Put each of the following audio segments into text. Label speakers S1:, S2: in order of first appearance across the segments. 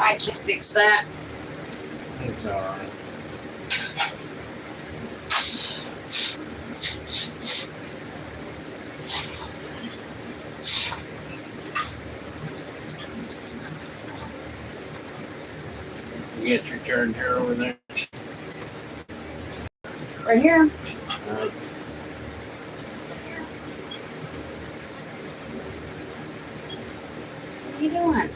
S1: I can't fix that.
S2: It's alright. You get your charger over there?
S1: Right here. What are you doing?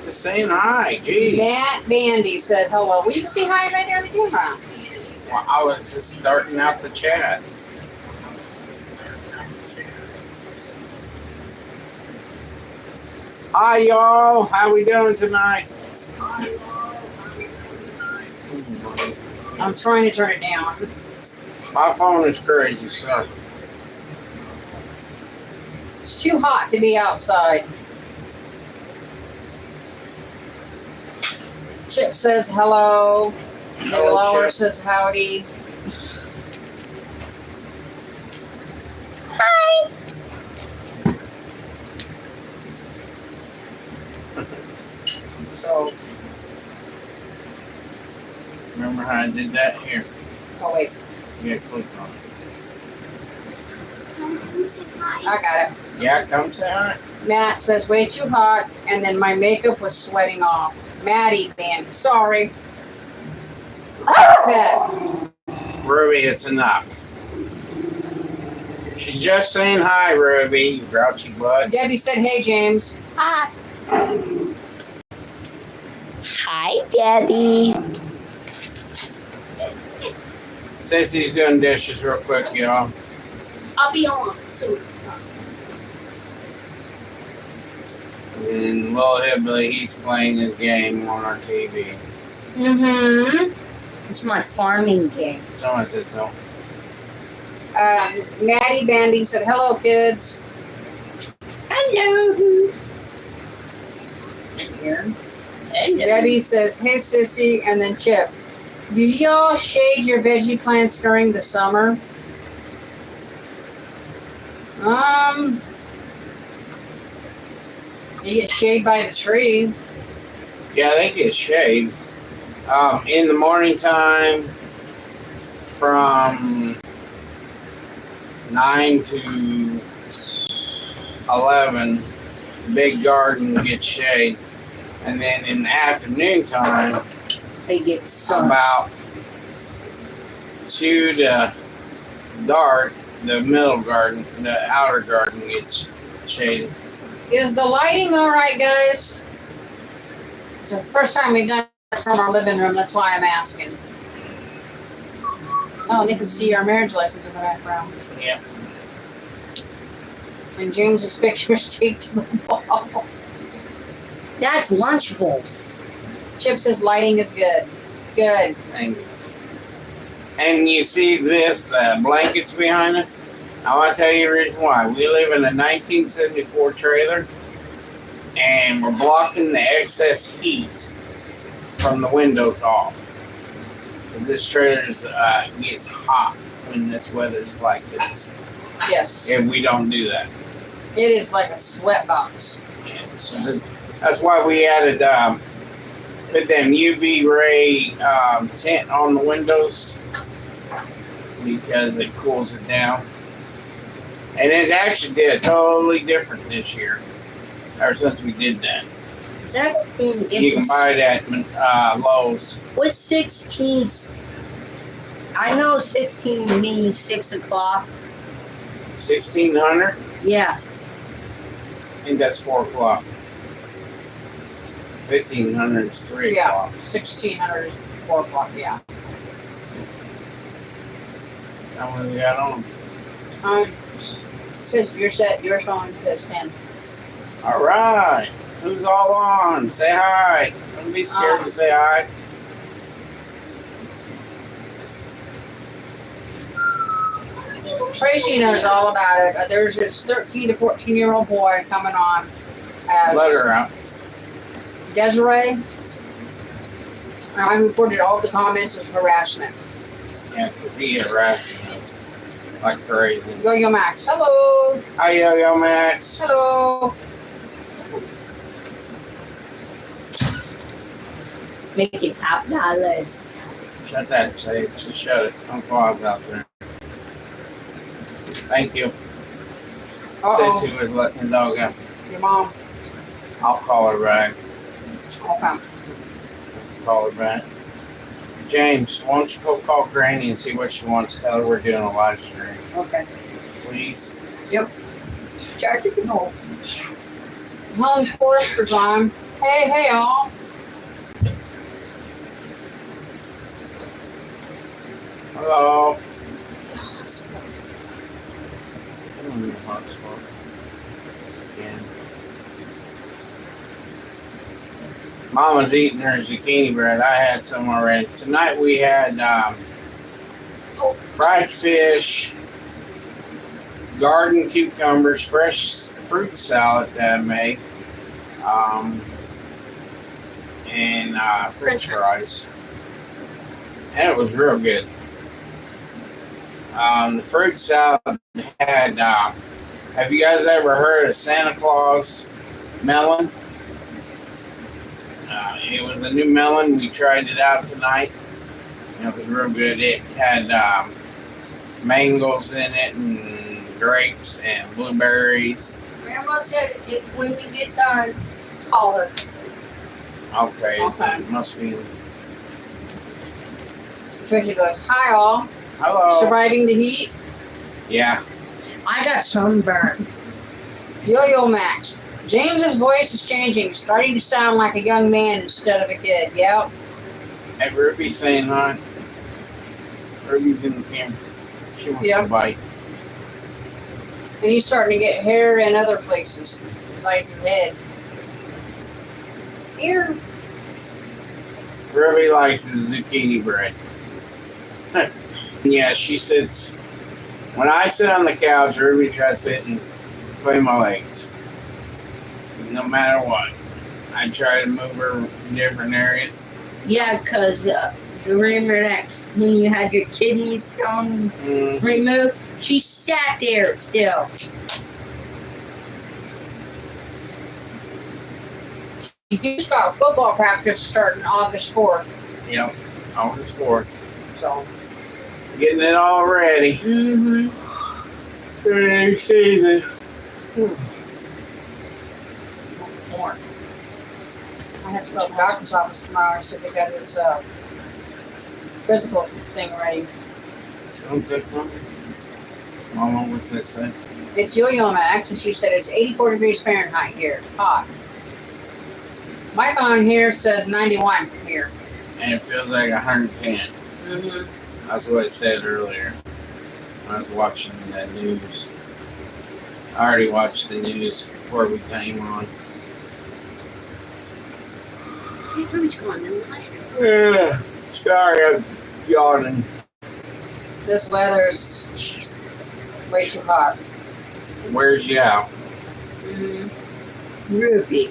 S2: Just saying hi, geez.
S1: Matt Bandy said hello. Well, you can see hi right there on the camera.
S2: Well, I was just starting out the chat. Hi, y'all. How we doing tonight?
S1: I'm trying to turn it down.
S2: My phone is crazy, so.
S1: It's too hot to be outside. Chip says hello.
S2: Hello,
S1: Lower
S2: Chip.
S1: says howdy. Hi. So,
S2: Remember how I did that? Here,
S1: oh wait,
S2: you gotta click on it.
S1: I got it.
S2: Yeah, come say hi.
S1: Matt says way too hot, and then my makeup was sweating off. Maddie Bandy, sorry. Matt.
S2: Ruby, it's enough. She's just saying hi, Ruby, you grouchy butt.
S1: Debbie said, hey, James. Hi.
S3: Hi, Debbie.
S2: Sissy's doing dishes real quick, y'all.
S3: I'll be on soon.
S2: And Lil Hibbley, he's playing his game on our TV.
S1: Mm-hmm.
S3: It's my farming game.
S2: Someone said so.
S1: Maddie Bandy said, hello, kids.
S3: Hello.
S1: Here.
S3: Hello.
S1: Debbie says, hey, Sissy, and then Chip. Do y'all shade your veggie plants during the summer? You get shade by the tree.
S2: Yeah, they get shade. In the morning time, from 9 to 11, big garden gets shade. And then in the afternoon time,
S3: They get sun.
S2: about 2 to dark, the middle garden, the outer garden gets shaded.
S1: Is the lighting all right, guys? It's the first time we've done it from our living room. That's why I'm asking. Oh, they can see our marriage license in the background.
S2: Yeah.
S1: And James's picture's taped to the wall.
S3: That's Lunchables.
S1: Chip says lighting is good. Good.
S2: And you see this, the blankets behind us? I want to tell you the reason why. We live in a 1974 trailer, and we're blocking the excess heat from the windows off. Because this trailer gets hot when this weather's like this.
S1: Yes.
S2: And we don't do that.
S1: It is like a sweat box.
S2: Yeah, so that's why we added put them UV ray tint on the windows, because it cools it down. And it actually did totally different this year, ever since we did that.
S3: Is that in
S2: You can buy it at Lowe's.
S3: What's 16? I know 16 means 6 o'clock.
S2: 1600.
S3: Yeah.
S2: I think that's 4 o'clock. 1500 is 3
S1: Yeah.
S2: o'clock.
S1: 1600 is 4 o'clock, yeah.
S2: How many we got on?
S1: It says your phone says 10.
S2: All right. Who's all on? Say hi. Don't be scared to say hi.
S1: Tracy knows all about it. There's this 13 to 14-year-old boy coming on as
S2: Let her out.
S1: Desiree. I reported all the comments as harassment.
S2: Yeah, because he harassing us. like crazy.
S1: Yo-Yo Max. Hello.
S2: Hi, Yo-Yo Max.
S1: Hello.
S3: Make it top dollars.
S2: Shut that, say it. Just shut it. Don't pause out there. Thank you.
S1: Uh-oh.
S2: Says he was letting the dog out.
S1: Your mom.
S2: I'll call her back.
S1: Okay.
S2: Call her back. James, why don't you go call Granny and see what she wants? Tell her we're doing a live stream.
S1: Okay.
S2: Please.
S3: Charge it home.
S1: Home Forester's on. Hey, all.
S2: Hello. I'm in the hotspot. Again. Mama's eating her zucchini bread. I had some already. Tonight we had fried fish, garden cucumbers, fresh fruit salad that I made, and French fries. And it was real good. The fruit salad had, have you guys ever heard of Santa Claus melon? It was a new melon. We tried it out tonight. And it was real good. It had mangoes in it and grapes and blueberries.
S3: Grandma said it, when we get done, call her.
S2: Okay, so it must be.
S1: Trisha goes, hi, all.
S2: Hello.
S1: Surviving the heat.
S2: Yeah.
S3: I got sunburn.
S1: Yo-Yo Max. James's voice is changing, starting to sound like a young man instead of a kid. Yep.
S2: Hey, Ruby's saying hi. Ruby's in the camera. She wants to bite.
S1: And he's starting to get hair in other places, besides his head. Here.
S2: Ruby likes the zucchini bread. Yeah, she sits. When I sit on the couch, Ruby's got to sit and play my legs. No matter what. I try to move her in different areas.
S3: Yeah, because remember that when you had your kidney stone removed? She sat there still.
S1: He's got football practice starting August 4th.
S2: Yep, August 4th.
S1: So.
S2: Getting it all ready.
S1: Mm-hmm.
S2: For the next season.
S1: More. I have to go to the doctor's office tomorrow so they got his physical thing ready.
S2: Don't take one. Mama, what's that say?
S1: It's Yo-Yo Max, and she said it's 84 degrees Fahrenheit here. Hot. My phone here says 91 here.
S2: And it feels like 110.
S1: Mm-hmm.
S2: That's what I said earlier. I was watching the news. I already watched the news before we came on. Yeah, sorry, I'm yawning.
S1: This weather's way too hot.
S2: Where's you out?
S1: Mm-hmm.
S3: Ruby.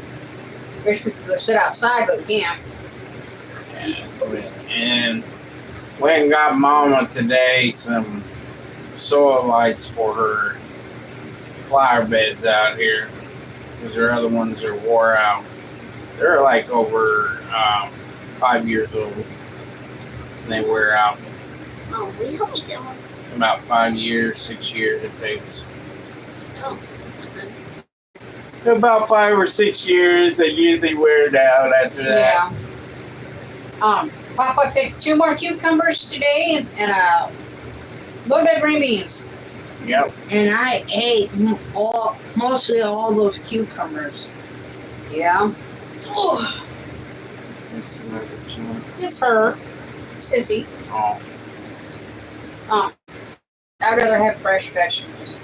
S1: Wish we could go sit outside, but we can't.
S2: And went and got Mama today some soil lights for her flower beds out here because her other ones are wore out. They're like over 5 years old. And they wear out.
S4: Oh, we hope we don't.
S2: About 5 years, 6 years it takes.
S4: Oh.
S2: About 5 or 6 years, they usually wear down after that.
S1: Yeah. Papa picked 2 more cucumbers today and a little bit of green beans.
S2: Yep.
S3: And I ate mostly all those cucumbers.
S1: Yeah.
S3: Oh.
S1: It's her. Sissy.
S2: Oh.
S1: I'd rather have fresh vegetables.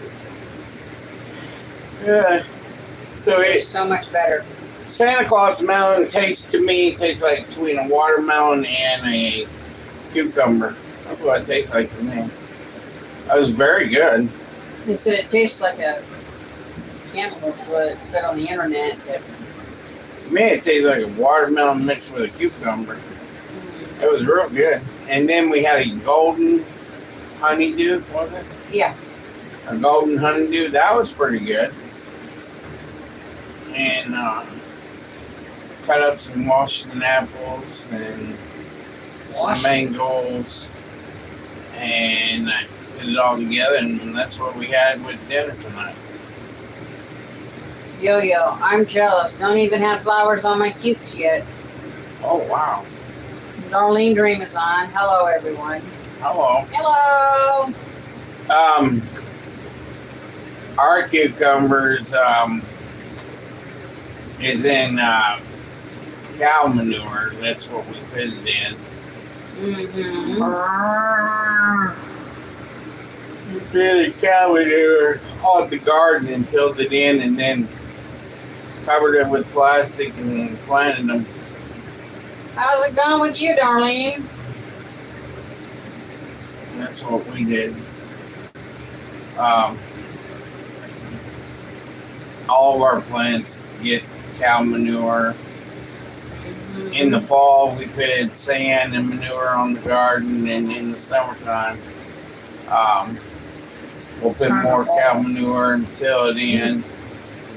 S2: Yeah. So
S1: It's so much better.
S2: Santa Claus melon tastes like between a watermelon and a cucumber. That's what it tastes like to me. That was very good.
S1: They said it tastes like a cantaloupe, what it said on the internet. But
S2: To me, it tastes like a watermelon mixed with a cucumber. It was real good. And then we had a golden honeydew, was it?
S1: Yeah.
S2: A golden honeydew. That was pretty good. And cut out some Washington apples and some mangoes, and I put it all together, and that's what we had with dinner tonight.
S1: Yo, I'm jealous. Don't even have flowers on my cukes yet.
S2: Oh wow!
S1: Darlene Dream is on. Hello, everyone.
S2: Hello.
S1: Hello.
S2: Our cucumbers is in cow manure. That's what we put it in.
S1: Mm-hmm.
S2: We put the cow manure on the garden and tilled it in, and then covered it with plastic and planted them.
S1: How's it going with you, Darlene?
S2: That's what we did. All of our plants get cow manure. In the fall, we put sand and manure on the garden, and in the summertime, we'll put more cow manure and till it in,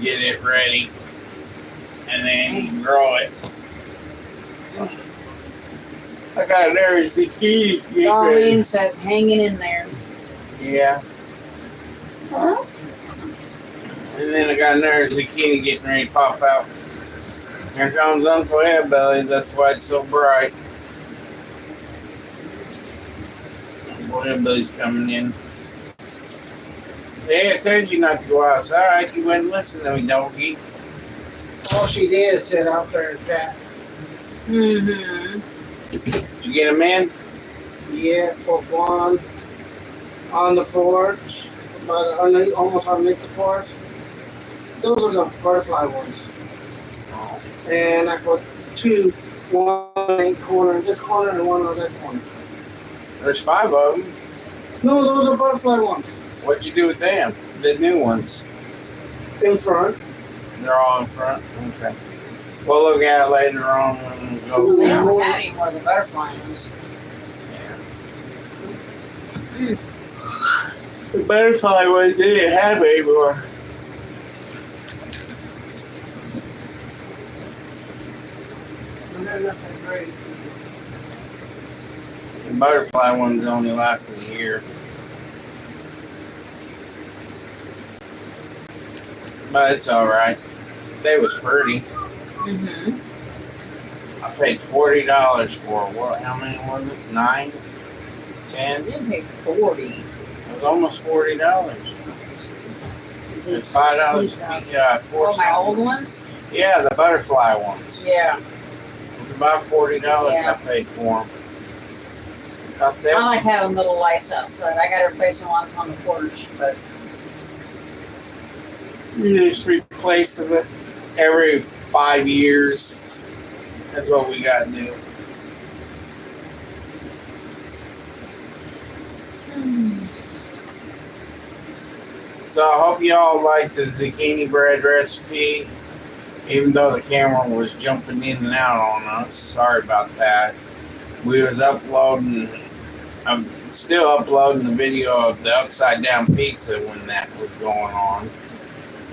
S2: get it ready, and then grow it. I got another zucchini.
S1: Darlene says, hanging in there.
S2: Yeah.
S3: Huh?
S2: And then I got another zucchini getting ready to pop out. Here comes Uncle Hillbilly. That's why it's so bright. Uncle Hillbilly's coming in. Hey, I told you not to go outside. You wouldn't listen to me, doggy.
S5: All she did is sit out there and pat.
S1: Mm-hmm.
S2: Did you get him in?
S5: Yeah, put one on the porch, about underneath, almost underneath the porch. Those are the butterfly ones. And I put two, one in corner in this corner and one on that corner.
S2: There's 5 of them.
S5: No, those are butterfly ones.
S2: What'd you do with them? The new ones.
S5: In front.
S2: They're all in front? Okay. We'll look at it later on when we go.
S1: They
S2: down.
S1: don't have any more of the butterfly ones.
S2: The butterfly ones they didn't have anymore.
S5: And they're nothing great.
S2: The butterfly ones only lasted a year. But it's alright. They was pretty.
S1: Mm-hmm.
S2: I paid $40 for what? How many was it? 9? 10?
S1: You paid 40.
S2: It was almost $40. It's $5. Yeah,
S1: Oh, my old ones?
S2: Yeah, the butterfly ones.
S1: Yeah.
S2: It was about $40
S1: Yeah.
S2: I paid for them. Got
S1: I
S2: them.
S1: like having little lights outside. I got to replace the ones on the porch, but
S2: You just replace them every 5 years. That's what we got to do. So I hope y'all like the zucchini bread recipe, even though the camera was jumping in and out on us. Sorry about that. We was uploading, I'm still uploading the video of the upside down pizza when that was going on.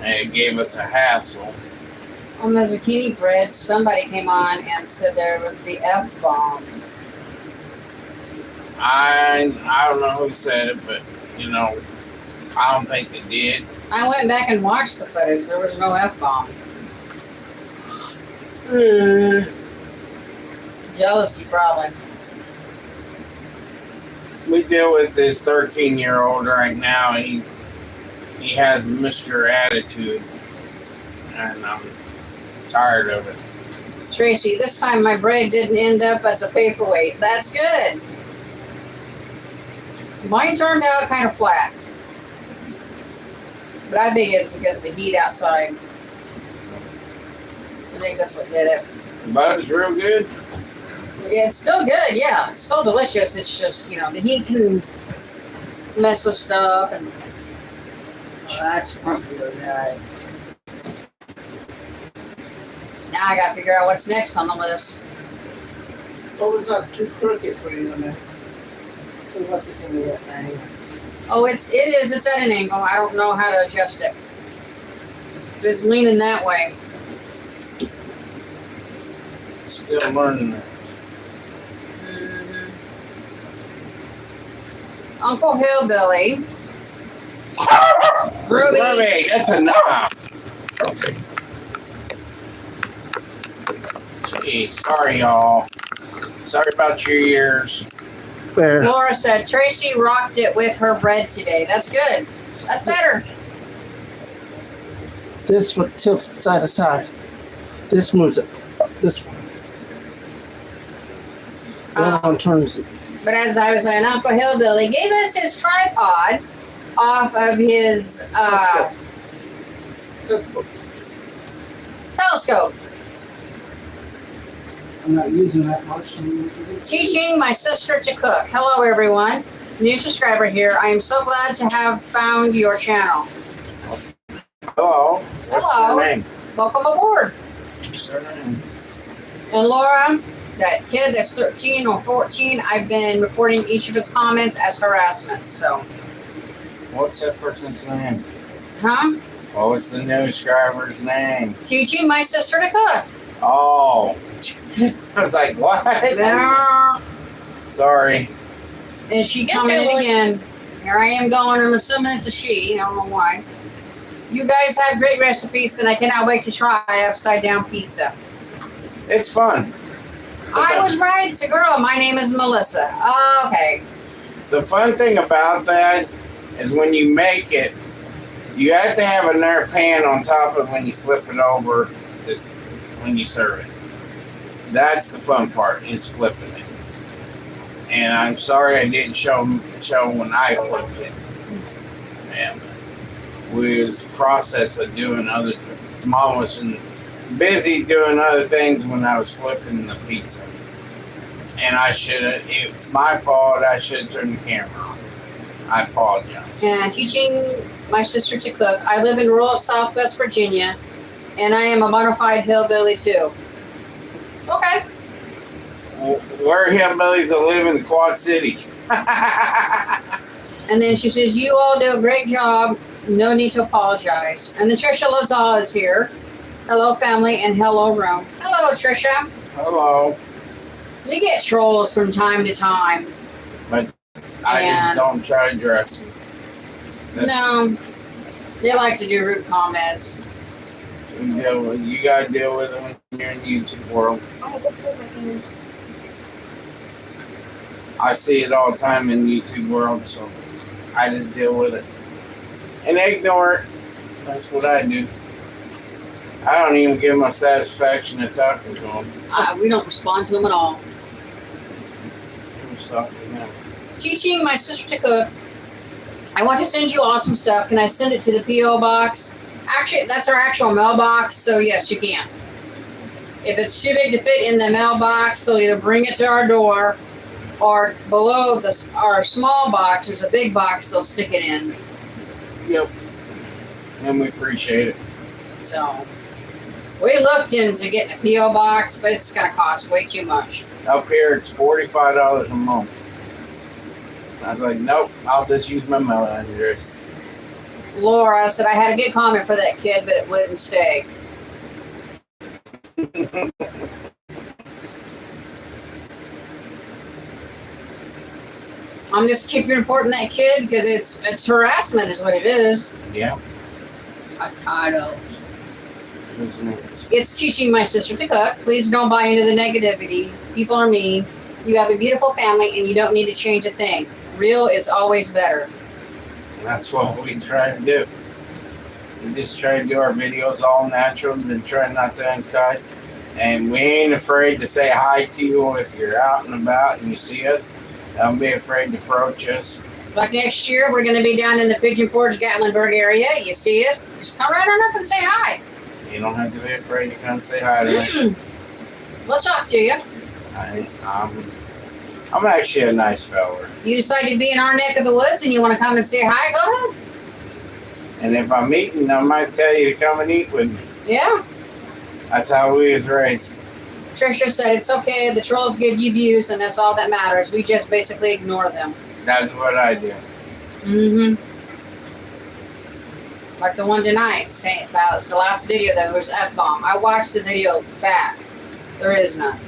S2: And it gave us a hassle.
S1: on the zucchini bread, somebody came on and said there was the F-bomb.
S2: I don't know who said it, but you know, I don't think they did.
S1: I went back and watched the footage. There was no F-bomb. Jealousy, probably.
S2: We deal with this 13-year-old right now. He has Mr. Attitude, and I'm tired of it.
S1: Tracy, this time my bread didn't end up as a paperweight. That's good. Mine turned out kind of flat. But I think it's because of the heat outside. I think that's what did it.
S2: The butter's real good.
S1: Yeah, it's still good, yeah. It's still delicious. It's just, you know, the heat can mess with stuff. And
S3: Well, that's from the guy.
S1: now I gotta figure out what's next on the list.
S5: What was that too crooked for you in there? Looks like it's in the angle.
S1: Oh, it is. It's at an angle. I don't know how to adjust it. It's leaning that way.
S2: Still learning that.
S1: Mhm. Uncle Hillbilly. Ruby.
S2: Ruby, that's enough. Gee, sorry, y'all. Sorry about your ears.
S5: Where?
S1: Laura said Tracy rocked it with her bread today. That's good. That's better.
S5: This one tilts side to side. This moves it. This one. That one turns it.
S1: But as I was saying, Uncle Hillbilly gave us his tripod off of his telescope.
S5: I'm not using that much.
S1: Teaching my sister to cook. Hello, everyone. New subscriber here. I am so glad to have found your channel.
S2: Hello. What's
S1: Hello.
S2: your name?
S1: Welcome aboard.
S2: What's your name?
S1: And Laura, that kid that's 13 or 14, I've been reporting each of his comments as harassment. So,
S2: What's that person's name?
S1: huh?
S2: What was the new subscriber's name?
S1: Teaching my sister to cook.
S2: Oh. I was like, what? Sorry.
S1: And she
S3: Yeah,
S1: commented
S3: Caroline.
S1: again. Here I am going. I'm assuming it's a she. I don't know why. You guys have great recipes, and I cannot wait to try upside down pizza.
S2: It's fun.
S1: I was right. It's a girl. My name is Melissa. Okay.
S2: The fun thing about that is when you make it, you have to have another pan on top of when you flip it over when you serve it. That's the fun part, is flipping it. And I'm sorry I didn't show when I flipped it. And we was process of doing other. Mom was busy doing other things when I was flipping the pizza. And I should have. It's my fault. I should have turned the camera on. I apologize.
S1: And teaching my sister to cook. I live in rural Southwest Virginia, and I am a bona fide hillbilly too. Okay.
S2: We're hillbillies that live in the Quad City.
S1: And then she says, "You all do a great job. No need to apologize." And then Trisha Lazal is here. Hello, family, and hello, room. Hello, Trisha.
S2: Hello.
S1: We get trolls from time to time.
S2: I just
S1: And-
S2: don't try dressing.
S1: No, they like to do rude comments.
S2: You gotta deal with them when you're in YouTube world. I see it all the time in YouTube world, so I just deal with it and ignore it. That's what I do. I don't even give my satisfaction of talking to them.
S1: We don't respond to them at all.
S2: I'm sorry, no.
S1: Teaching my sister to cook. I want to send you awesome stuff. Can I send it to the P.O. box? Actually, that's our actual mailbox, so yes, you can. If it's too big to fit in the mailbox, so either bring it to our door, or below our small box, there's a big box they'll stick it in.
S2: Yep. And we appreciate it.
S1: So, we looked into getting a P.O. box, but it's going to cost way too much.
S2: Up here, it's $45 a month. I was like, nope, I'll just use my mail address.
S1: Laura said I had a good comment for that kid, but it wouldn't stay. I'm just keeping reporting that kid because it's harassment is what it is.
S2: Yeah.
S3: Potatoes.
S2: Who's next?
S1: It's teaching my sister to cook. Please don't buy into the negativity. People are mean. You have a beautiful family and you don't need to change a thing. Real is always better.
S2: That's what we try to do. We just try to do our videos all natural and try not to uncut. And we ain't afraid to say hi to you if you're out and about and you see us. Don't be afraid to approach us.
S1: Like next year, we're going to be down in the Pigeon Forge, Gatlinburg area. You see us, just come right on up and say hi.
S2: You don't have to be afraid to come say hi to me.
S1: We'll talk to you.
S2: I'm actually a nice fella.
S1: You decide to be in our neck of the woods and you want to come and say hi, go ahead.
S2: And if I'm eating, I might tell you to come and eat with me.
S1: Yeah.
S2: That's how we was raised.
S1: Trisha said it's okay. The trolls give you views and that's all that matters. We just basically ignore them.
S2: That's what I do.
S1: Mm-hmm. Like the one tonight saying about the last video that was F-bomb. I watched the video back. There is none.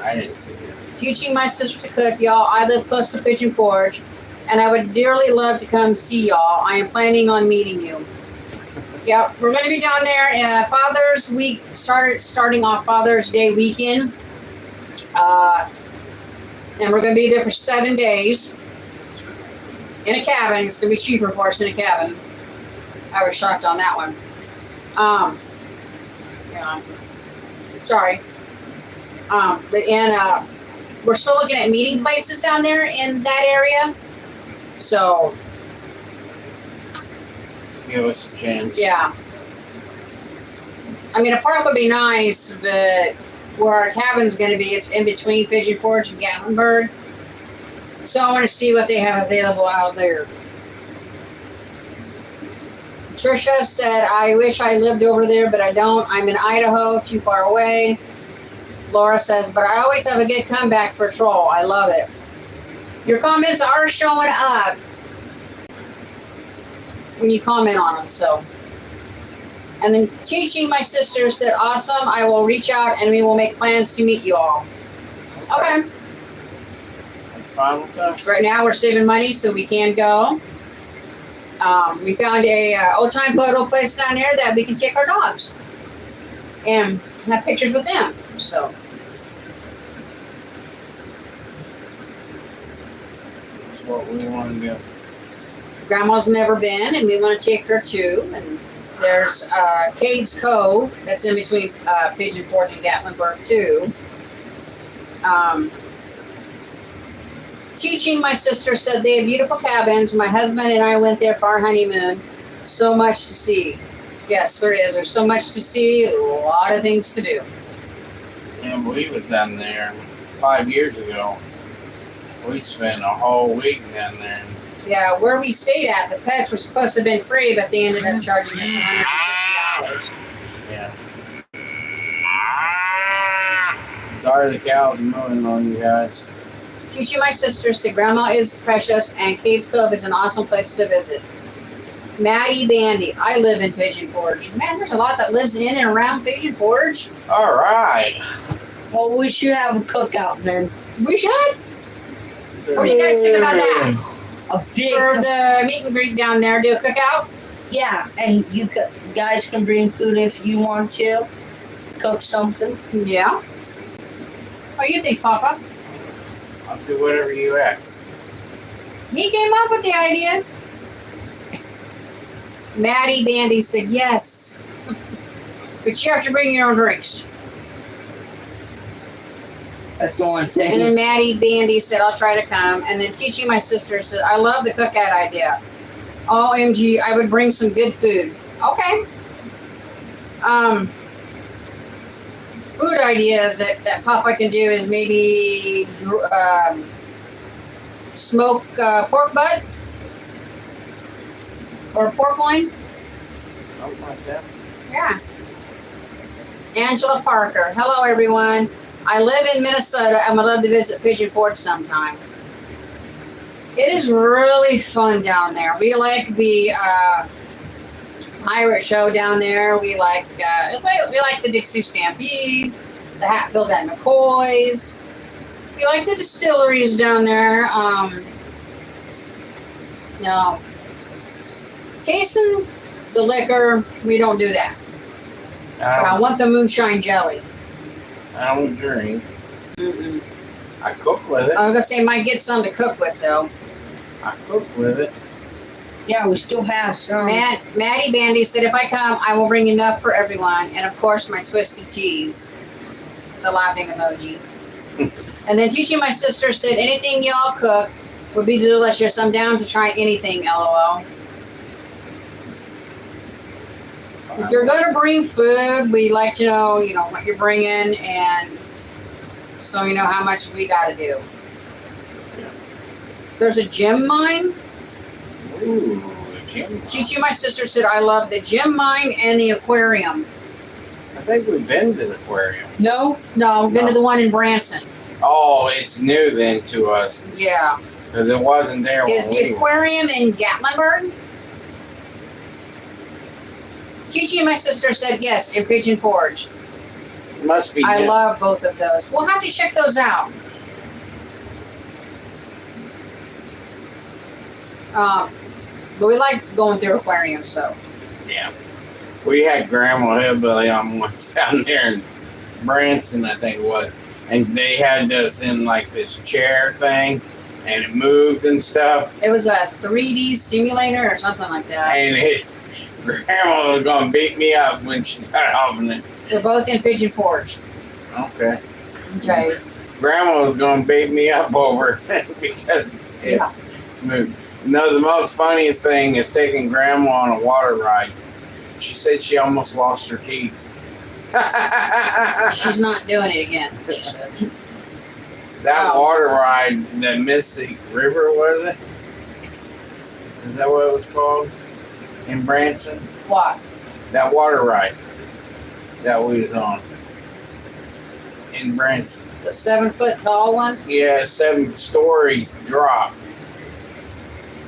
S2: I didn't see it.
S1: Teaching my sister to cook, y'all. I live close to Pigeon Forge, and I would dearly love to come see y'all. I am planning on meeting you. Yeah, we're going to be down there. Father's Week starting off Father's Day weekend, and we're going to be there for 7 days in a cabin. It's going to be cheaper for us in a cabin. I was shocked on that one. Yeah. Sorry. We're still looking at meeting places down there in that area. So,
S2: Give us a chance.
S1: yeah. I mean, a park would be nice, but where our cabin's going to be, it's in between Pigeon Forge and Gatlinburg. So I want to see what they have available out there. Trisha said, I wish I lived over there, but I don't. I'm in Idaho, too far away. Laura says, but I always have a good comeback for troll. I love it. Your comments are showing up when you comment on them, so. And then teaching my sister said, awesome. I will reach out and we will make plans to meet you all. Okay.
S2: That's fine with us.
S1: Right now we're saving money so we can go. We found a old time photo place down there that we can take our dogs and have pictures with them. So
S2: That's what we want to do.
S1: Grandma's never been, and we want to take her too. And there's Cades Cove that's in between Pigeon Forge and Gatlinburg too. Teaching my sister said they have beautiful cabins. My husband and I went there for our honeymoon. So much to see. Yes, there is. There's so much to see. A lot of things to do.
S2: And we was down there 5 years ago. We spent a whole week down there.
S1: Yeah, where we stayed at, the pets were supposed to have been free, but they ended up charging us $150.
S2: Yeah. Sorry the cows are mooing on you guys.
S1: Teaching my sister said Grandma is precious and Cades Cove is an awesome place to visit. Maddie Bandy, I live in Pigeon Forge. Man, there's a lot that lives in and around Pigeon Forge.
S2: All right.
S3: Well, we should have a cookout then.
S1: We should. What do you guys think about that?
S3: A big
S1: For the meet and greet down there, do a cookout?
S3: yeah, and you guys can bring food if you want to. Cook something.
S1: Yeah. What do you think, Papa?
S2: I'll do whatever you ask.
S1: He came up with the idea. Maddie Bandy said yes. But you have to bring your own drinks.
S3: That's the only
S1: And
S3: thing.
S1: then Maddie Bandy said, I'll try to come. And then Teaching my sister said, I love the cookout idea. OMG, I would bring some good food. Okay. Food ideas that Papa can do is maybe smoke pork butt or pork loin.
S2: Something like that.
S1: Yeah. Angela Parker. Hello, everyone. I live in Minnesota. I would love to visit Pigeon Forge sometime. It is really fun down there. We like the pirate show down there. We like the Dixie Stampede, the Hatfield and McCoys. We like the distilleries down there. No. Tasting the liquor, we don't do that. But I want the moonshine jelly.
S2: I don't drink.
S1: Mm-mm.
S2: I cook with it.
S1: I was gonna say might get some to cook with though.
S2: I cook with it.
S3: Yeah, we still have some.
S1: Maddie Bandy said if I come, I will bring enough for everyone, and of course my twisted teas, the laughing emoji. And then Teaching my sister said anything y'all cook would be delicious. I'm down to try anything. LOL. If you're gonna bring food, we like to know, what you're bringing, and so you know how much we gotta do. There's a gem mine.
S2: Ooh, the gym.
S1: Teaching my sister said I love the gem mine and the aquarium.
S2: I think we've been to the aquarium.
S3: No?
S1: No, I've been to the one in Branson.
S2: Oh, it's new then to us.
S1: Yeah.
S2: Because it wasn't there
S1: Is
S2: when
S1: the
S2: we were.
S1: aquarium in Gatlinburg? Chi and my sister said yes, in Pigeon Forge.
S2: Must be
S1: I
S2: new.
S1: love both of those. We'll have to check those out. But we like going through aquariums, so.
S2: Yeah. We had Grandma Hillbilly on one down there in Branson, I think it was. And they had us in like this chair thing, and it moved and stuff.
S1: It was a 3D simulator or something like that.
S2: And Grandma was going to beat me up when she got off in it.
S1: They're both in Pigeon Forge.
S2: Okay.
S1: Okay.
S2: Grandma was going to beat me up over it because it
S1: Yeah.
S2: moved. No, the most funniest thing is taking Grandma on a water ride. She said she almost lost her teeth.
S1: She's not doing it again, she said.
S2: That
S1: Wow.
S2: water ride, the Mystic River, was it? Is that what it was called? In Branson?
S1: What?
S2: That water ride that we was on. In Branson.
S1: The 7-foot tall one?
S2: Yeah, 7 stories drop.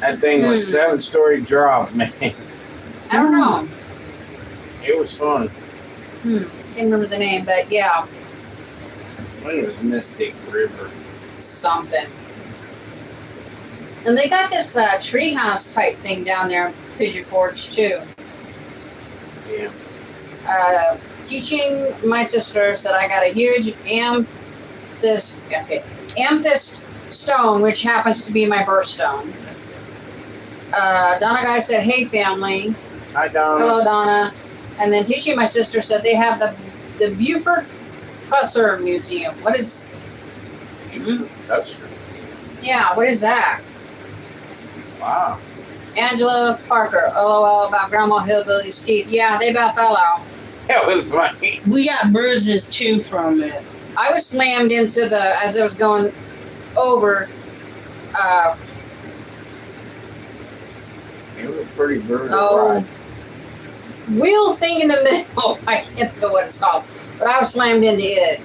S2: That thing was 7-story drop, man.
S1: I don't know.
S2: It was fun.
S1: Can't remember the name, but yeah,
S2: I think it was Mystic River.
S1: something. And they got this treehouse type thing down there in Pigeon Forge, too.
S2: Yeah.
S1: Teaching my sisters that I got a huge amethyst stone, which happens to be my birthstone. Donna Guy said, "Hey, family."
S2: Hi, Donna.
S1: Hello, Donna. And then teaching my sister said they have the Buford Pusser Museum. What is?
S2: That's true.
S1: Yeah, what is that?
S2: Wow.
S1: Angela Parker. LOL about Grandma Hillbilly's teeth. Yeah, they about fell out.
S2: That was funny.
S3: We got bruises too from it.
S1: I was slammed into as I was going over.
S2: It was pretty brutal.
S1: Oh.
S2: Ride.
S1: Wheel thing in the middle. I can't think of what it's called, but I was slammed into it.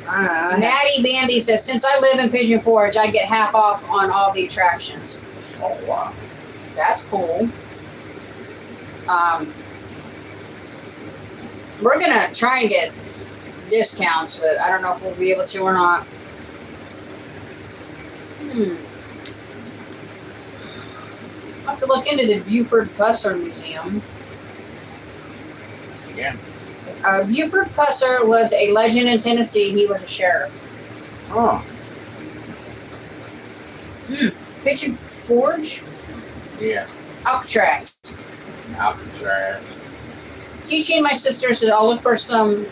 S1: Maddie Bandy says, since I live in Pigeon Forge, I get half off on all the attractions.
S2: Oh, wow.
S1: That's cool. We're gonna try and get discounts, but I don't know if we'll be able to or not. I'll have to look into the Buford Pusser Museum.
S2: Yeah.
S1: Buford Pusser was a legend in Tennessee. He was a sheriff.
S2: Oh.
S1: Pigeon Forge?
S2: Yeah.
S1: Alcatraz.
S2: Alcatraz.
S1: Teaching my sister said, I'll look for some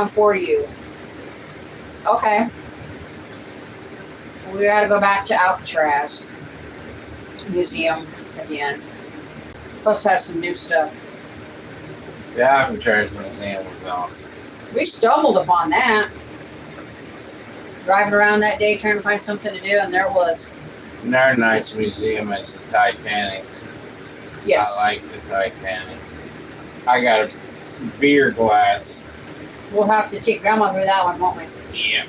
S1: for you. Okay. We gotta go back to Alcatraz Museum again. Plus have some new stuff.
S2: The Alcatraz Museum was awesome.
S1: We stumbled upon that. Driving around that day trying to find something to do, and there it was.
S2: Another nice museum is the Titanic.
S1: Yes.
S2: I like the Titanic. I got a beer glass.
S1: We'll have to take Grandma through that one, won't we?
S2: Yeah.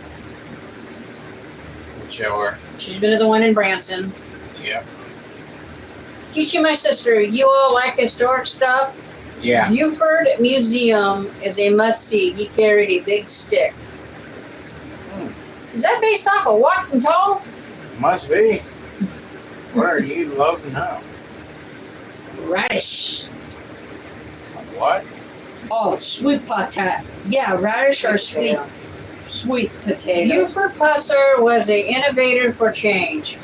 S2: Show her.
S1: She's been to the one in Branson.
S2: Yep.
S1: Teaching my sister, you all like historic stuff?
S2: Yeah.
S1: Buford Museum is a must-see. He carried a big stick. Is that based off of Walking Tall?
S2: Must be. What are you loading up?
S3: Radish.
S2: What?
S3: Oh, sweet potato. Yeah, radish or sweet potato.
S1: Buford Pusser was an innovator for change.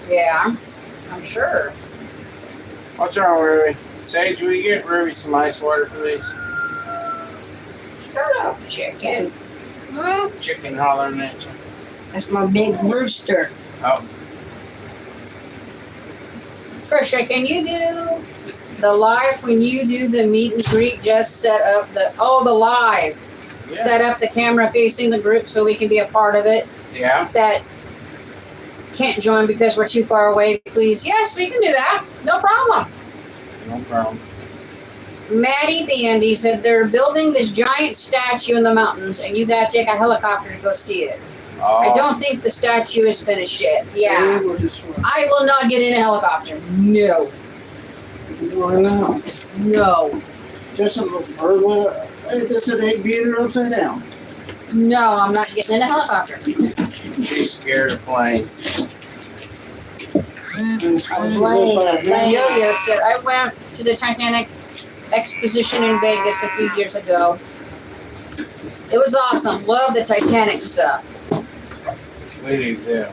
S1: Yeah, I'm sure.
S2: What's wrong, Ruby? Sage, will you get Ruby some ice water, please?
S3: Shut up, chicken.
S2: Chicken hollering at you.
S3: That's my big rooster.
S2: Oh,
S1: Trisha, can you do the live when you do the meet and greet? Just set up the live.
S2: yeah.
S1: Set up the camera facing the group so we can be a part of it.
S2: Yeah.
S1: That can't join because we're too far away, please. Yes, we can do that. No problem.
S2: No problem.
S1: Maddie Bandy said they're building this giant statue in the mountains and you gotta take a helicopter to go see it.
S2: Oh,
S1: I don't think the statue is finished yet.
S5: See,
S1: Yeah.
S5: we're just
S1: I will not get in a helicopter. No.
S5: why not?
S1: No.
S5: Just a little bird with just an 8-meter upside down.
S1: No, I'm not getting in a helicopter.
S2: she's scared of planes.
S1: Yo-Yo said, I went to the Titanic exposition in Vegas a few years ago. It was awesome. Love the Titanic stuff.
S2: We do too.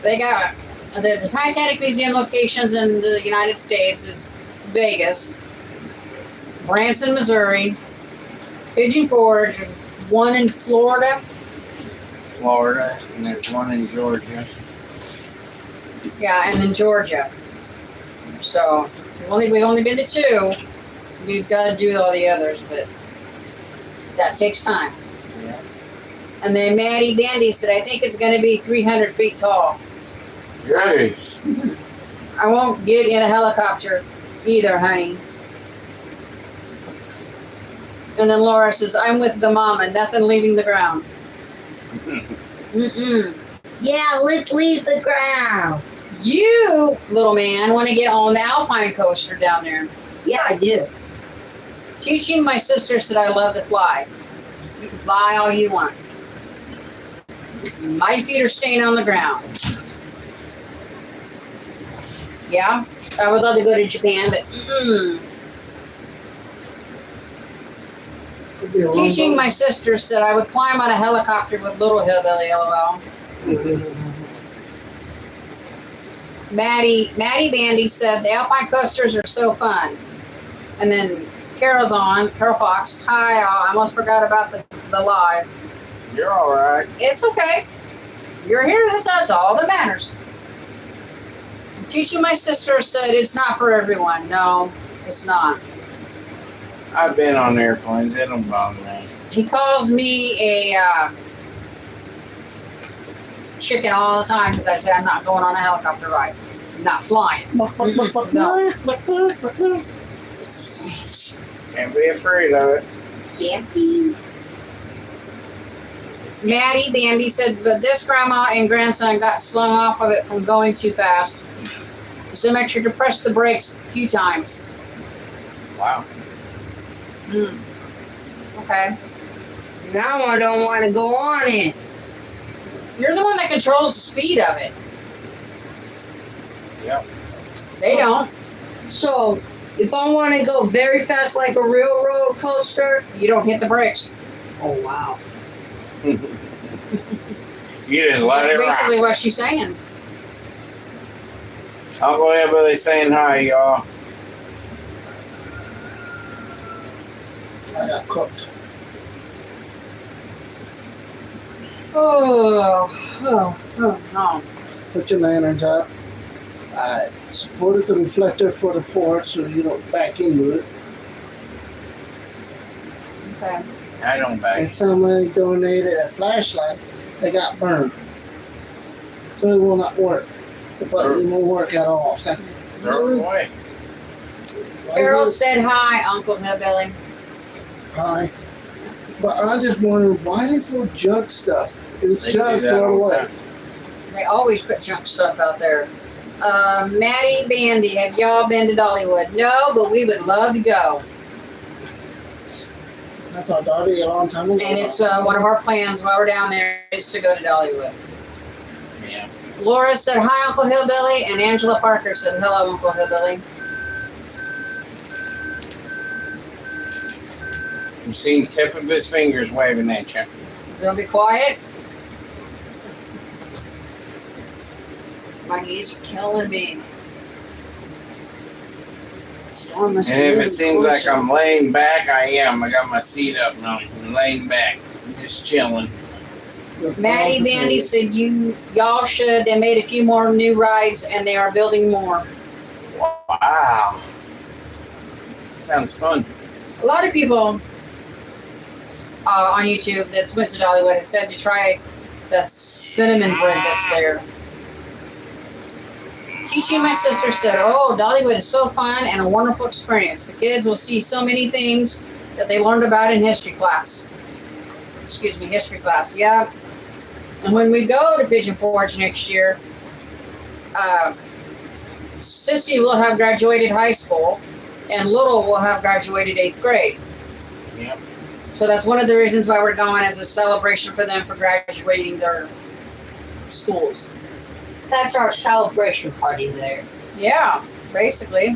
S1: They got the Titanic Museum locations in the United States is Vegas, Branson, Missouri, Pigeon Forge, there's one in Florida.
S2: Florida, and there's one in Georgia.
S1: Yeah, and then Georgia. So we've only been to 2. We've got to do all the others, but that takes time.
S2: Yeah.
S1: And then Maddie Dandy said, I think it's going to be 300 feet tall.
S2: Jeez.
S1: I won't get in a helicopter either, honey. And then Laura says, I'm with the mama, nothing leaving the ground. Mm-mm.
S3: Yeah, let's leave the ground.
S1: You, little man, want to get on the Alpine coaster down there.
S3: Yeah, I do.
S1: Teaching my sisters that I love to fly. You can fly all you want. My feet are staying on the ground. Yeah, I would love to go to Japan, but Teaching my sisters that I would climb on a helicopter with Little Hillbilly, LOL. Maddie Bandy said the Alpine coasters are so fun. And then Carol Fox. Hi, I almost forgot about the live.
S2: You're all right.
S1: It's okay. You're here. That's all that matters. Teaching my sister said it's not for everyone. No, it's not.
S2: I've been on airplanes. They don't bother me.
S1: He calls me a chicken all the time because I said I'm not going on a helicopter ride. I'm not flying. No.
S2: Can't be afraid of it.
S3: Can't be.
S1: Maddie Bandy said, but this grandma and grandson got slung off of it from going too fast. So make sure to press the brakes a few times.
S2: Wow.
S1: Okay.
S3: Now I don't want to go on it.
S1: You're the one that controls the speed of it.
S2: Yep.
S1: They don't.
S3: So, if I want to go very fast like a real roller coaster,
S1: You don't hit the brakes.
S3: oh wow.
S2: You just let
S1: That's
S2: it
S1: basically
S2: rock.
S1: what she's saying.
S2: Uncle Hillbilly saying hi, y'all.
S5: I got cooked.
S1: No.
S5: Put your lanterns up. I supported the reflector for the porch so you don't back into it.
S1: Okay.
S2: I don't back.
S5: And somebody donated a flashlight that got burned. So it will not work. The button won't work at all. So,
S2: Throw it away.
S1: Carol said hi, Uncle Hillbilly.
S5: Hi. But I'm just wondering why they throw junk stuff. It's
S2: They
S5: junk,
S2: do that
S5: throw it
S2: all the
S5: away.
S2: time.
S1: They always put junk stuff out there. Maddie Bandy, have y'all been to Dollywood? No, but we would love to go.
S5: That's our daughter a long time ago.
S1: And it's one of our plans while we're down there is to go to Dollywood.
S2: Yeah.
S1: Laura said hi, Uncle Hillbilly, and Angela Parker said hello, Uncle Hillbilly.
S2: You seen tip of his fingers waving at you.
S1: Gonna be quiet. My knees are killing me. The storm must be
S2: And if
S1: moving
S2: it seems like
S1: closer.
S2: I'm laying back, I am. I got my seat up now. I'm laying back. I'm just chilling.
S1: Maddie Bandy said y'all should. They made a few more new rides and they are building more.
S2: Wow. Sounds fun.
S1: A lot of people on YouTube that's went to Dollywood and said to try the cinnamon bread that's there. Teaching my sister said, oh, Dollywood is so fun and a wonderful experience. The kids will see so many things that they learned about in history class. Excuse me, history class. Yeah. And when we go to Pigeon Forge next year, Sissy will have graduated high school, and Little will have graduated 8th grade.
S2: Yep.
S1: So that's one of the reasons why we're going, as a celebration for them for graduating their schools.
S3: That's our celebration party there.
S1: Yeah, basically.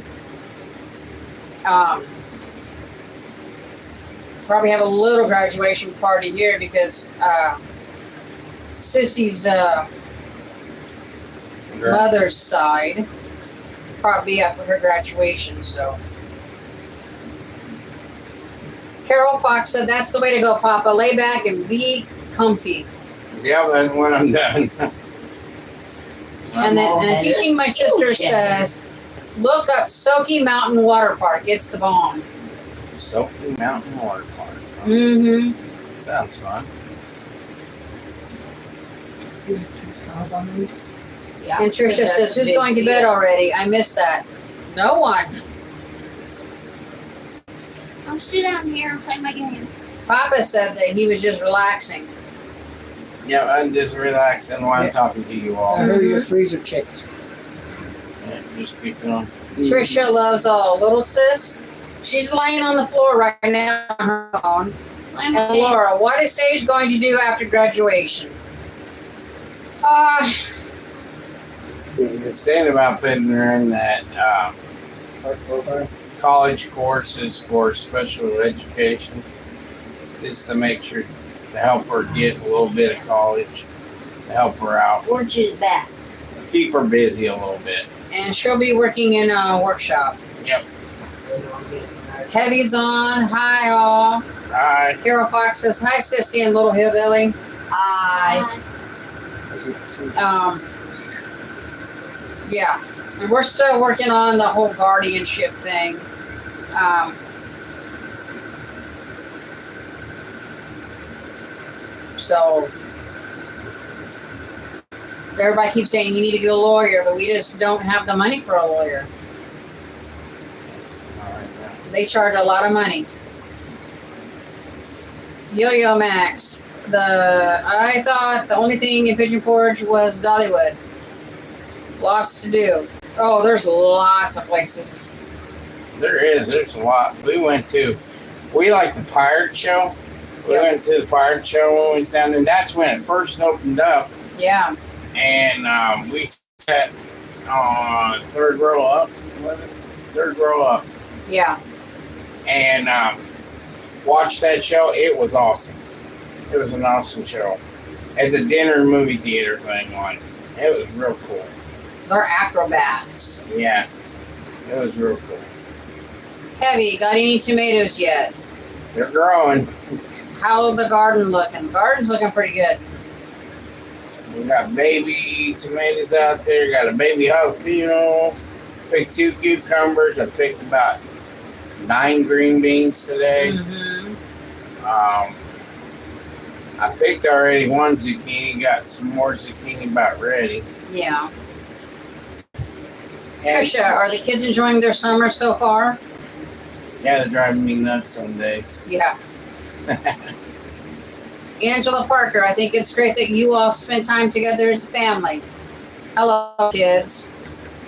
S1: Probably have a little graduation party here because Sissy's mother's side probably be up for her graduation. So Carol Fox said, "That's the way to go, Papa. Lay back and be comfy."
S2: Yeah, that's when I'm done.
S1: And then and teaching my sister says, "Look up Soaky Mountain Water Park. It's the bomb."
S2: Soaky Mountain Water Park. Huh?
S1: Mm-hmm.
S2: Sounds fun.
S3: Yeah.
S1: And Tricia
S3: That's
S1: says,
S3: a
S1: "Who's
S3: big
S1: going to bed
S3: deal.
S1: already? I missed that." No one.
S4: I'll sit down here and play my game.
S1: Papa said that he was just relaxing.
S2: Yeah, I'm just relaxing while I'm talking to you all.
S5: I heard your freezer kicked.
S2: Yeah, just keep going.
S1: Tricia loves all. Little sis, she's laying on the floor right now on her phone.
S4: Play
S1: And
S4: my game.
S1: Laura, what is Sage going to do after graduation?
S2: It's thinking about putting her in that college courses for special education, just to make sure to help her get a little bit of college, to help her out,
S3: Which is back.
S2: keep her busy a little bit.
S1: And she'll be working in a workshop.
S2: Yep.
S1: Heavy's on. Hi, all.
S2: Hi.
S1: Carol Fox says, "Hi, Sissy and Little Hillbilly."
S3: I
S1: Yeah. And we're still working on the whole guardianship thing. So everybody keeps saying you need to get a lawyer, but we just don't have the money for a lawyer.
S2: All right.
S1: They charge a lot of money. Yo-Yo Max. I thought the only thing in Pigeon Forge was Dollywood. Lots to do. Oh, there's lots of places.
S2: There's a lot. We like the pirate show. We
S1: Yep.
S2: went to the pirate show when we was down there. That's when it first opened up.
S1: Yeah.
S2: And we sat on third row up. Was it? Third row up.
S1: Yeah.
S2: And watched that show. It was awesome. It was an awesome show. It's a dinner movie theater thing on. It was real cool.
S1: They're acrobats.
S2: Yeah. It was real cool.
S1: Heavy, got any tomatoes yet?
S2: They're growing.
S1: How's the garden looking? The garden's looking pretty good.
S2: We got baby tomatoes out there. Got a baby jalapeno. Picked 2 cucumbers. I picked about 9 green beans today.
S1: Mm-hmm.
S2: I picked already 1 zucchini. Got some more zucchini about ready.
S1: Yeah.
S2: And
S1: Trisha, are the kids enjoying their summer so far?
S2: Yeah, they're driving me nuts some days.
S1: Yeah. Angela Parker, I think it's great that you all spend time together as a family. Hello, kids.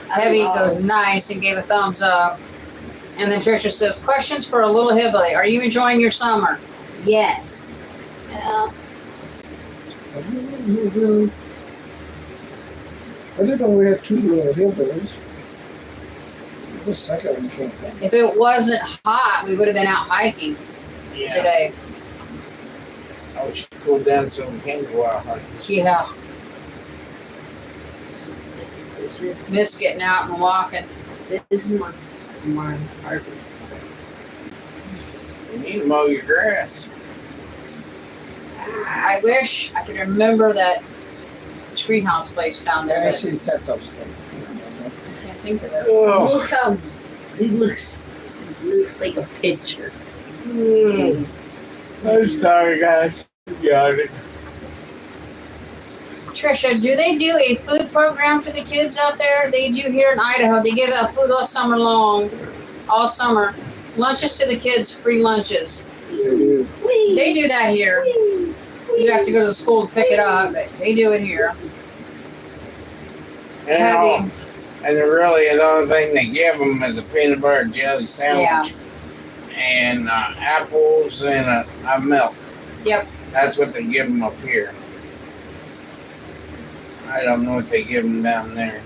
S1: Heavy goes nice and gave a thumbs up. And then Trisha says, "Questions for a Little Hillbilly. Are you enjoying your summer?"
S3: yes.
S4: Yeah.
S5: I didn't know we had 2 little hillbillies. The second one came from.
S1: If it wasn't hot, we would have been out hiking
S2: Yeah.
S1: today.
S2: I wish it cooled down so we can go out hunting.
S1: Yeah.
S3: This is
S1: Miss getting out and walking.
S3: my harvest.
S2: You need to mow your grass.
S1: I wish I could remember that treehouse place down there.
S5: I
S1: But I
S5: actually set those things.
S1: can't think of it.
S2: Oh.
S3: Look how he looks like a picture.
S2: I'm sorry, guys. Got it.
S1: Trisha, do they do a food program for the kids out there? They do here in Idaho. They give out food all summer long, all summer. Lunches to the kids, free lunches.
S3: Whee!
S1: They do that here.
S3: Whee!
S1: You have to go to the school to pick it up, but they do it here.
S2: And,
S1: Heavy.
S2: and really, the only thing they give them is a peanut butter and jelly sandwich. And apples and a milk.
S1: Yep.
S2: That's what they give them up here. I don't know what they give them down there.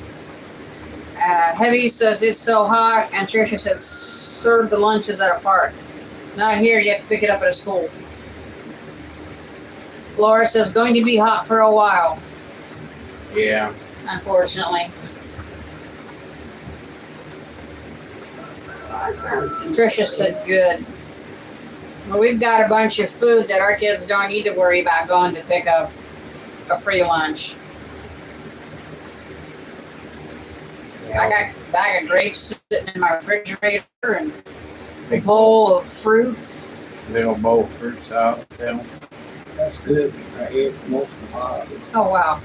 S1: Heavy says it's so hot, and Tricia says serve the lunches at a park. Not here, you have to pick it up at a school. Laura says going to be hot for a while,
S2: Yeah.
S1: unfortunately. Tricia said good. Well, we've got a bunch of food that our kids don't need to worry about going to pick up a free lunch. I got a bag of grapes sitting in my refrigerator and a
S2: Big
S1: bowl of fruit.
S2: little bowl of fruits out still.
S5: That's good. I ate most of mine.
S1: Oh, wow.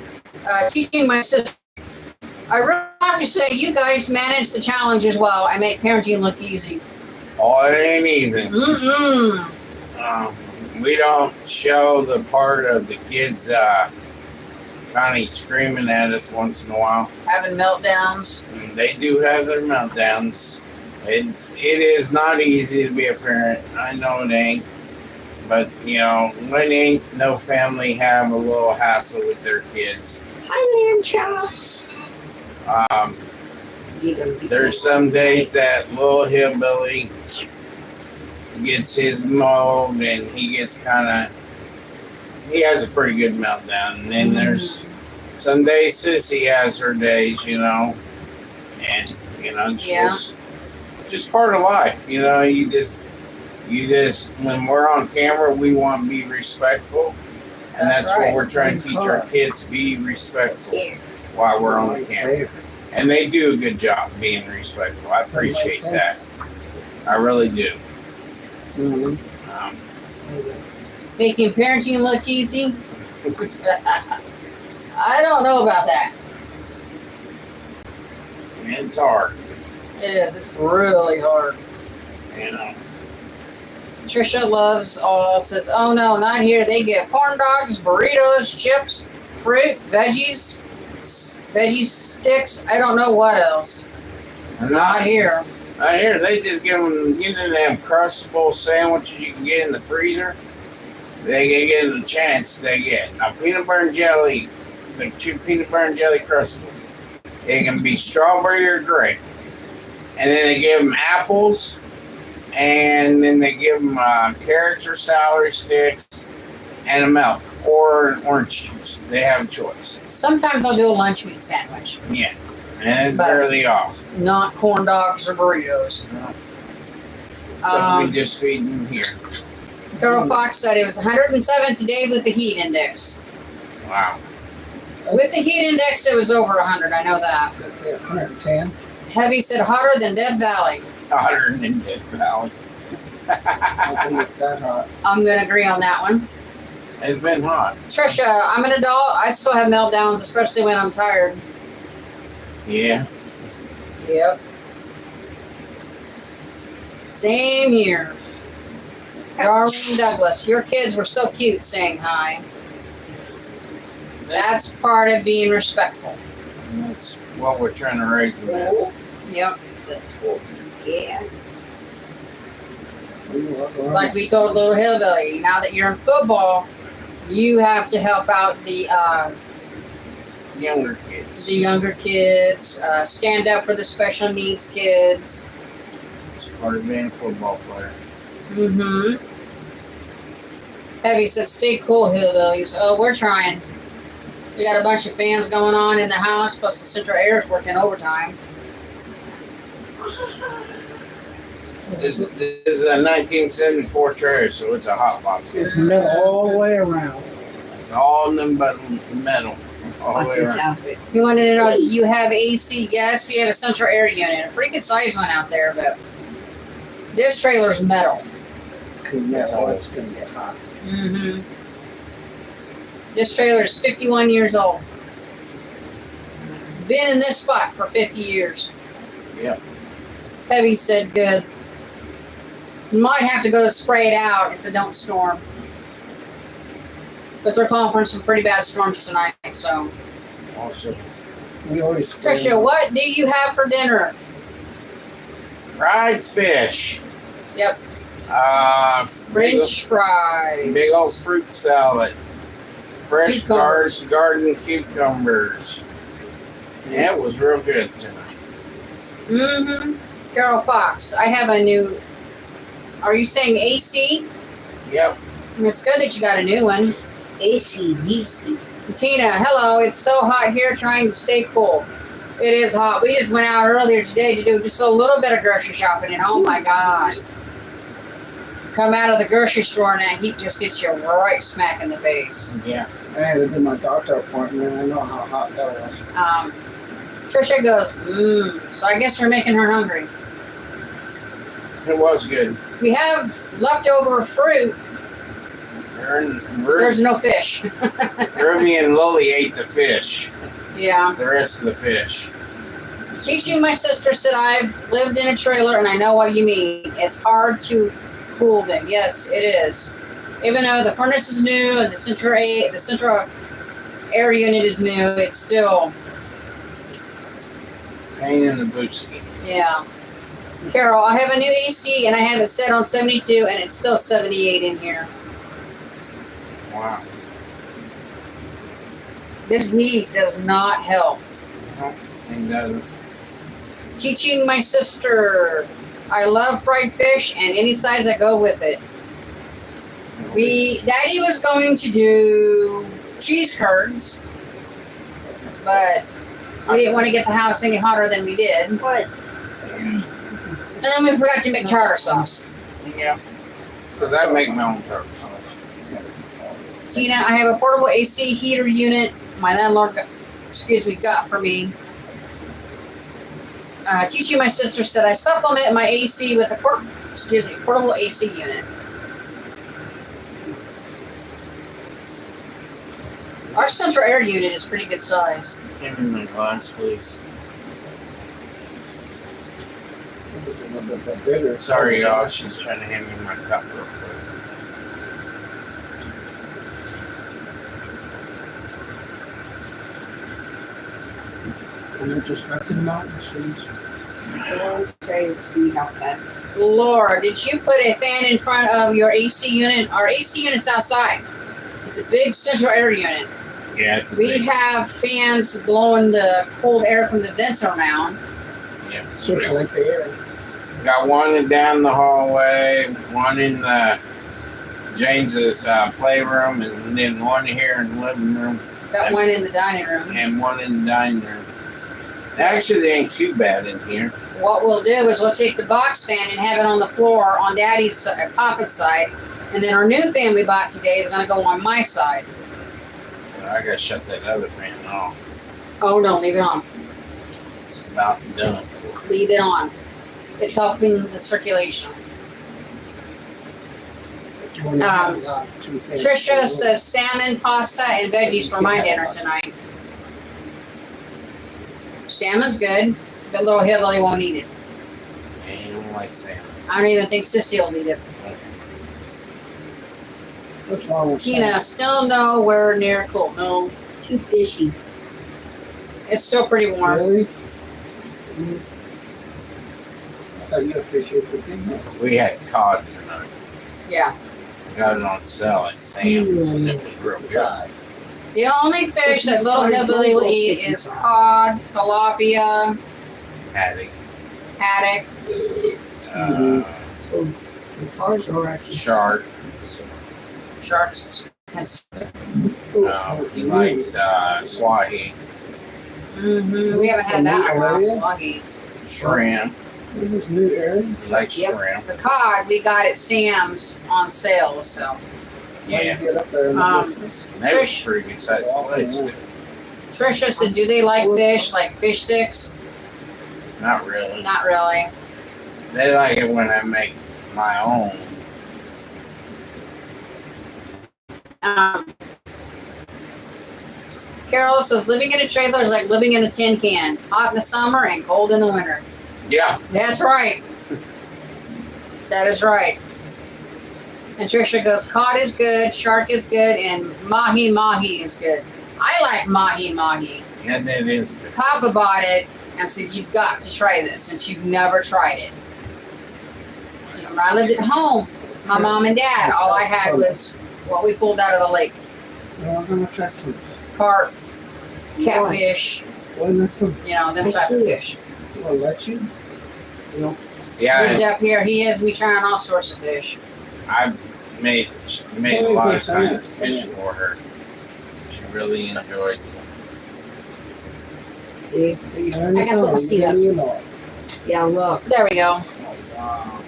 S1: Teaching my sister. I really have to say, you guys manage the challenge as well. I make parenting look easy.
S2: Oh, it ain't easy.
S1: Mm-mm.
S2: We don't show the part of the kids kind of screaming at us once in a while.
S1: Having meltdowns.
S2: And they do have their meltdowns. It is not easy to be a parent. I know it ain't. But, you know, when ain't no family have a little hassle with their kids.
S3: Hi, land chops.
S2: There's some days that little hillbilly gets his mode and he gets he has a pretty good meltdown. And then there's some days Sissy has her days, you know. And, you know, it's just part of life. You know, you just, when we're on camera, we want to be respectful. And that's
S1: right.
S2: what we're trying to teach our kids, be respectful while we're on the camera. And they do a good job being respectful. I appreciate that. I really do.
S5: Mm-hmm.
S1: Making parenting look easy. I don't know about that.
S2: It's hard,
S1: It is. It's really hard.
S2: you know.
S1: Trisha loves all. Says, oh no, not here. They get corn dogs, burritos, chips, fruit, veggie sticks. I don't know what else. Not here.
S2: Right here, they just get them them crustable sandwiches you can get in the freezer. They can get a chance. They get a peanut butter and jelly, the 2 peanut butter and jelly crustables. It can be strawberry or grape, and then they give them apples, and then they give them carrots or celery sticks, and a milk or an orange juice. They have a choice.
S1: Sometimes I'll do a lunch meat sandwich.
S2: Yeah, and it's barely off.
S1: Not corn dogs or burritos.
S2: So we just feed them here.
S1: Carol Fox said it was 107 today with the heat index.
S2: Wow.
S1: With the heat index, it was over 100. I know that.
S5: 110.
S1: Heavy said hotter than Death Valley.
S2: Hotter than Death Valley.
S5: I think it's that hot.
S1: I'm going to agree on that one.
S2: It's been hot.
S1: Trisha, I'm an adult. I still have meltdowns, especially when I'm tired.
S2: Yeah.
S1: Yep. Same here. Darlene Douglas, your kids were so cute saying hi. That's part of being respectful.
S2: That's what we're trying to raise them as.
S1: Yep.
S3: Let's hold gas.
S1: Like we told Little Hillbilly, now that you're in football, you have to help out the
S2: Younger kids.
S1: younger kids, stand up for the special needs kids.
S2: It's part of being a football player.
S1: Mm-hmm. Heavy said, stay cool, hillbillies. Oh, we're trying. We got a bunch of fans going on in the house, plus the central air is working overtime.
S2: This is a 1974 trailer, so it's a hot box.
S5: It's metal all the way around.
S2: It's all nothing but metal. All the
S3: Watch
S2: way
S3: this
S2: around.
S3: outfit.
S1: You wanted to know, you have AC? Yes, we have a central air unit. A pretty good size one out there, but this trailer's metal.
S5: That's how it's going to get hot.
S1: Mm-hmm. This trailer is 51 years old. Been in this spot for 50 years.
S2: Yep.
S1: Heavy said good. Might have to go spray it out if it don't storm. But they're calling for some pretty bad storms tonight. So,
S2: Also,
S5: We always
S1: Trisha, what do you have for dinner?
S2: fried fish.
S1: Yep.
S2: Big,
S1: French fries.
S2: big old fruit salad. Fresh
S1: Cucumbers.
S2: garden cucumbers. Yeah, it was real good tonight.
S1: Mm-hmm. Carol Fox, I have a new. Are you saying AC?
S2: Yep.
S1: It's good that you got a new one.
S3: ACDC.
S1: Tina, hello. It's so hot here trying to stay cool. It is hot. We just went out earlier today to do just a little bit of grocery shopping, and oh my God. Come out of the grocery store and that heat just hits you right smack in the face.
S2: Yeah.
S5: I had to do my doctor appointment. I know how hot that was.
S1: Trisha goes, so I guess we're making her hungry.
S2: It was good.
S1: We have leftover fruit. There's no fish.
S2: Ruby and Lily ate the fish.
S1: Yeah.
S2: The rest of the fish.
S1: Teaching my sister said I've lived in a trailer and I know what you mean. It's hard to cool them. Yes, it is. Even though the furnace is new and the central air unit is new, it's still,
S2: Pain in the bootski.
S1: yeah. Carol, I have a new AC and I have it set on 72 and it's still 78 in here.
S2: Wow.
S1: This heat does not help.
S2: It doesn't.
S1: Teaching my sister, I love fried fish and any size that go with it. Daddy was going to do cheese curds, but we didn't want to get the house any hotter than we did.
S3: What?
S1: And then we forgot to make tartar sauce.
S2: Yeah. Because I make my own tartar sauce.
S1: Tina, I have a portable AC heater unit my landlord got for me. Teaching my sister said I supplement my AC with a portable AC unit. Our central air unit is pretty good size.
S2: Give me my glass, please. Sorry, y'all. She's trying to hand me my cup real quick.
S5: And it just got to the mountains.
S3: Okay, see how fast.
S1: Laura, did you put a fan in front of your AC unit? Our AC unit's outside. It's a big central air unit.
S2: Yeah, it's a
S1: We
S2: big.
S1: have fans blowing the cold air from the vents around.
S2: Yeah.
S5: Circulate the air.
S2: Got one down the hallway, one in the James's playroom, and then one here in the living room,
S1: Got one in the dining room.
S2: and one in the dining room. Actually, they ain't too bad in here.
S1: What we'll do is we'll take the box fan and have it on the floor on Daddy's Papa's side, and then our new fan we bought today is going to go on my side.
S2: I gotta shut that other fan off.
S1: Oh no, leave it on.
S2: It's about done.
S1: Leave it on. It's helping the circulation. Trisha says salmon, pasta, and veggies for my dinner tonight. Salmon's good, but little Hillbilly won't eat it.
S2: And you don't like salmon.
S1: I don't even think Sissy will eat it.
S5: What's wrong with
S1: Tina, still nowhere near cool. No,
S3: Too fishy.
S1: it's still pretty warm.
S5: Really? I thought you appreciated the big.
S2: We had cod tonight.
S1: Yeah.
S2: Got it on sale at Sam's, and it was real good.
S1: The only fish that little Hillbilly will eat is cod, tilapia,
S2: Haddock.
S1: haddock.
S3: So the cars are actually
S2: Shark.
S1: Sharks.
S2: He likes swahi.
S1: We haven't had that in a while. Sluggy.
S2: Shrimp.
S5: Is this new area?
S2: He likes
S1: Yep.
S2: shrimp.
S1: The cod we got at Sam's on sale. So
S5: How
S2: Yeah.
S5: you get up there in the distance?
S2: That was a pretty good sized place, too.
S1: Trisha said, "Do they like fish? Like fish sticks?"
S2: Not really.
S1: Not really.
S2: They like it when I make my own.
S1: Carol says, "Living in a trailer is like living in a tin can. Hot in the summer and cold in the winter."
S2: Yeah.
S1: That's right. That is right. And Trisha goes, cod is good, shark is good, and mahi is good. I like mahi.
S2: And it is good.
S1: Papa bought it and said, you've got to try this since you've never tried it. When I lived at home, my mom and dad, all I had was what we pulled out of the lake.
S5: No, I'm gonna try to.
S1: Carp, catfish,
S5: Why not to?
S1: you know, them type of fish.
S5: I'll let you. You know.
S2: Yeah,
S1: Lived up here, he has me trying all sorts of fish.
S2: I've made a lot of kinds of fish for her. She really enjoyed.
S3: See?
S5: I
S1: got a little seat up.
S5: You know.
S3: Yeah, look.
S1: There we go.
S2: Wow.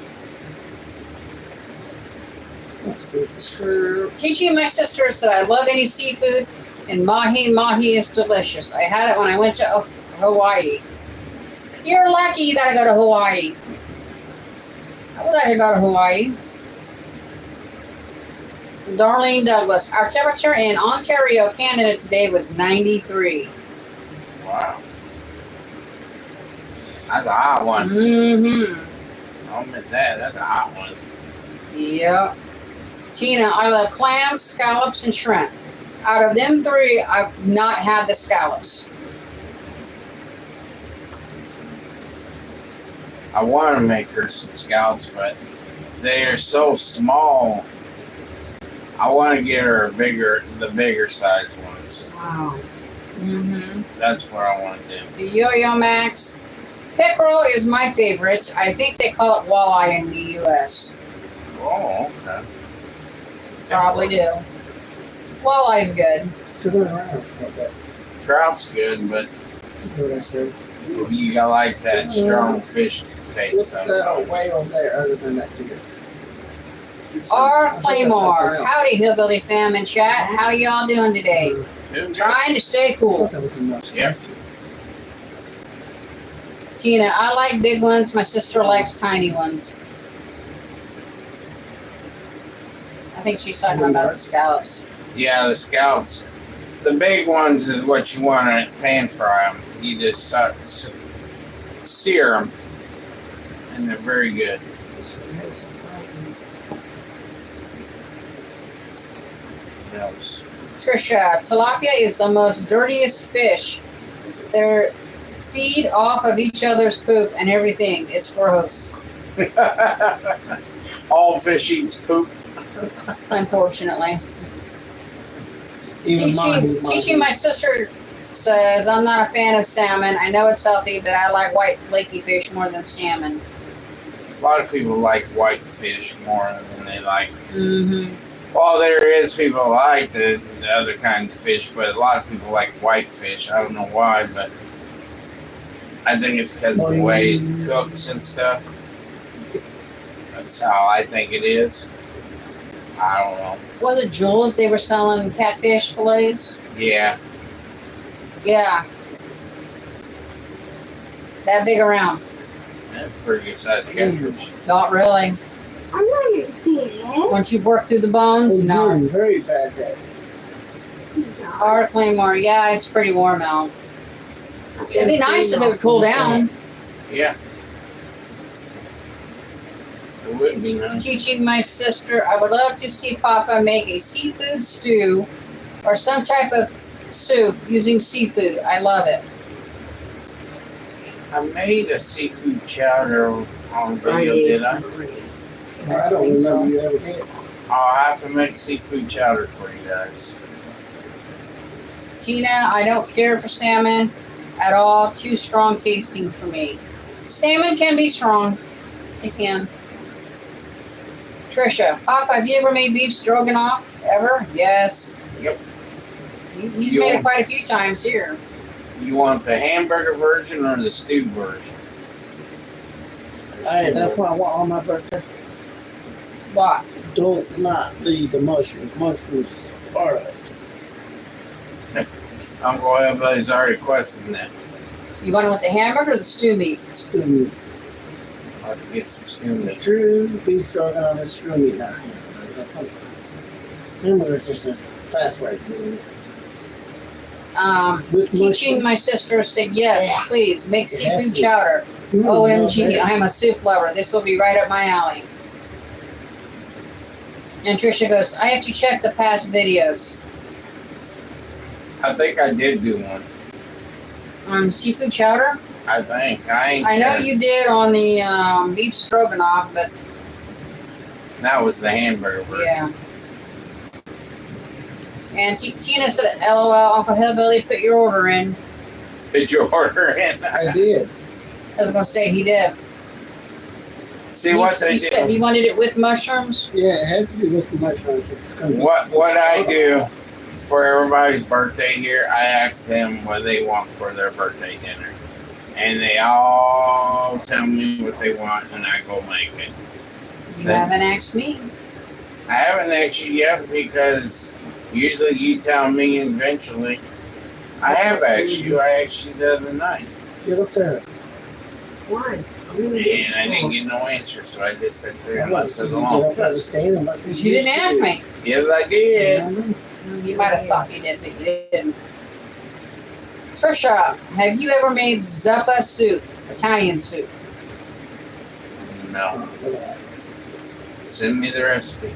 S5: That's good.
S1: True. Teaching my sisters that I love any seafood, and mahi is delicious. I had it when I went to Hawaii. You're lucky you gotta go to Hawaii. I would like to go to Hawaii. Darlene Douglas. Our temperature in Ontario, Canada today was 93.
S2: Wow. That's a hot one.
S1: Mm-hmm.
S2: I'll admit that. That's a hot one.
S1: Yep. Tina, I love clams, scallops, and shrimp. Out of them three, I've not had the scallops.
S2: I want to make her some scallops, but they are so small. I want to get her the bigger size ones.
S3: Wow.
S1: Mm-hmm.
S2: That's what I want to do.
S1: The Yo-Yo Max. Pickerel is my favorite. I think they call it walleye in the U.S.
S2: Oh, okay.
S1: Probably do. Walleye's good.
S5: Turn around. Okay.
S2: Trout's good, but
S5: That's what I said.
S2: you got like that strong fish taste.
S5: What's that
S2: sometimes.
S5: way over there other than that deer?
S1: R. Claymore. Howdy, Hillbilly fam in chat. How y'all doing today?
S2: Good.
S1: Trying to stay cool.
S2: Yep.
S1: Tina, I like big ones. My sister likes tiny ones. I think she's talking about the scallops.
S2: Yeah, the scallops. The big ones is what you want to pan fry them. You just sear them, and they're very good. Those.
S1: Trisha, tilapia is the most dirtiest fish. They feed off of each other's poop and everything. It's gross,
S2: All fish eats poop.
S1: unfortunately.
S5: Even
S1: Teaching my sister says, I'm not a fan of salmon. I know it's healthy, but I like white flaky fish more than salmon.
S2: A lot of people like white fish more than they like.
S1: Mm-hmm.
S2: Well, there is people who like the other kinds of fish, but a lot of people like white fish. I don't know why, but I think it's because of the way it cooks and stuff. That's how I think it is. I don't know.
S1: Was it Jules? They were selling catfish fillets?
S2: Yeah.
S1: Yeah. That big around.
S2: That's pretty good sized catfish.
S1: Not really.
S4: I'm not your dad.
S1: Once you've worked through the bones, no.
S5: Very bad day.
S1: R. Claymore, yeah, it's pretty warm out. It'd be nice if it would cool down.
S2: Yeah. It would be nice.
S1: Teaching my sister, I would love to see Papa make a seafood stew or some type of soup using seafood. I love it.
S2: I made a seafood chowder on video, did I?
S5: I don't remember you ever did.
S2: I'll have to make seafood chowder for you guys.
S1: Tina, I don't care for salmon at all. Too strong tasting for me. Salmon can be strong. It can. Trisha, Papa, have you ever made beef stroganoff? Ever? Yes.
S2: Yep.
S1: He's
S2: You
S1: made it
S2: want-
S1: quite a few times here.
S2: You want the hamburger version or the stewed version?
S5: Hey, that's what I want on my birthday.
S1: What?
S5: Don't not leave the mushrooms. Mushrooms is part of it.
S2: Uncle everybody's already questioning that.
S1: You want it with the hamburger or the stew meat?
S5: Stew meat.
S2: I'll have to get some stewed meat.
S5: True beef stroganoff and stew meat now. Hamburger's just a fast way. With
S1: Teaching my sister said, yes,
S5: Yeah.
S1: please, make
S5: It has
S1: seafood
S5: to.
S1: chowder. OMG, I am a soup lover. This will be right up my alley. And Trisha goes, I have to check the past videos.
S2: I think I did do one.
S1: Seafood chowder?
S2: I think. I ain't
S1: I know
S2: sure.
S1: you did on the beef stroganoff, but
S2: That was the hamburger version.
S1: yeah. And Tina said, LOL, Uncle Hillbilly, put your order in.
S2: Did you order it?
S5: I did.
S1: I was going to say he did.
S2: See what they
S1: You said
S2: do.
S1: you wanted it with mushrooms?
S5: Yeah, it has to be with mushrooms. It's gonna be
S2: What I do for everybody's birthday here, I ask them what they want for their birthday dinner. And they all tell me what they want, and I go make it.
S1: You
S2: Then-
S1: haven't asked me.
S2: I haven't asked you yet because usually you tell me eventually. I have asked you. I asked you the other night.
S5: Get up there.
S4: Why? I'm gonna
S2: And
S4: get
S2: I didn't
S4: small.
S2: get no answer, so I just sat there and
S5: What,
S2: left
S5: so
S2: it
S5: you get
S2: alone.
S5: up there to stand and like
S1: You didn't ask me.
S2: Yes, I did.
S1: You might have thought you did, but you didn't. Trisha, have you ever made zuppa soup? Italian soup.
S2: No. Send me the recipe.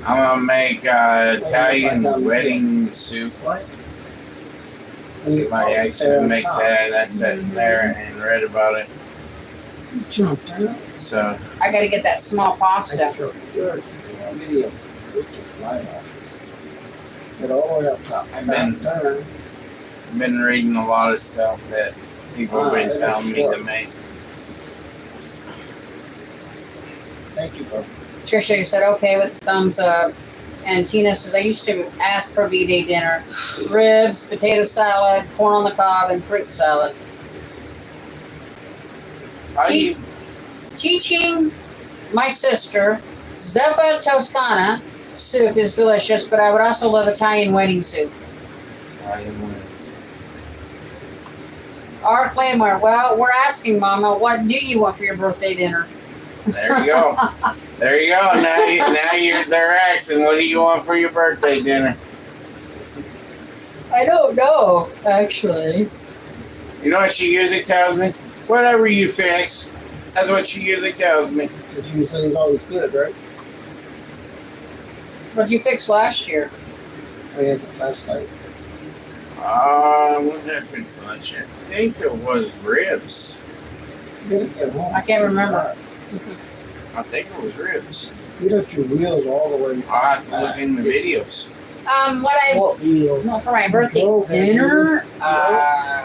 S2: I'm gonna make Italian wedding soup.
S5: What?
S2: Somebody asked me to make that, and I sat there and read about it.
S5: You jumped out.
S2: So,
S1: I got to get that small pasta.
S5: Good. Video. It just right off. Get all the way up top.
S2: I've been-
S5: Turn.
S2: I've been reading a lot of stuff that people have been telling me to make.
S5: Thank you, bro.
S1: Trisha said, okay, with a thumbs up. And Tina says, I used to ask for B-Day dinner. Ribs, potato salad, corn on the cob, and fruit salad.
S2: How do you-
S1: Teaching my sister, zuppa toscana soup is delicious, but I would also love Italian wedding soup. Art Lamar, well, we're asking Mama, what do you want for your birthday dinner?
S2: There you go. There you go. They're asking, what do you want for your birthday dinner?
S1: I don't know, actually.
S2: You know what she usually tells me? Whatever you fix. That's what she usually tells me.
S5: Because you say it's always good, right?
S1: What'd you fix last year?
S5: I had the flashlight.
S2: What did I fix last year? I think it was ribs.
S5: You gotta get home.
S1: I can't remember.
S2: I think it was ribs.
S5: You left your wheels all the way.
S2: I'll have to look in the videos.
S5: What wheel?
S1: Well, for my birthday
S5: Go, baby.
S1: dinner,
S4: I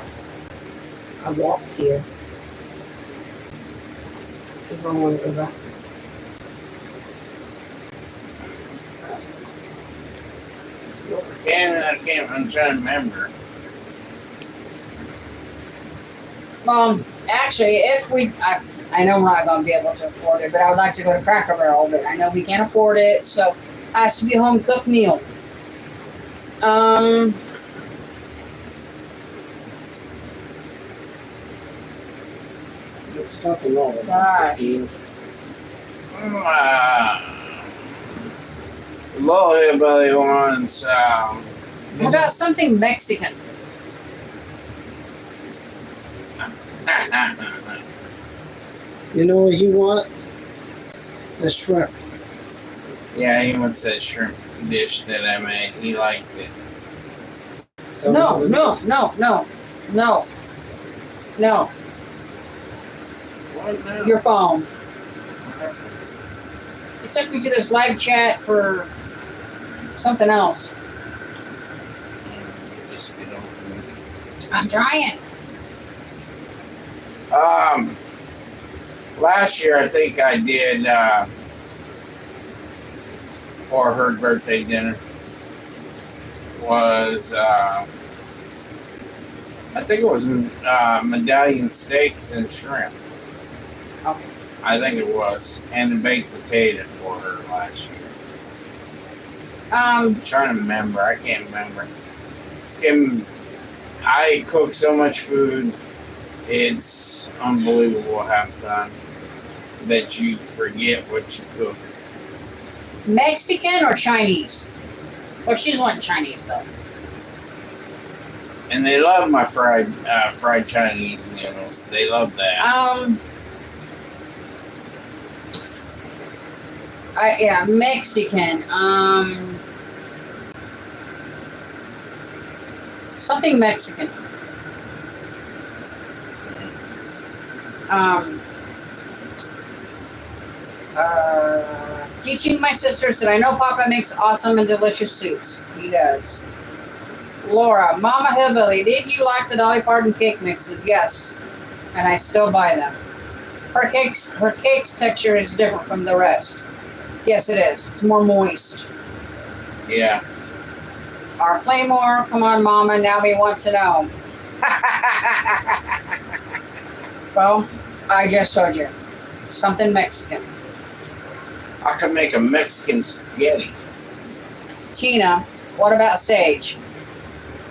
S4: walked here. If I want to go back.
S2: I'm trying to remember.
S1: actually, if we, I know we're not going to be able to afford it, but I would like to go to Cracker Barrel, but I know we can't afford it, so it has to be a home cooked meal.
S5: There's nothing wrong with
S1: Gosh.
S5: it.
S2: Little hillbilly wants.
S1: How about something Mexican?
S5: You know what you want? The shrimp.
S2: Yeah, he wants that shrimp dish that I made. He liked it.
S5: Tell me
S1: No,
S5: what it
S1: no,
S5: is.
S1: no, no, no, no.
S2: What now?
S1: Your phone. It took me to this live chat for something else.
S2: Just get over it.
S1: I'm trying.
S2: Last year I think I did for her birthday dinner was I think it was medallion steaks and shrimp.
S1: Okay.
S2: I think it was, and a baked potato for her last year. I'm trying to remember. I can't remember. I cook so much food. It's unbelievable half the time that you forget what you cooked.
S1: Mexican or Chinese? Well, she's wanting Chinese though.
S2: And they love my fried Chinese noodles. They love that.
S1: Yeah, Mexican. Something Mexican. Teaching my sisters that I know Papa makes awesome and delicious soups. He does. Laura, Mama Hillbilly, did you like the Dolly Parton cake mixes? Yes, and I still buy them. Her cake's texture is different from the rest. Yes, it is. It's more moist.
S2: Yeah.
S1: Our Claymore, come on, Mama, now we want to know. Well, I just told you. Something Mexican.
S2: I could make a Mexican spaghetti.
S1: Tina, what about Sage?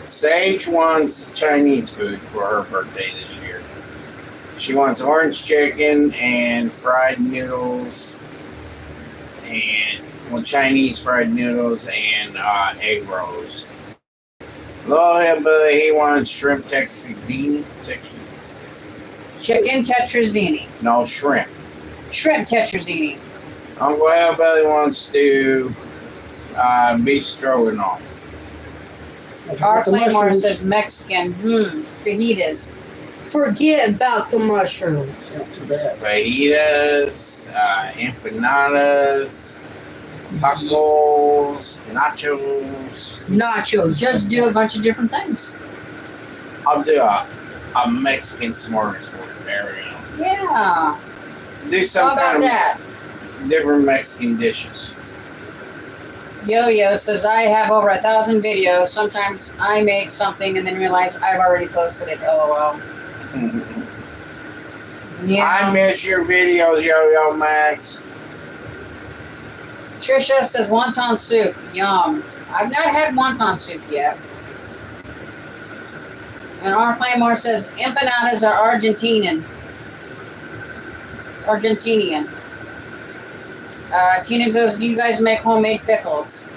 S2: Sage wants Chinese food for her birthday this year. She wants orange chicken and fried noodles and Chinese fried noodles and egg rolls. Little Hillbilly, he wants shrimp tetrazzini.
S1: Chicken tetrazzini.
S2: No, shrimp.
S1: Shrimp tetrazzini.
S2: Uncle Hillbilly wants to beef stroganoff.
S1: Our
S5: The
S1: Claymore
S5: mushrooms.
S1: says Mexican. Fajitas.
S4: Forget about the mushrooms.
S5: Not too bad.
S2: Fajitas, empanadas, tacos, nachos.
S4: Nachos.
S1: Just do a bunch of different things.
S2: I'll do a Mexican smorgasbord. There we go.
S1: Yeah.
S2: Do
S1: How
S2: some
S1: about
S2: kind
S1: that?
S2: of different Mexican dishes.
S1: Yo-Yo says, I have over 1,000 videos. Sometimes I make something and then realize I've already posted it. LOL. Yeah.
S2: I miss your videos, Yo-Yo Max.
S1: Trisha says, wonton soup. Yum. I've not had wonton soup yet. And our Claymore says, empanadas are Argentinian. Tina goes, do you guys make homemade pickles?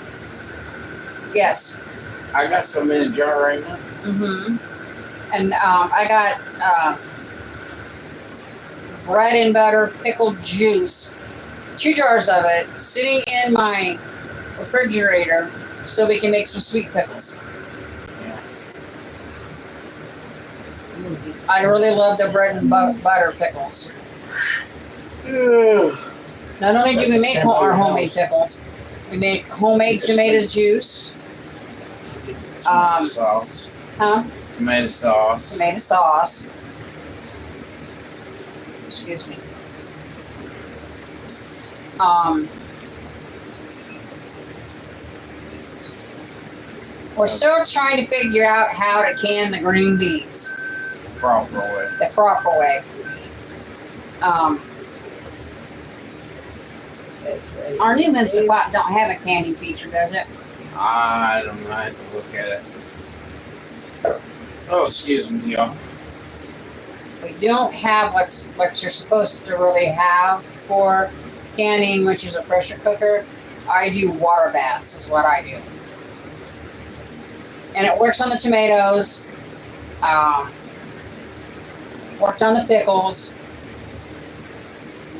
S1: Yes.
S2: I got some in a jar right now.
S1: And I got bread and butter pickled juice, 2 jars of it, sitting in my refrigerator so we can make some sweet pickles. I really love the bread and butter pickles. Not only do we make our homemade pickles, we make homemade tomato juice.
S2: Tomato sauce.
S1: Huh?
S2: Tomato sauce.
S1: Tomato sauce. Excuse me. We're still trying to figure out how to can the green beans
S2: Proper way.
S1: the proper way.
S4: That's right.
S1: Our new Minnesota don't have a canning feature, does it?
S2: I don't know. I have to look at it. Oh, excuse me, y'all.
S1: We don't have what you're supposed to really have for canning, which is a pressure cooker. I do water baths, is what I do. And it works on the tomatoes. Worked on the pickles.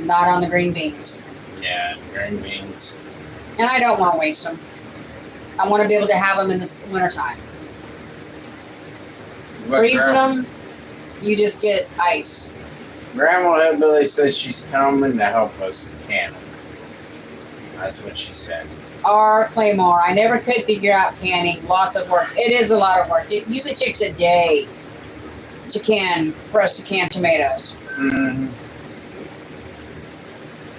S1: Not on the green beans.
S2: Yeah, green beans.
S1: And I don't want to waste them. I want to be able to have them in the wintertime.
S2: But
S1: Freezing them, you just get ice.
S2: Grandma Hillbilly says she's coming to help us can them. That's what she said.
S1: Our Claymore, I never could figure out canning. Lots of work. It is a lot of work. It usually takes a day for us to can tomatoes.
S2: Mm-hmm.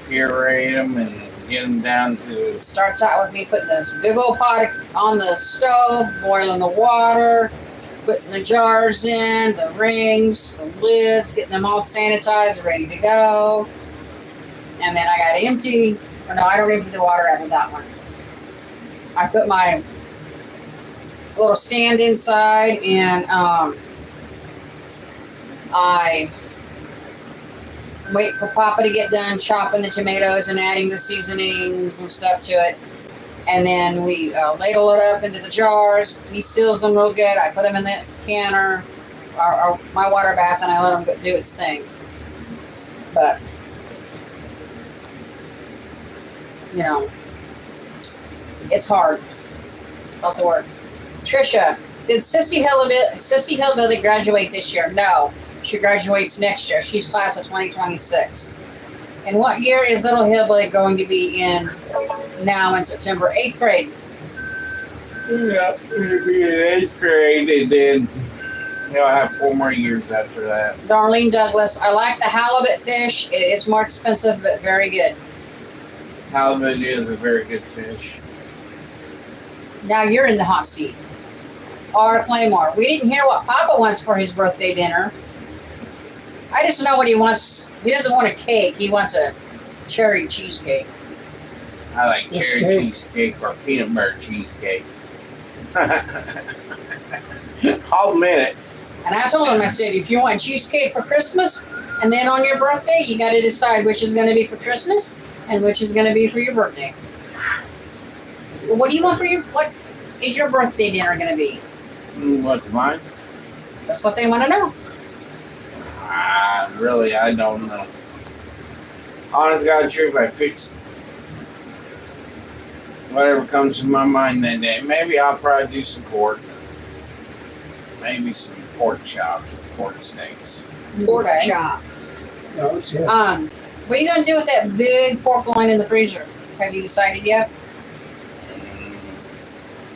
S2: Puree them and get them down to.
S1: Starts out with me putting this big old pot on the stove, boiling the water, putting the jars in, the rings, the lids, getting them all sanitized, ready to go. And then I got to empty, or no, I don't empty the water out of that one. I put my little stand inside and I wait for Papa to get done chopping the tomatoes and adding the seasonings and stuff to it. And then we ladle it up into the jars. He seals them real good. I put them in the canner, or my water bath, and I let them do its thing. But you know, it's hard. About to work. Trisha, did Sissy Hillbilly graduate this year? No. She graduates next year. She's class of 2026. And what year is Little Hillbilly going to be in now in September? 8th grade.
S2: Yeah, it'll be in 8th grade, and then he'll have 4 more years after that.
S1: Darlene Douglas, I like the halibut fish. It is more expensive, but very good.
S2: Halibut is a very good fish.
S1: Now you're in the hot seat. R. Claymore, we didn't hear what Papa wants for his birthday dinner. I just know what he wants. He doesn't want a cake. He wants a cherry cheesecake.
S2: I like
S5: What's
S2: cherry
S5: cake?
S2: cheesecake or peanut butter cheesecake. I'll admit it.
S1: And I told him, I said, if you want cheesecake for Christmas, and then on your birthday, you got to decide which is going to be for Christmas and which is going to be for your birthday. Well, what do you want for what is your birthday dinner going to be?
S2: What's mine?
S1: That's what they want to know.
S2: Really, I don't know. Honest God truth, I fix whatever comes to my mind that day. Maybe I'll probably do some pork. Maybe some pork chops or pork steaks.
S3: Pork
S1: Okay.
S3: chops.
S5: No, it's him.
S1: What are you going to do with that big pork loin in the freezer? Have you decided yet?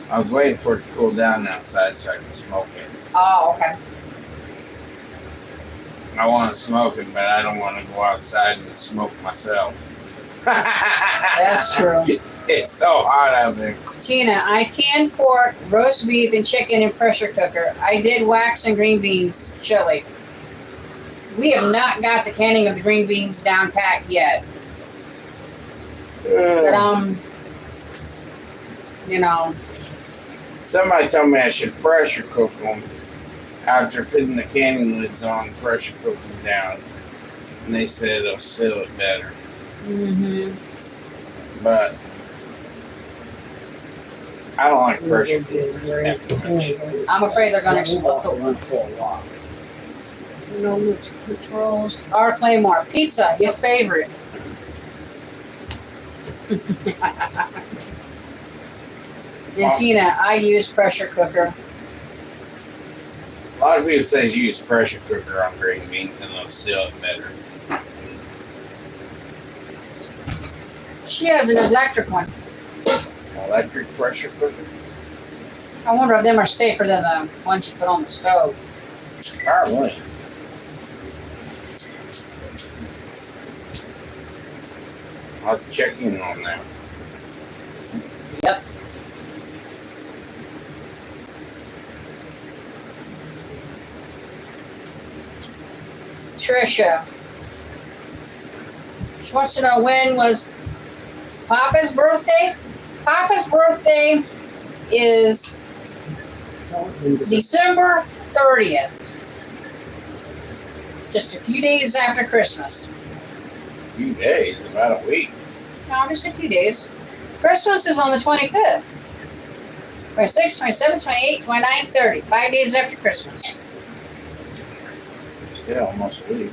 S2: I was waiting for it to cool down outside so I could smoke it.
S1: Oh, okay.
S2: I want to smoke it, but I don't want to go outside and smoke myself.
S1: That's true.
S2: It's so hot out there.
S1: Tina, I canned pork, roast beef, and chicken in pressure cooker. I did wax and green beans chili. We have not got the canning of the green beans down pat yet. But you know,
S2: Somebody told me I should pressure cook them after putting the canning lids on, pressure cook them down. And they said it'll seal it better. But I don't like pressure cookers that much.
S1: I'm afraid they're gonna explode.
S5: Run for a while.
S3: No mix controls.
S1: R. Claymore, pizza, his favorite. And Tina, I use pressure cooker.
S2: A lot of people say use pressure cooker on green beans and it'll seal it better.
S1: She has an electric one.
S2: Electric pressure cooker?
S1: I wonder if them are safer than the ones you put on the stove.
S2: Probably. I'll check in on that.
S1: Yep. Trisha. She wants to know when was Papa's birthday. Papa's birthday is December 30th. Just a few days after Christmas.
S2: A few days, about a week.
S1: No, just a few days. Christmas is on the 25th. 26th, 27th, 28th, 29th, 30. 5 days after Christmas.
S2: Still almost a week.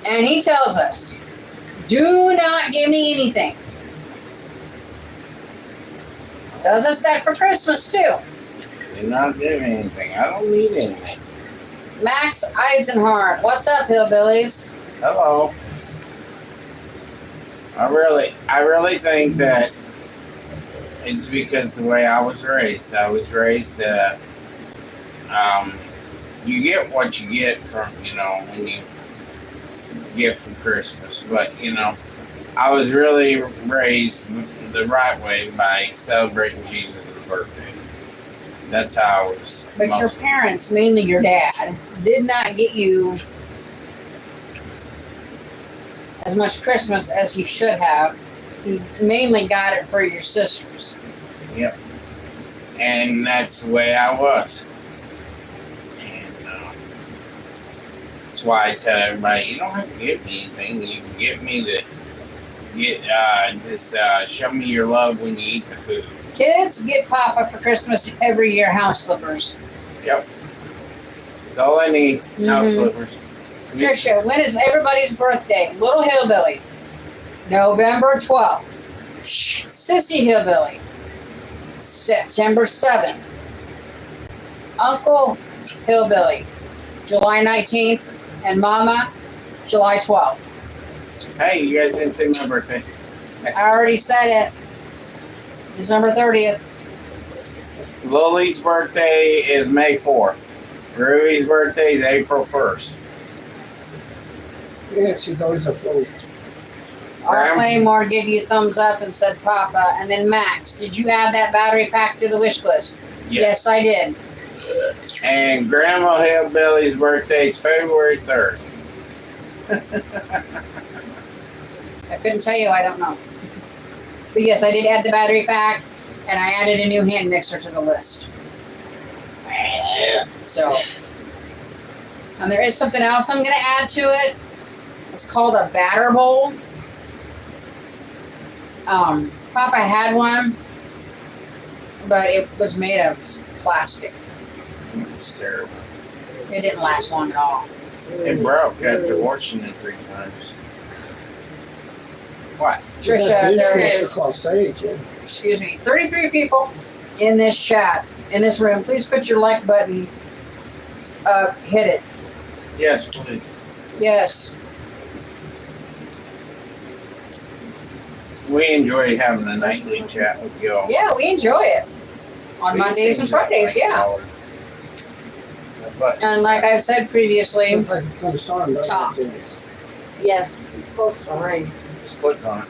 S1: And he tells us, do not give me anything. Tells us that for Christmas too.
S2: Did not give me anything. I don't need anything.
S1: Max Eisenhart, what's up, hillbillies?
S2: Hello. I really think that it's because the way I was raised. I was raised you get what you get from, when you get from Christmas. But, I was really raised the right way by celebrating Jesus' birthday. That's how I was.
S1: But your parents, mainly your dad, did not get you as much Christmas as he should have. He mainly got it for your sisters.
S2: Yep. And that's the way I was. And that's why I tell everybody, you don't have to give me anything. You can get me to just show me your love when you eat the food.
S1: Kids get Papa for Christmas every year house slippers.
S2: Yep. That's all I need. House slippers.
S1: Trisha, when is everybody's birthday? Little Hillbilly. November 12th. Sissy Hillbilly, September 7th. Uncle Hillbilly, July 19th. And Mama, July 12th.
S2: Hey, you guys didn't say my birthday.
S1: I already said it. December 30th.
S2: Lily's birthday is May 4th. Ruby's birthday is April 1st.
S5: Yeah, she's always a fool.
S1: Our Claymore gave you a thumbs up and said Papa. And then Max, did you add that battery pack to the wish list? Yes, I did.
S2: And Grandma Hillbilly's birthday is February 3rd.
S1: I couldn't tell you, I don't know. But yes, I did add the battery pack, and I added a new hand mixer to the list. So, and there is something else I'm going to add to it. It's called a batter bowl. Papa had one, but it was made of plastic.
S2: It's terrible.
S1: It didn't last long at all.
S2: It broke after washing it 3 times. What?
S1: Trisha, there is,
S5: Called Sage, yeah.
S1: excuse me, 33 people in this chat, in this room. Please put your like button up, hit it.
S2: Yes, please.
S1: Yes.
S2: We enjoy having a nightly chat with y'all.
S1: Yeah, we enjoy it. On
S2: We
S1: Mondays and
S2: seem to
S1: Fridays,
S2: like
S1: yeah.
S2: our- But
S1: And like I said previously,
S5: Looks like it's going to storm, doesn't
S3: Top.
S5: it, James?
S3: Yeah, it's supposed to rain.
S2: just click on it.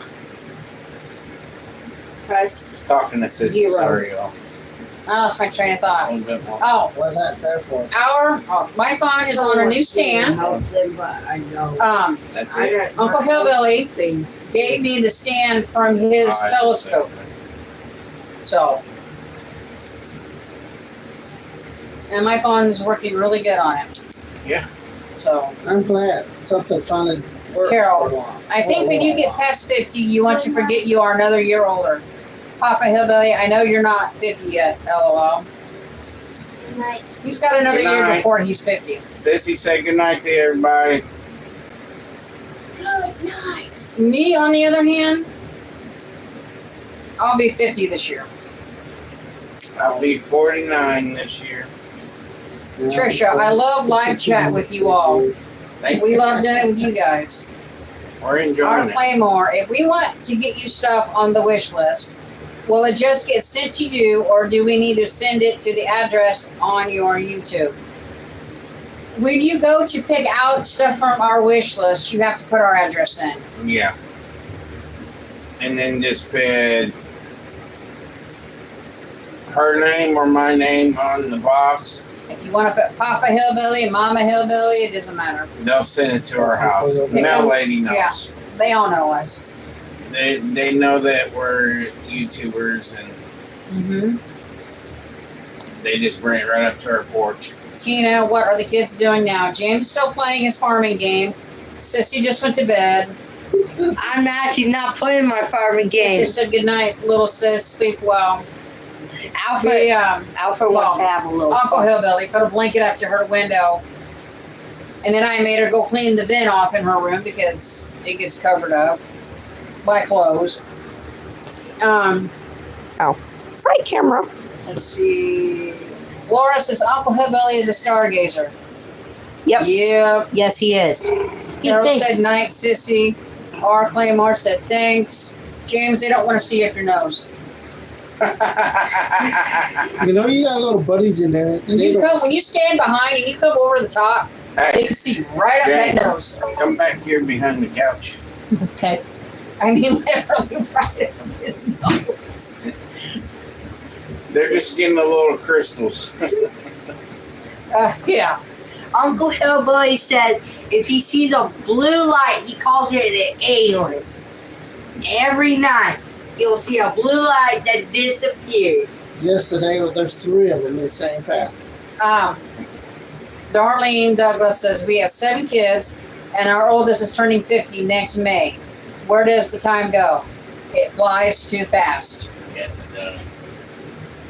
S3: Press.
S2: Just talking to Sissy.
S3: 0.
S2: Sorry, y'all.
S1: I lost my train of
S2: A
S1: thought.
S2: little bit more.
S1: Oh,
S5: What's that there for?
S1: my phone is on a new stand.
S3: Help them, but I know.
S2: That's
S3: I
S2: it.
S3: got
S1: Uncle Hillbilly
S3: things.
S1: gave me the stand from his
S2: Oh, I
S1: telescope. So, and my phone is working really good on it.
S2: Yeah.
S1: So,
S5: I'm glad something finally worked.
S1: Carol,
S5: for a while.
S1: I think when you get past 50, you want to forget you are another year older. Papa Hillbilly, I know you're not 50 yet, lol.
S6: Night.
S1: He's got another
S2: Good
S1: year
S2: night.
S1: before he's 50.
S2: Sissy, say goodnight to everybody.
S6: Good night.
S1: Me, on the other hand, I'll be 50 this year.
S2: I'll be 49 this year.
S5: Yeah.
S1: Trisha, I love live chat with you all.
S2: Thank
S1: We
S2: you.
S1: love doing it with you guys.
S2: We're
S1: Our
S2: enjoying it.
S1: Claymore, if we want to get you stuff on the wish list, will it just get sent to you, or do we need to send it to the address on your YouTube? When you go to pick out stuff from our wish list, you have to put our address in.
S2: Yeah. And then just put her name or my name on the box.
S1: If you want to put Papa Hillbilly, Mama Hillbilly, it doesn't matter.
S2: They'll send it to our house. The mail lady knows.
S1: Yeah. They all know us.
S2: They know that we're YouTubers and
S1: Mm-hmm.
S2: they just bring it right up to our porch.
S1: Tina, what are the kids doing now? James is still playing his farming game. Sissy just went to bed.
S3: I'm actually not playing my farming
S1: She
S3: game.
S1: said good night, little sis. Sleep well.
S3: Alfred,
S1: We,
S3: Alfred wants to have a little
S1: Uncle
S3: fun.
S1: Hillbilly put a blanket up to her window, and then I made her go clean the bin off in her room because it gets covered up by clothes.
S3: Right, camera.
S1: Let's see. Laura says Uncle Hillbilly is a stargazer.
S3: Yep.
S1: Yep.
S3: Yes, he is. He
S1: Carol
S3: thinks.
S1: said night, sissy. R. Claymore said thanks. James, they don't want to see up your nose.
S5: You know, you got little buddies in there.
S1: When you stand behind and you come over the top, they
S2: Hey,
S1: can see right up that nose.
S2: come back here behind the couch.
S3: Okay.
S1: I mean, literally right up his nose.
S2: They're just getting the little crystals.
S1: Yeah.
S3: Uncle Hillbilly says if he sees a blue light, he calls it an alien. Every night, he'll see a blue light that disappears.
S5: Yesterday, well, there's 3 of them in the same path.
S1: Darlene Douglas says we have 7 kids, and our oldest is turning 50 next May. Where does the time go? It flies too fast.
S2: Yes, it does.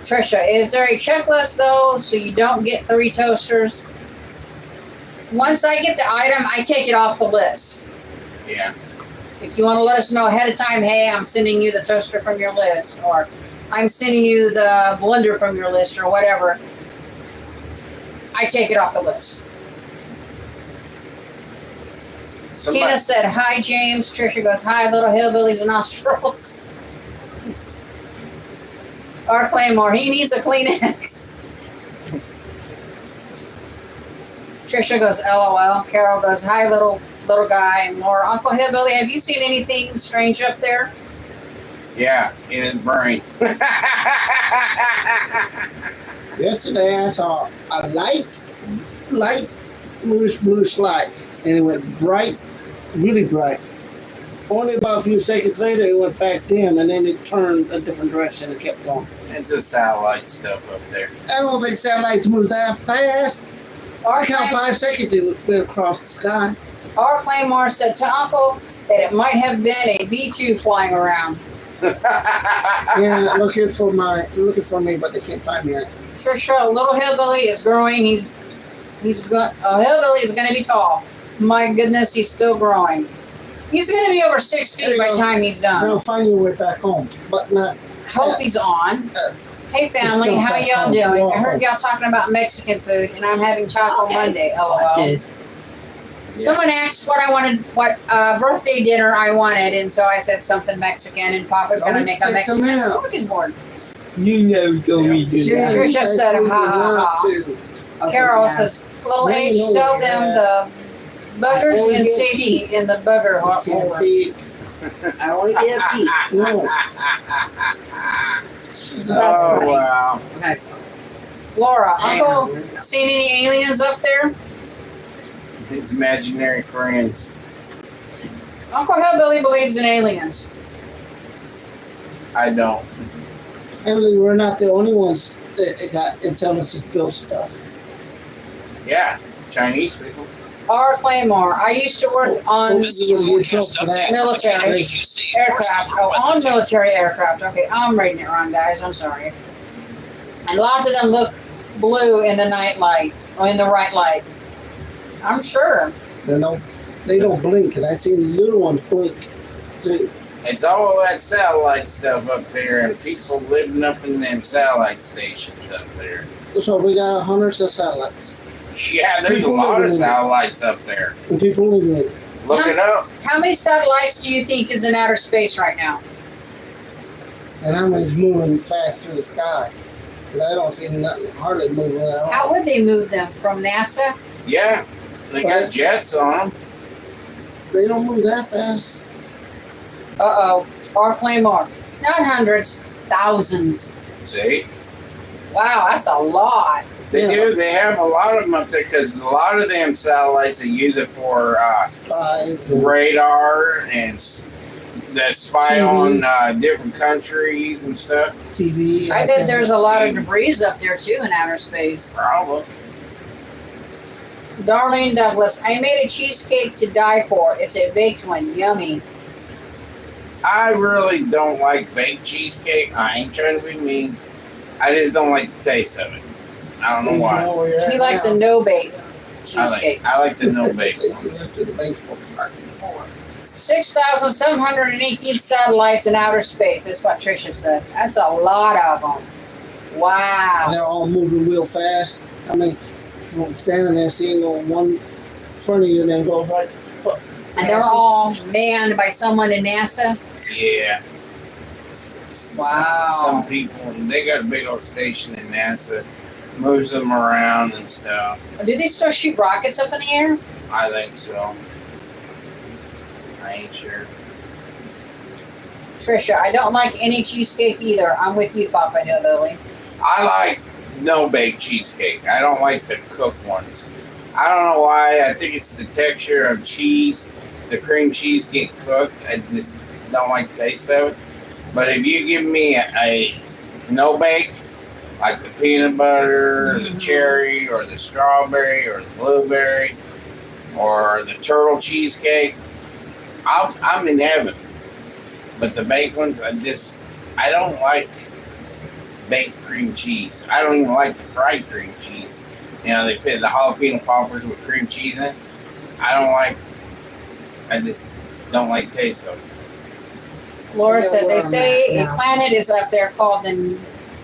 S1: Trisha, is there a checklist though, so you don't get 3 toasters? Once I get the item, I take it off the list.
S2: Yeah.
S1: If you want to let us know ahead of time, hey, I'm sending you the toaster from your list, or I'm sending you the blender from your list, or whatever, I take it off the list. Tina said, hi, James. Trisha goes, hi, little hillbillies nostrils. Or Claymore, he needs a Kleenex. Trisha goes, LOL. Carol goes, hi, little guy. And Laura, Uncle Hillbilly, have you seen anything strange up there?
S2: Yeah, in his brain.
S5: Yesterday I saw a light bluish light, and it went bright, really bright. Only about a few seconds later, it went back dim, and then it turned a different direction and kept going.
S2: It's a satellite stuff up there.
S5: I don't think satellites move that fast. I count 5 seconds it went across the sky.
S1: Our Claymore said to Uncle that it might have been a B-2 flying around.
S5: Yeah, looking for me, but they can't find me yet.
S1: Trisha, little hillbilly is growing. A hillbilly is going to be tall. My goodness, he's still growing. He's going to be over 6 feet by the time he's done.
S5: They'll find your way back home, but not.
S1: Hope he's on. Hey family, how y'all doing? I heard y'all talking about Mexican food, and I'm having Taco Monday. LOL. Someone asked what birthday dinner I wanted, and so I said something Mexican, and Papa's gonna make a Mexican smorgasbord.
S4: You never told me to do that.
S1: Trisha said, ha ha ha. Carol says, little H, tell them the buggers and safety in the bugger hole.
S3: I only get a peek.
S5: No.
S1: That's funny.
S2: Wow.
S1: Laura, Uncle, seen any aliens up there?
S2: His imaginary friends.
S1: Uncle Hillbilly believes in aliens.
S2: I don't.
S5: Emily, we're not the only ones that got intelligence built stuff.
S2: Yeah, Chinese people.
S1: R. Claymore, I used to work on military aircraft. Oh, on military aircraft. Okay, I'm reading it wrong, guys. I'm sorry. And lots of them look blue in the night light, or in the right light. I'm sure.
S5: They don't blink, and I've seen little ones blink too.
S2: It's all that satellite stuff up there, and people living up in them satellite stations up there.
S5: So we got hundreds of satellites.
S2: Yeah, there's a lot of satellites up there.
S5: And people live in it.
S2: Look it up.
S1: How many satellites do you think is in outer space right now?
S5: And how many's moving fast through the sky? Because I don't see nothing hardly moving at all.
S1: How would they move them? From NASA?
S2: Yeah, they got jets on them.
S5: They don't move that fast.
S1: Uh-oh. R. Claymore. Not hundreds, thousands.
S2: See?
S1: Wow, that's a lot.
S2: They do. They have a lot of them up there because a lot of them satellites, they use it for
S5: Spies and
S2: radar and that spy
S5: TV.
S2: on different countries and stuff.
S5: TV.
S1: I bet there's a lot of debris up there, too, in outer space.
S2: Probably.
S1: Darlene Douglas, I made a cheesecake to die for. It's a baked one. Yummy.
S2: I really don't like baked cheesecake. I ain't trying to be mean. I just don't like the taste of it. I don't know why.
S1: He likes a no-bake cheesecake.
S2: I like the no bake ones.
S5: To the baseball park before.
S1: 6,718 satellites in outer space. That's what Trisha said. That's a lot of them.
S5: And
S1: Wow.
S5: they're all moving real fast. I mean, from standing there seeing one in front of you and then go right.
S1: And they're all manned by someone in NASA.
S2: Yeah.
S1: Wow.
S2: Some people, they got a big old station in NASA, moves them around and stuff.
S1: Do they still shoot rockets up in the air?
S2: I think so. I ain't sure.
S1: Trisha, I don't like any cheesecake either. I'm with you, Papa Hillbilly.
S2: I like no bake cheesecake. I don't like the cooked ones. I don't know why. I think it's the texture of cheese. The cream cheese get cooked. I just don't like the taste of it. But if you give me a no bake, like the peanut butter, or the cherry, or the strawberry, or the blueberry, or the turtle cheesecake, I'm in heaven. But the baked ones, I don't like baked cream cheese. I don't even like the fried cream cheese. You know, they put the jalapeno poppers with cream cheese in it. I don't like. Don't like taste of.
S1: Laura
S5: Yeah,
S1: said
S5: where
S1: they
S5: I'm
S1: say
S5: at
S1: a
S5: now.
S1: planet is up there called the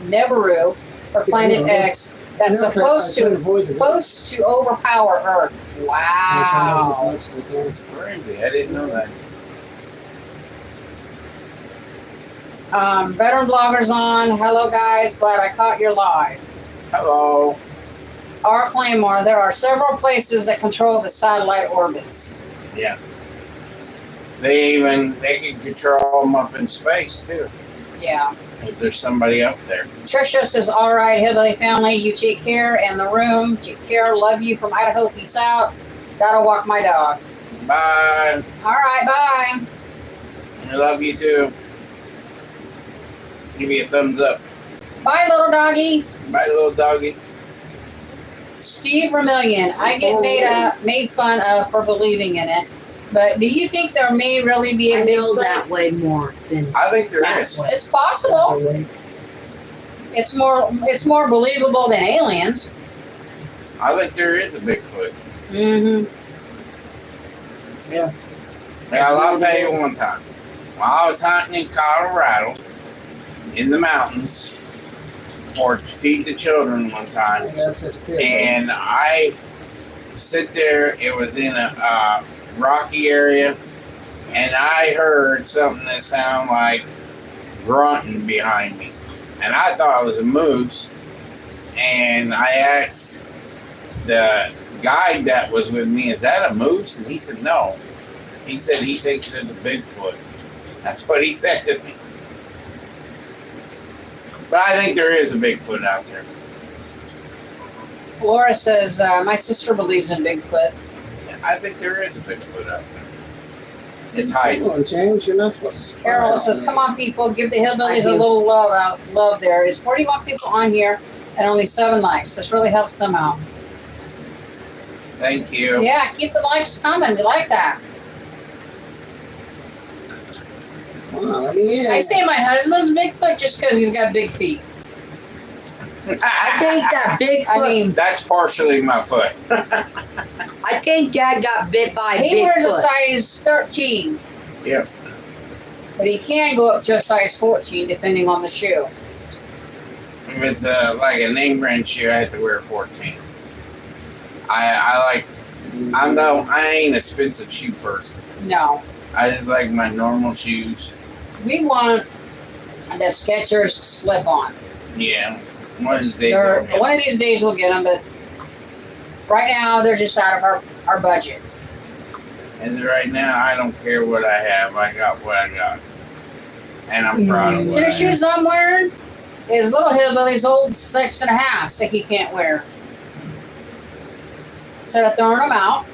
S1: Nibiru or Planet
S5: Yeah,
S1: X that's
S5: I try
S1: supposed
S5: to
S1: to
S5: avoid it.
S1: overpower Earth.
S5: I find out
S1: Wow.
S5: as much as I can.
S2: That's crazy. I didn't know that.
S1: Veteran bloggers on. Hello guys, glad I caught your live.
S2: Hello.
S1: R. Claymore, there are several places that control the satellite orbits.
S2: Yeah. They can control them up in space too.
S1: Yeah.
S2: If there's somebody up there.
S1: Trisha says, all right, Hillbilly family, you take care and the room. Take care. Love you from Idaho. Peace out. Gotta walk my dog.
S2: Bye.
S1: All right, bye.
S2: I love you too. Give me a thumbs up.
S1: Bye, little doggy.
S2: Bye, little doggy.
S1: Steve Vermillion, I get made fun of for believing in it, but do you think there may really be a
S3: I know
S1: Bigfoot?
S3: that way more than
S2: I think there
S3: that
S2: is.
S3: way.
S1: It's possible. It's more believable than aliens.
S2: I think there is a Bigfoot.
S1: Mm-hmm.
S5: Yeah.
S2: Now, I'll tell you one time. While I was hunting in Colorado, in the mountains, for to feed the children one time,
S5: That's just pure.
S2: and I sit there. It was in a rocky area, and I heard something that sounded like grunting behind me, and I thought it was a moose. And I asked the guide that was with me, "Is that a moose?" And he said, "No." He said he thinks it's a Bigfoot. That's what he said to me. But I think there is a Bigfoot out there.
S1: Laura says, my sister believes in Bigfoot.
S2: I think there is a Bigfoot out there. It's
S5: Come
S2: hiding.
S5: on, James. You're not supposed to spy
S1: Carol
S5: on
S1: says,
S5: me.
S1: come on, people, give the hillbillies
S3: I
S1: a
S3: do.
S1: little love there. There's 41 people on here and only 7 likes. This really helps them out.
S2: Thank you.
S1: Yeah, keep the likes coming. We like that.
S5: Come on, let me in.
S1: I say my husband's Bigfoot just because he's got big feet.
S3: I think that Bigfoot.
S1: I mean,
S2: That's partially my foot.
S3: I think Dad got bit by a
S1: he wears a
S3: Bigfoot.
S1: size 13.
S2: Yep.
S1: But he can go up to a size 14 depending on the shoe.
S2: If it's like a name brand shoe, I have to wear 14. I ain't a expensive shoe person.
S1: No.
S2: I just like my normal shoes.
S1: We want the Skechers slip-on.
S2: Yeah. One of these days I'll get
S1: One of these days we'll get them, but right now they're just out of our budget.
S2: And right now, I don't care what I have. I got what I got. And I'm proud of what
S1: See
S2: I
S1: the
S2: have.
S1: shoes I'm wearing? Is little hillbilly's old 6.5 that he can't wear. Instead of throwing them out,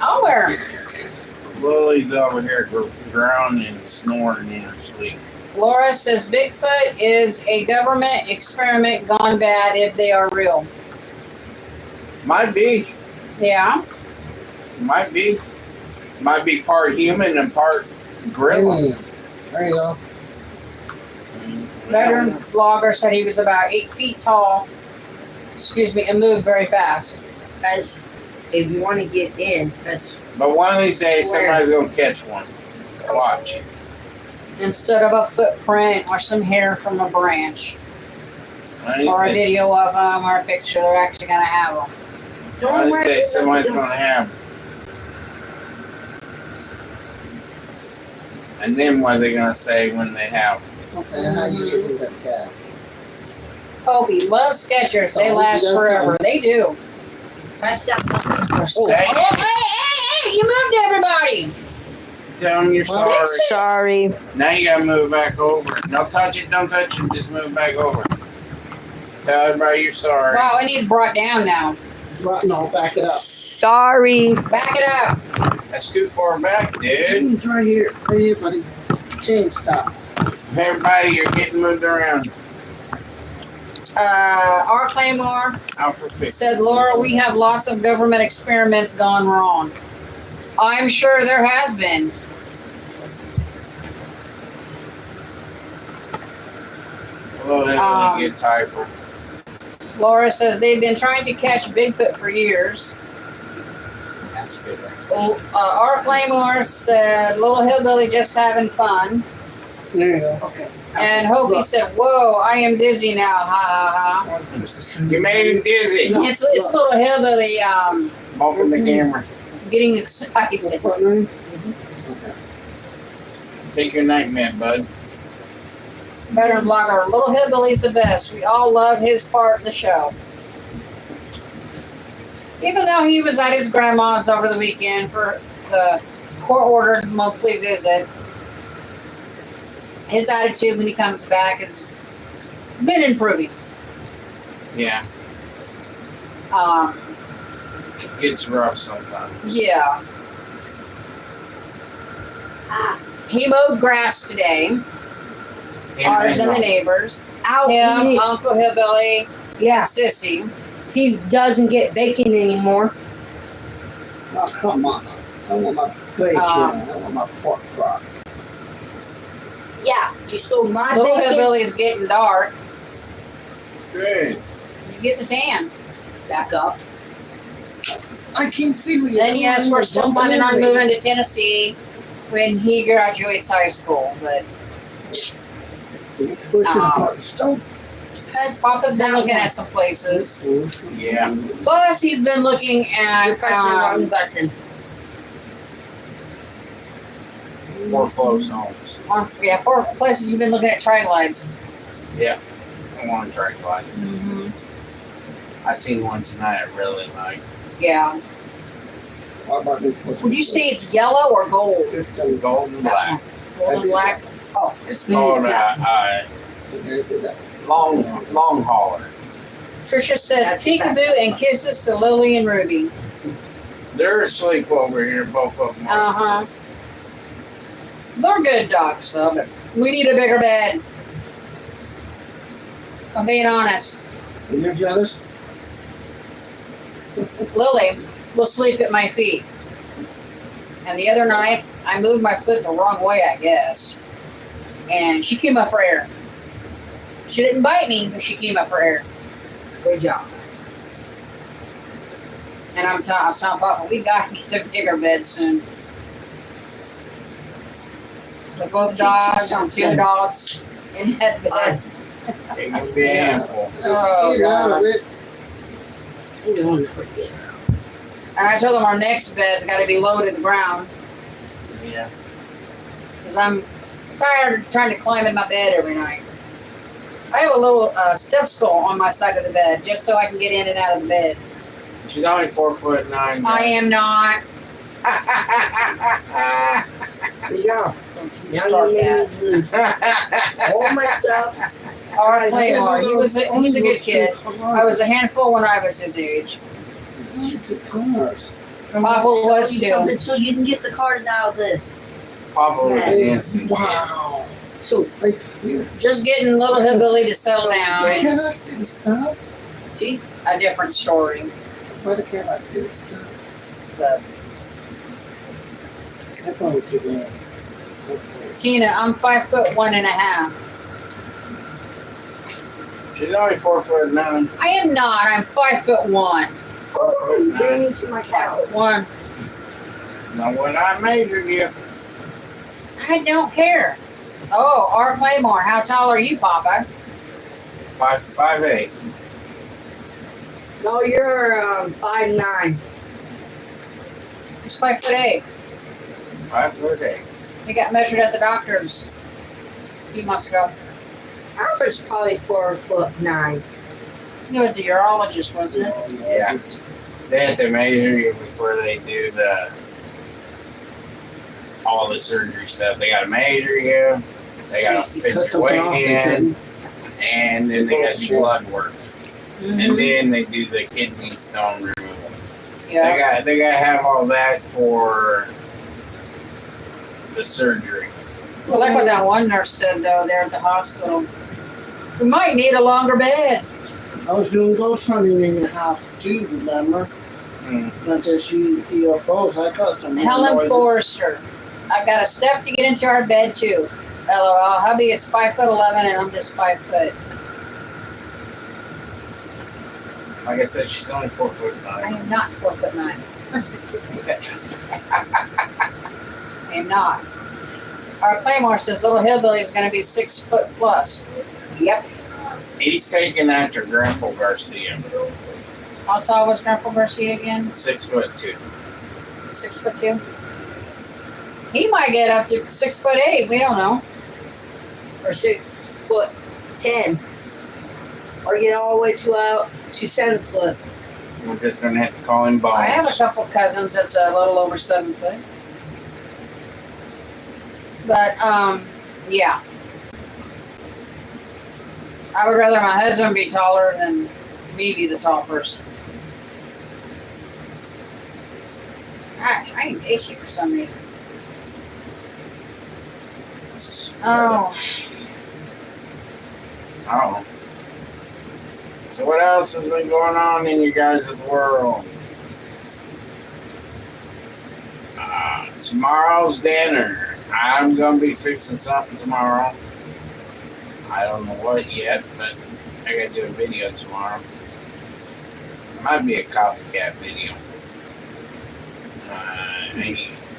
S1: I'll wear them.
S2: Lily's over here drowning and snoring in her sleep.
S1: Laura says Bigfoot is a government experiment gone bad if they are real.
S2: Might be.
S1: Yeah.
S2: Might be. Might be part human and part gorilla.
S5: There you go.
S1: Veteran blogger said he was about 8 feet tall. Excuse me, and moved very fast.
S3: Guys, if you want to get in, press.
S2: But one of these days,
S3: Where?
S2: somebody's going to catch one. Watch.
S1: Instead of a footprint or some hair from a branch.
S2: One of
S1: Or a
S2: these days-
S1: video of them or a picture, they're actually going to have them.
S2: one
S3: Don't
S2: of
S3: worry.
S2: these days, somebody's going to have them. And then what are they going to say when they have them?
S5: Okay, how you get in that cat?
S1: Kobe loves Skechers. They
S5: Oh,
S1: last
S5: you got
S1: forever.
S5: time.
S1: They do.
S3: Press that button.
S1: Oh,
S2: Say
S1: hey,
S2: it.
S1: hey, you moved everybody.
S2: Tell them you're
S5: Well,
S2: sorry.
S3: Sorry.
S2: Now you got to move back over. Don't touch it. Don't touch it. Just move back over. Tell everybody you're sorry.
S1: Wow, and he's brought down now.
S5: No, back it up.
S3: Sorry.
S1: Back it up.
S2: That's too far back, dude.
S5: James, right here. Right here, buddy. James, stop.
S2: Everybody, you're getting moved around.
S1: R. Claymore
S2: Out for fix.
S1: said, Laura, we have lots of government experiments gone wrong. I'm sure there has been.
S2: Well, it really gets hyper.
S1: Laura says they've been trying to catch Bigfoot for years.
S2: That's good one.
S1: Well, Art Claymore said, Little Hillbilly just having fun.
S5: There you go.
S3: Okay.
S1: And Hopi said, whoa, I am dizzy now. Ha ha ha.
S2: You made him dizzy.
S1: It's Little Hillbilly
S2: Bumping the camera.
S1: getting excited.
S5: What name?
S2: Take your night mint, bud.
S1: Veteran blogger, Little Hillbilly's the best. We all love his part of the show. Even though he was at his grandma's over the weekend for the court-ordered monthly visit, his attitude when he comes back has been improving.
S2: Yeah, it gets rough sometimes.
S1: Yeah. He mowed grass today.
S2: Him
S1: Ours and the
S2: Uncle.
S1: neighbors.
S3: Out
S1: Him,
S3: eating.
S1: Uncle Hillbilly,
S3: Yeah.
S1: Sissy.
S3: He doesn't get bacon anymore.
S5: Oh, come on. I want my bacon. I want my pork rock.
S3: Yeah. You stole my
S1: Little
S3: bacon.
S1: Hillbilly's getting dark.
S2: Good.
S1: He's getting the tan.
S3: Back up.
S5: I can't see what
S1: Then yes, we're still planning on moving to Tennessee when he graduates high school. But
S5: Pushing buttons. Don't
S3: Press.
S1: Papa's been
S3: That
S1: looking
S3: one.
S1: at some places.
S5: push.
S2: Yeah.
S1: Plus, he's been looking
S3: You're
S1: at
S3: pressing the wrong button.
S2: Foreclosed homes.
S1: four places. You've been looking at triglides.
S2: Yeah. I want to try glide.
S1: Mm-hmm.
S2: I seen one tonight I really like.
S1: Yeah.
S5: What about this?
S1: Would you say it's yellow or gold?
S5: Just tell me.
S2: Gold and black.
S1: Gold and black.
S2: It's called long hauler.
S1: Tricia says peekaboo and kisses to Lily and Ruby.
S2: They're asleep over here, both of them.
S1: Uh huh. They're good dogs, though, but we need a bigger bed. I'm being honest.
S5: And you're jealous?
S1: Lily will sleep at my feet. And the other night, I moved my foot the wrong way, I guess. And she came up for air. She didn't bite me, but she came up for air.
S3: Good job.
S1: And I'm telling Papa, we got to get a bigger bed soon. So both dogs and two dogs in that bed.
S2: It can be a handful.
S1: Oh,
S5: Get out of
S1: God.
S5: it.
S3: You don't want to forget.
S1: And I told them our next bed's got to be low to the ground.
S2: Yeah.
S1: Because I'm tired of trying to climb in my bed every night. I have a little step stool on my side of the bed just so I can get in and out of the bed.
S2: She's only 4'9".
S1: I am not.
S3: Good job.
S1: Don't you
S3: Now
S1: start
S3: you made
S1: that.
S3: me lose all my stuff.
S1: All right, Claymore. He's a good kid. I was a handful when I was his age.
S5: Cars.
S1: Papa was
S3: Do
S1: too.
S3: something so you can get the cars out of this.
S2: Papa was an innocent kid.
S5: Wow.
S3: So,
S5: Like, here.
S1: Just getting little hillbilly to settle down
S5: The
S1: is
S5: cat didn't stop.
S3: see,
S1: a different story.
S5: Why the cat didn't stop?
S1: But
S5: I probably should
S1: Tina, I'm 5'1.5".
S2: She's only 4'9".
S1: I am not. I'm 5'1".
S3: bring me to my couch.
S1: 5'1".
S2: It's not what I measured you.
S1: I don't care. Oh, Art Claymore, how tall are you, Papa?
S2: 5'8".
S3: No, you're 5'9".
S1: He's 5'8".
S2: 5'8".
S1: He got measured at the doctor's a few months ago.
S3: Alfred's probably 4'9".
S1: He was the urologist, wasn't it?
S2: Yeah. They have to measure you before they do all the surgery stuff. They gotta measure you. They gotta fit
S5: cut
S2: your
S5: something off.
S2: weight
S5: They
S2: in,
S5: shouldn't.
S2: and then they gotta do blood work, and
S1: Mhm.
S2: then they do the kidney stone removal.
S1: Yeah.
S2: They gotta have all that for the surgery.
S1: Well, like what that one nurse said, though, there at the hospital. We might need a longer bed.
S5: I was doing ghost hunting in your house too, remember?
S2: Mm.
S5: Not just you UFOs, I got some
S1: Helen
S5: noises.
S1: Forrester. I've got a step to get into our bed, too. LOL. Hubby is 5'11", and I'm just 5 foot.
S2: Like I said, she's only 4'9".
S1: I am not 4'9". I'm not. Our Claymore says Little Hillbilly is going to be 6 foot plus. Yep.
S2: He's taking after Grandpa Garcia.
S1: How tall was Grandpa Garcia again?
S2: 6'2".
S1: 6'2". He might get up to 6'8". We don't know.
S3: Or 6'10", or get all the way to 7 foot.
S2: We're just gonna have to call him Bones.
S1: I have a couple cousins that's a little over 7 foot. But yeah. I would rather my husband be taller than me be the tall person. Gosh, I am itchy for some reason. Oh.
S2: I don't know. So what else has been going on in you guys' world? Tomorrow's dinner. I'm gonna be fixing something tomorrow. I don't know what yet, but I gotta do a video tomorrow. It might be a copycat video.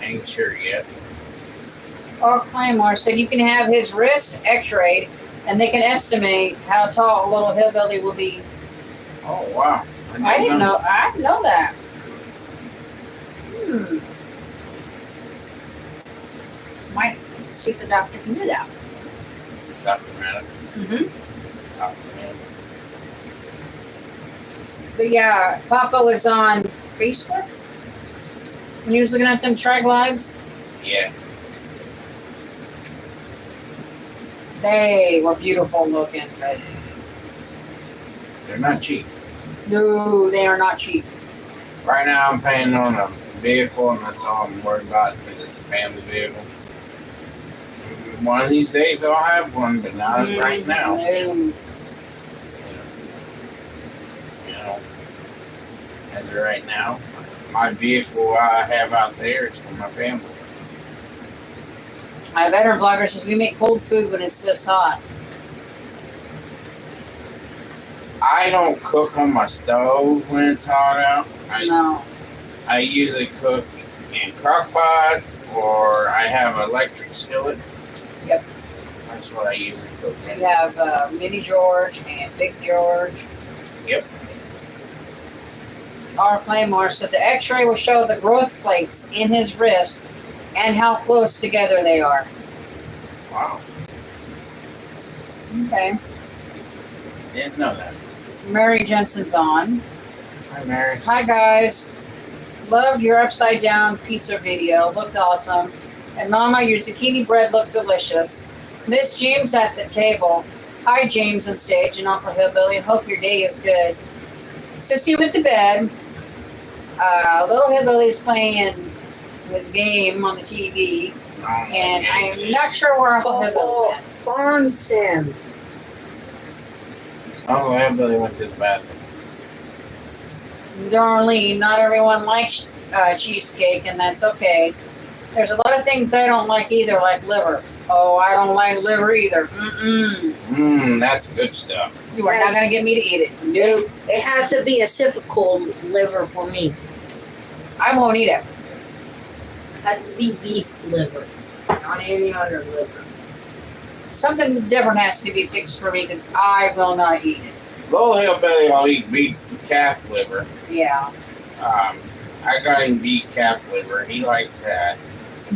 S2: Ain't sure yet.
S1: Or Claymore said you can have his wrist x-rayed and they can estimate how tall a Little Hillbilly will be.
S2: Oh wow!
S1: I didn't know that. Might see if the doctor can do that.
S2: Dr. Maddox.
S1: But yeah, Papa was on Facebook when he was looking at them triglyphics.
S2: Yeah.
S1: They were beautiful looking.
S2: They're not cheap.
S1: No, they are not cheap.
S2: Right now, I'm paying on a vehicle, and that's all I'm worried about because it's a family vehicle. One of these days, I'll have one, but not right now.
S1: No.
S2: You know, as of right now, my vehicle I have out there is for my family.
S1: My veteran blogger says we make cold food when it's this hot.
S2: I don't cook on my stove when it's hot out.
S1: No.
S2: I usually cook in crock pots, or I have an electric skillet.
S1: Yep.
S2: That's what I usually cook in.
S1: We have Mini George and Big George.
S2: Yep.
S1: Our Claymore said the x-ray will show the growth plates in his wrist and how close together they are.
S2: Wow.
S1: Okay.
S2: Didn't know that.
S1: Mary Jensen's on.
S2: Hi, Mary.
S1: Hi guys. Loved your upside down pizza video. Looked awesome. And Mama, your zucchini bread looked delicious. Miss James at the table. Hi James and Sage and Uncle Hillbilly, and hope your day is good. Sissy went to bed. Little Hillbilly's playing his game on the TV. And I'm not sure where Uncle Hillbilly went.
S3: Farm sim.
S2: Oh, Hillbilly went to the bathroom.
S1: Darlene, not everyone likes cheesecake, and that's okay. There's a lot of things I don't like either, like liver. Oh, I don't like liver either.
S3: Mm-mm.
S2: That's good stuff.
S1: You are not going to get me to eat it. Nope.
S3: It has to be a Civical liver for me.
S1: I won't eat it.
S3: It has to be beef liver, not any other liver.
S1: Something different has to be fixed for me because I will not eat it.
S2: Little Hillbilly will eat beef calf liver.
S1: Yeah.
S2: I got him to eat calf liver. He likes that.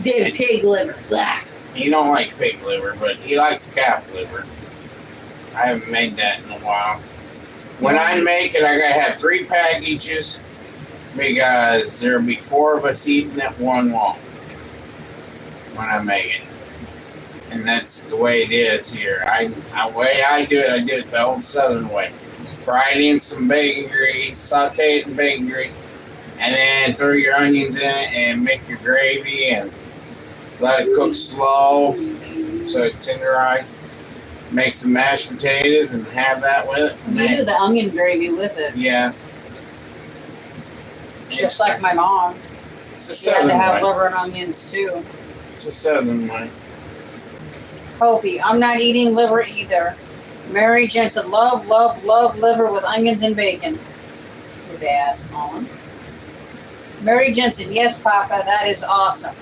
S3: Did pig liver. Blah.
S2: He don't like pig liver, but he likes calf liver. I haven't made that in a while. When I make it, I gotta have 3 packages because there'll be 4 of us eating at one wall when I make it. And that's the way it is here. The way I do it the old Southern way. Fry it in some bacon grease, saute it in bacon grease, and then throw your onions in it and make your gravy and let it cook slow so it tenderizes. Make some mashed potatoes and have that with it.
S1: You do the onion gravy with it.
S2: Yeah.
S1: Just like my mom.
S2: It's a
S1: She had
S2: Southern
S1: to have
S2: way.
S1: liver and onions too.
S2: It's a Southern way.
S1: Hopi, I'm not eating liver either. Mary Jensen, love liver with onions and bacon. Your dad's calling. Mary Jensen, yes, Papa, that is awesome.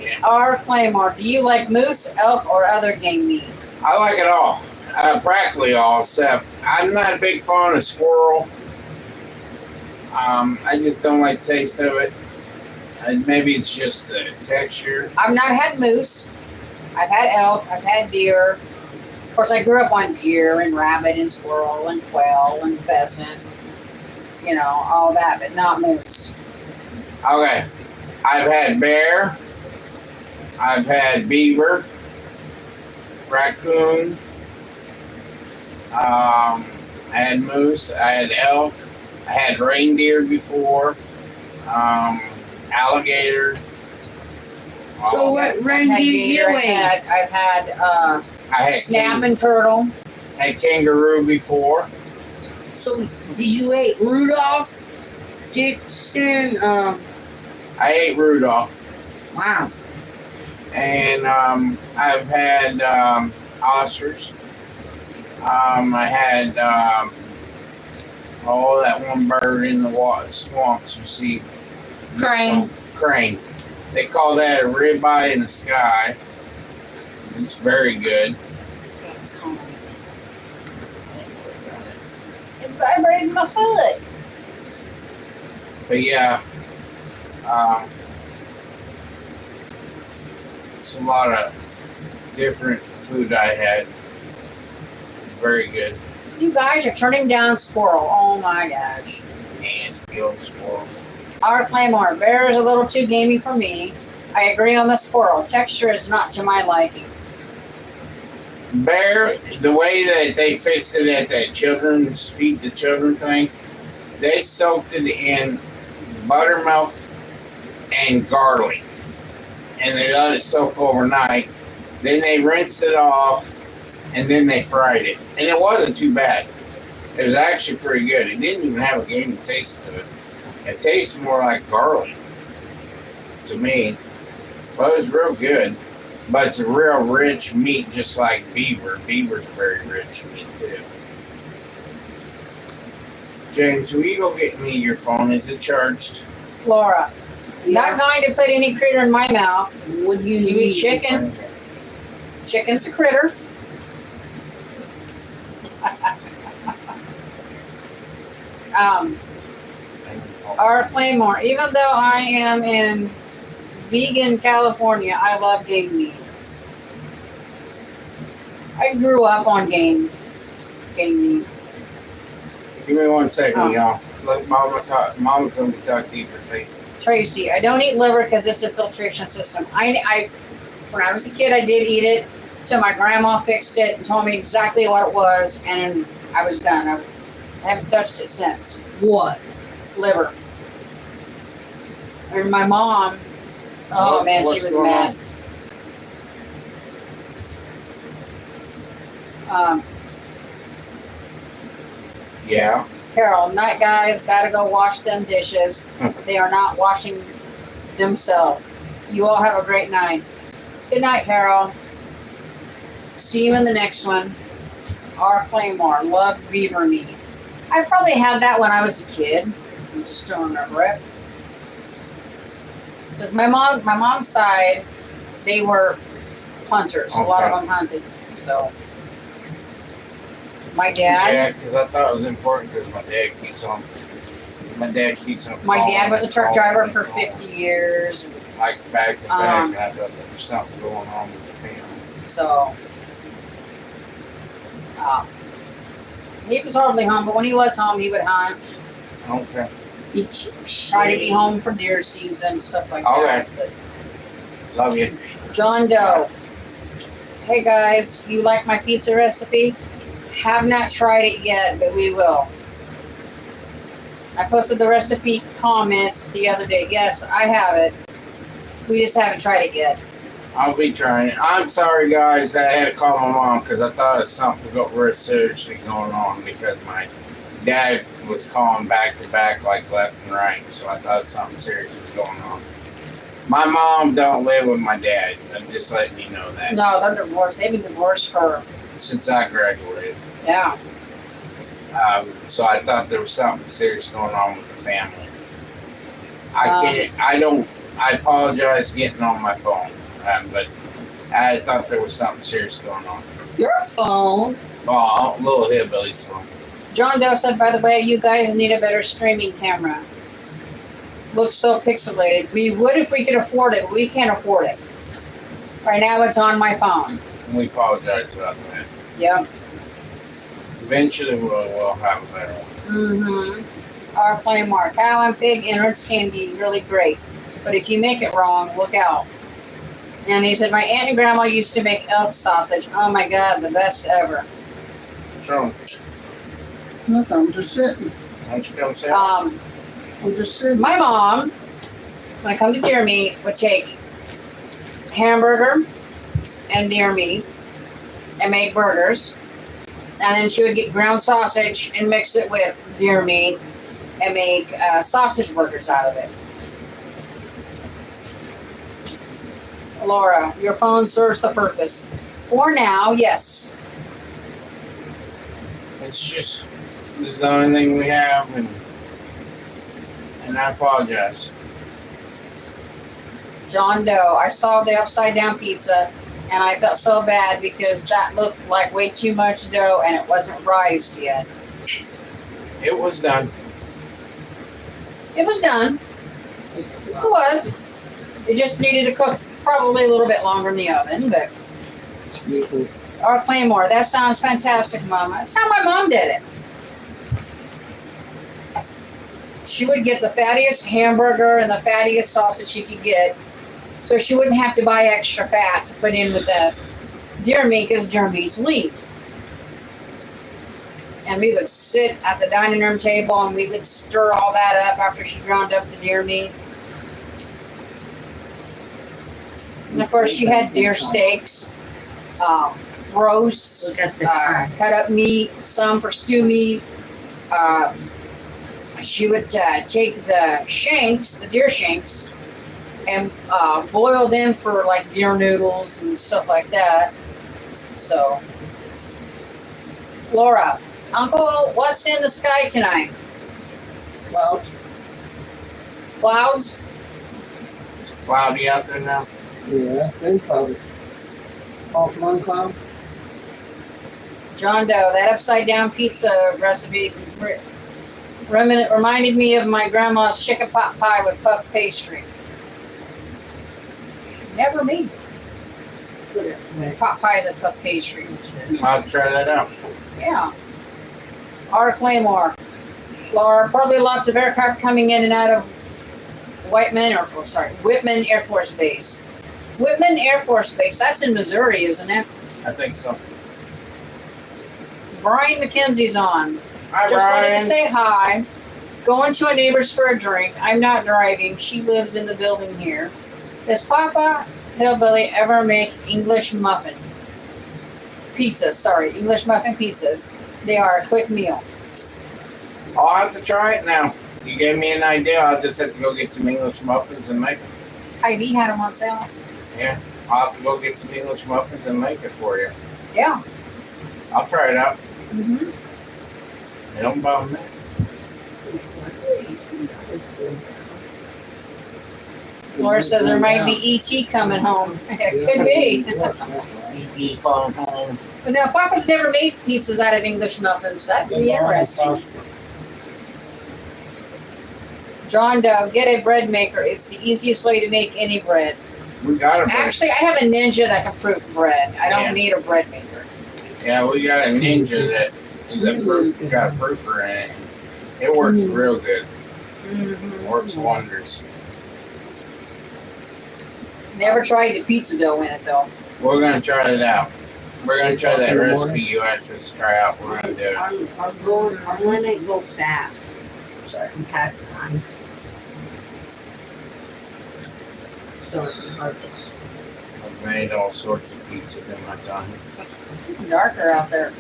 S2: Yeah.
S1: R. Claymore, do you like moose, elk, or other game meat?
S2: I like it all. Practically all, except I'm not a big fan of squirrel. I just don't like the taste of it. And maybe it's just the texture.
S1: I've not had moose. I've had elk. I've had deer. Of course, I grew up on deer and rabbit and squirrel and quail and pheasant. You know, all that, but not moose.
S2: Okay. I've had bear. I've had beaver. Raccoon. I had moose. I had elk. I had reindeer before. Alligator.
S3: So what
S1: I've had
S3: reindeer you
S1: deer.
S3: ate?
S1: I've had
S2: I had
S1: snapping turtle.
S2: had kangaroo before.
S3: So did you eat Rudolph, Dixon?
S2: I ate Rudolph.
S3: Wow.
S2: And I've had oysters. I had that one bird in the swamps. You see,
S3: Crane.
S2: Crane. They call that a ribeye in the sky. It's very good.
S1: It vibrated my foot.
S2: But yeah, it's a lot of different food I had. It's very good.
S1: You guys are turning down squirrel. Oh my gosh.
S2: Nasty old squirrel.
S1: R. Claymore, bear is a little too gamey for me. I agree on the squirrel. Texture is not to my liking.
S2: Bear, the way that they fixed it at that children's feed the children thing, they soaked it in buttermilk and garlic, and they let it soak overnight. Then they rinsed it off, and then they fried it, and it wasn't too bad. It was actually pretty good. It didn't even have a gamey taste to it. It tastes more like garlic to me. Well, it was real good, but it's a real rich meat, just like beaver. Beaver's very rich meat too. James, will you go get me your phone? Is it charged?
S1: Laura,
S3: Yeah.
S1: not going to put any critter in my mouth.
S3: What do you
S1: You
S3: need?
S1: eat chicken? Chicken's a critter. R. Claymore, even though I am in vegan California, I love game meat. I grew up on game meat.
S2: Give me 1 second,
S1: Oh.
S2: y'all. Let Mama talk. Mama's going to be talking to you for a second.
S1: Tracy, I don't eat liver because it's a filtration system. I when I was a kid, I did eat it till my grandma fixed it and told me exactly what it was, and I was done. I haven't touched it since.
S3: What?
S1: Liver. And my mom, oh man, she
S2: What's
S1: was
S2: going
S1: mad.
S2: Yeah.
S1: Carol, night guys, gotta go wash them dishes. They are not washing themselves. You all have a great night. Good night, Carol. See you in the next one. R. Claymore, love beaver meat. I probably had that when I was a kid. I just don't remember it. Because my mom's side, they were hunters. A lot of them hunted. So my dad.
S2: Yeah, because I thought it was important because my dad keeps on. My dad keeps on.
S1: My dad was a truck driver
S2: calling
S1: for
S2: and calling.
S1: 50 years.
S2: Like back to back, and I thought there was something going on with the family.
S1: So he was hardly home, but when he was home, he would hunt.
S2: Okay.
S3: Did you
S1: Try to be home for deer season, stuff like that.
S2: Okay. Love you.
S1: But John Doe. Hey guys, you like my pizza recipe? Have not tried it yet, but we will. I posted the recipe comment the other day. Yes, I have it. We just haven't tried it yet.
S2: I'll be trying it. I'm sorry, guys. I had to call my mom because I thought it was something real seriously going on because my dad was calling back to back like left and right. So I thought something serious was going on. My mom don't live with my dad. I'm just letting you know that.
S1: No, they're divorced. They've been divorced for,
S2: Since I graduated.
S1: yeah.
S2: So I thought there was something serious going on with the family. I can't. I apologize getting on my phone, but I thought there was something serious going on.
S3: Your phone.
S2: Oh, little hillbilly's phone.
S1: John Doe said, by the way, you guys need a better streaming camera. Looks so pixelated. We would if we could afford it, but we can't afford it. Right now it's on my phone.
S2: We apologize about that.
S1: Yep.
S2: Eventually we'll have a better one.
S1: Mm-hmm. Our flame mark. Cow and pig innards can be really great. But if you make it wrong, look out. And he said, my aunt and grandma used to make elk sausage. Oh my God, the best ever.
S2: What's wrong?
S5: Nothing. I'm just sitting.
S2: Why don't you come sit?
S5: I'm just sitting.
S1: My mom, when it comes to deer meat, would take hamburger and deer meat and make burgers. And then she would get ground sausage and mix it with deer meat and make sausage burgers out of it. Laura, your phone serves the purpose. For now, yes.
S2: It's just, this is the only thing we have, and I apologize.
S1: John Doe, I saw the upside down pizza and I felt so bad because that looked like way too much dough and it wasn't fried yet.
S2: It was done.
S1: It was done. It was. It just needed to cook probably a little bit longer in the oven, but. Or Claymore, that sounds fantastic, Mama. That's how my mom did it. She would get the fattiest hamburger and the fattiest sausage she could get, so she wouldn't have to buy extra fat to put in with the deer meat because deer meat's lean. And we would sit at the dining room table and we would stir all that up after she ground up the deer meat. And of course, she had deer steaks, roasts, cut up meat, some for stew meat. She would take the shanks, the deer shanks, and boil them for like deer noodles and stuff like that. So, Laura, Uncle, what's in the sky tonight?
S5: Clouds.
S1: Clouds?
S2: It's cloudy out there now.
S5: Yeah, then cloudy. Off one cloud.
S1: John Doe, that upside down pizza recipe reminded me of my grandma's chicken pot pie with puff pastry. Never made pot pies with puff pastry.
S2: I'll try that out.
S1: Yeah. Our Claymore. Laura, probably lots of aircraft coming in and out of Whitman Air Force Base. Whitman Air Force Base, that's in Missouri, isn't it?
S2: I think so.
S1: Brian McKenzie's on.
S2: Hi,
S1: Just wanted
S2: Brian.
S1: to say hi. Going to a neighbor's for a drink. I'm not driving. She lives in the building here. Does Papa Hillbilly ever make English muffin pizzas? Sorry, English muffin pizzas. They are a quick meal.
S2: I'll have to try it now. You gave me an idea. I'll just have to go get some English muffins and make them.
S1: Hy-Vee had them on sale.
S2: Yeah. I'll have to go get some English muffins and make it for you.
S1: Yeah.
S2: I'll try it out.
S1: Mm-hmm.
S2: It don't bother me.
S1: Laura says there might be E.T. coming home. It could be.
S2: ED phone home.
S1: But now, Papa's never made pizzas out of English muffins. That'd be interesting. John Doe, get a bread maker. It's the easiest way to make any bread.
S2: We got a
S1: Actually, I have a Ninja that can proof bread. I don't
S2: Yeah.
S1: need a bread maker.
S2: Yeah, we got a Ninja that is a proof, got a proofer in it. It works real good.
S1: Mm-hmm.
S2: Works wonders.
S1: Never tried the pizza dough in it, though.
S2: We're gonna try it out. We're gonna try that recipe you asked us to try out. We're gonna do it.
S3: I'm gonna go fast so I can pass time. So it's harvest.
S2: I've made all sorts of pizzas in my time.
S1: It's getting darker out there.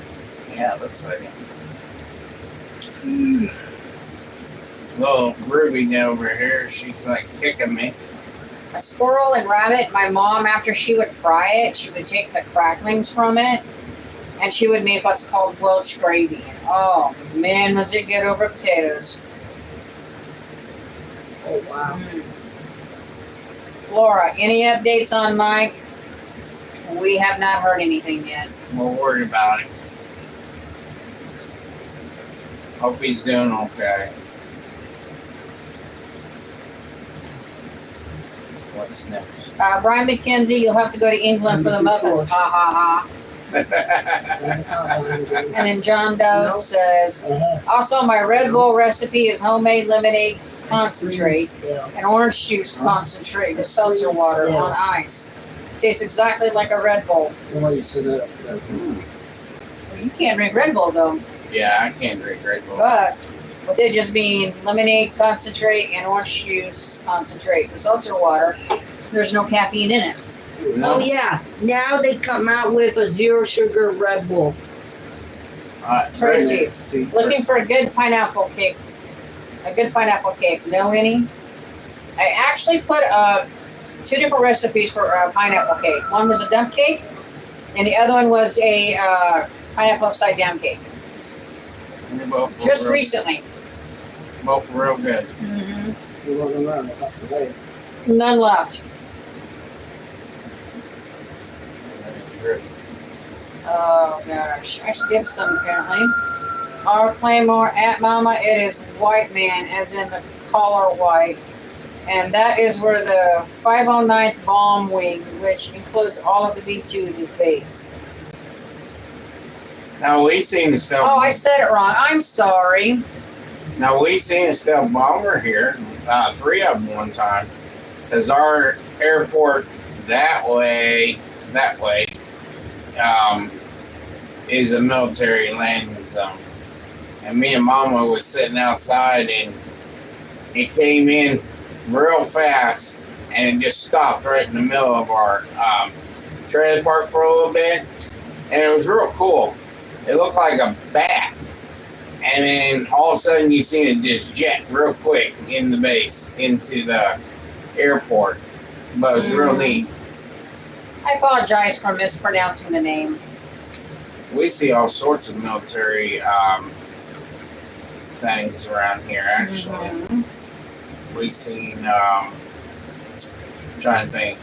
S2: Yeah, it looks like it. Little Ruby over here, she's like kicking me.
S1: A squirrel and rabbit, my mom, after she would fry it, she would take the cracklings from it and she would make what's called Welch gravy. Oh man, does it get over potatoes.
S3: Oh, wow.
S1: Laura, any updates on Mike? We have not heard anything yet.
S2: We're worried about him. Hope he's doing okay. What's next?
S1: Brian McKenzie, you'll have to go to England for the muffins. Ha ha ha. And then John Doe says, also my Red Bull recipe is homemade lemonade concentrate and orange juice concentrate with seltzer water on ice. Tastes exactly like a Red Bull.
S5: Why you set that up there?
S1: Well, you can't drink Red Bull though,
S2: Yeah, I can't drink Red Bull.
S1: but with it just being lemonade concentrate and orange juice concentrate with seltzer water, there's no caffeine in it.
S2: No.
S3: Oh, yeah. Now they come out with a zero sugar Red Bull.
S1: Tracy, looking for a good pineapple cake. A good pineapple cake. Know any? I actually put 2 different recipes for pineapple cake. One was a dump cake, and the other one was a pineapple upside down cake. Just recently.
S2: Both real good.
S1: Mm-hmm.
S5: You're looking around today.
S1: None left. Oh gosh, I skipped some apparently. Our Claymore at Mama, it is white man, as in the collar white. And that is where the 509th bomb wing, which includes all of the B2s, is based.
S2: Now we seen the stealth.
S1: Oh, I said it wrong. I'm sorry.
S2: Now we seen a stealth bomber here. 3 of them one time. Cause our airport that way, is a military landing zone. And me and Mama was sitting outside, and it came in real fast, and it just stopped right in the middle of our trailer park for a little bit, and it was real cool. It looked like a bat, and then all of a sudden you seen it just jet real quick in the base into the airport, but it was real neat.
S1: I apologize for mispronouncing the name.
S2: We see all sorts of military things around here, actually.
S1: Mhm.
S2: We seen, trying to think,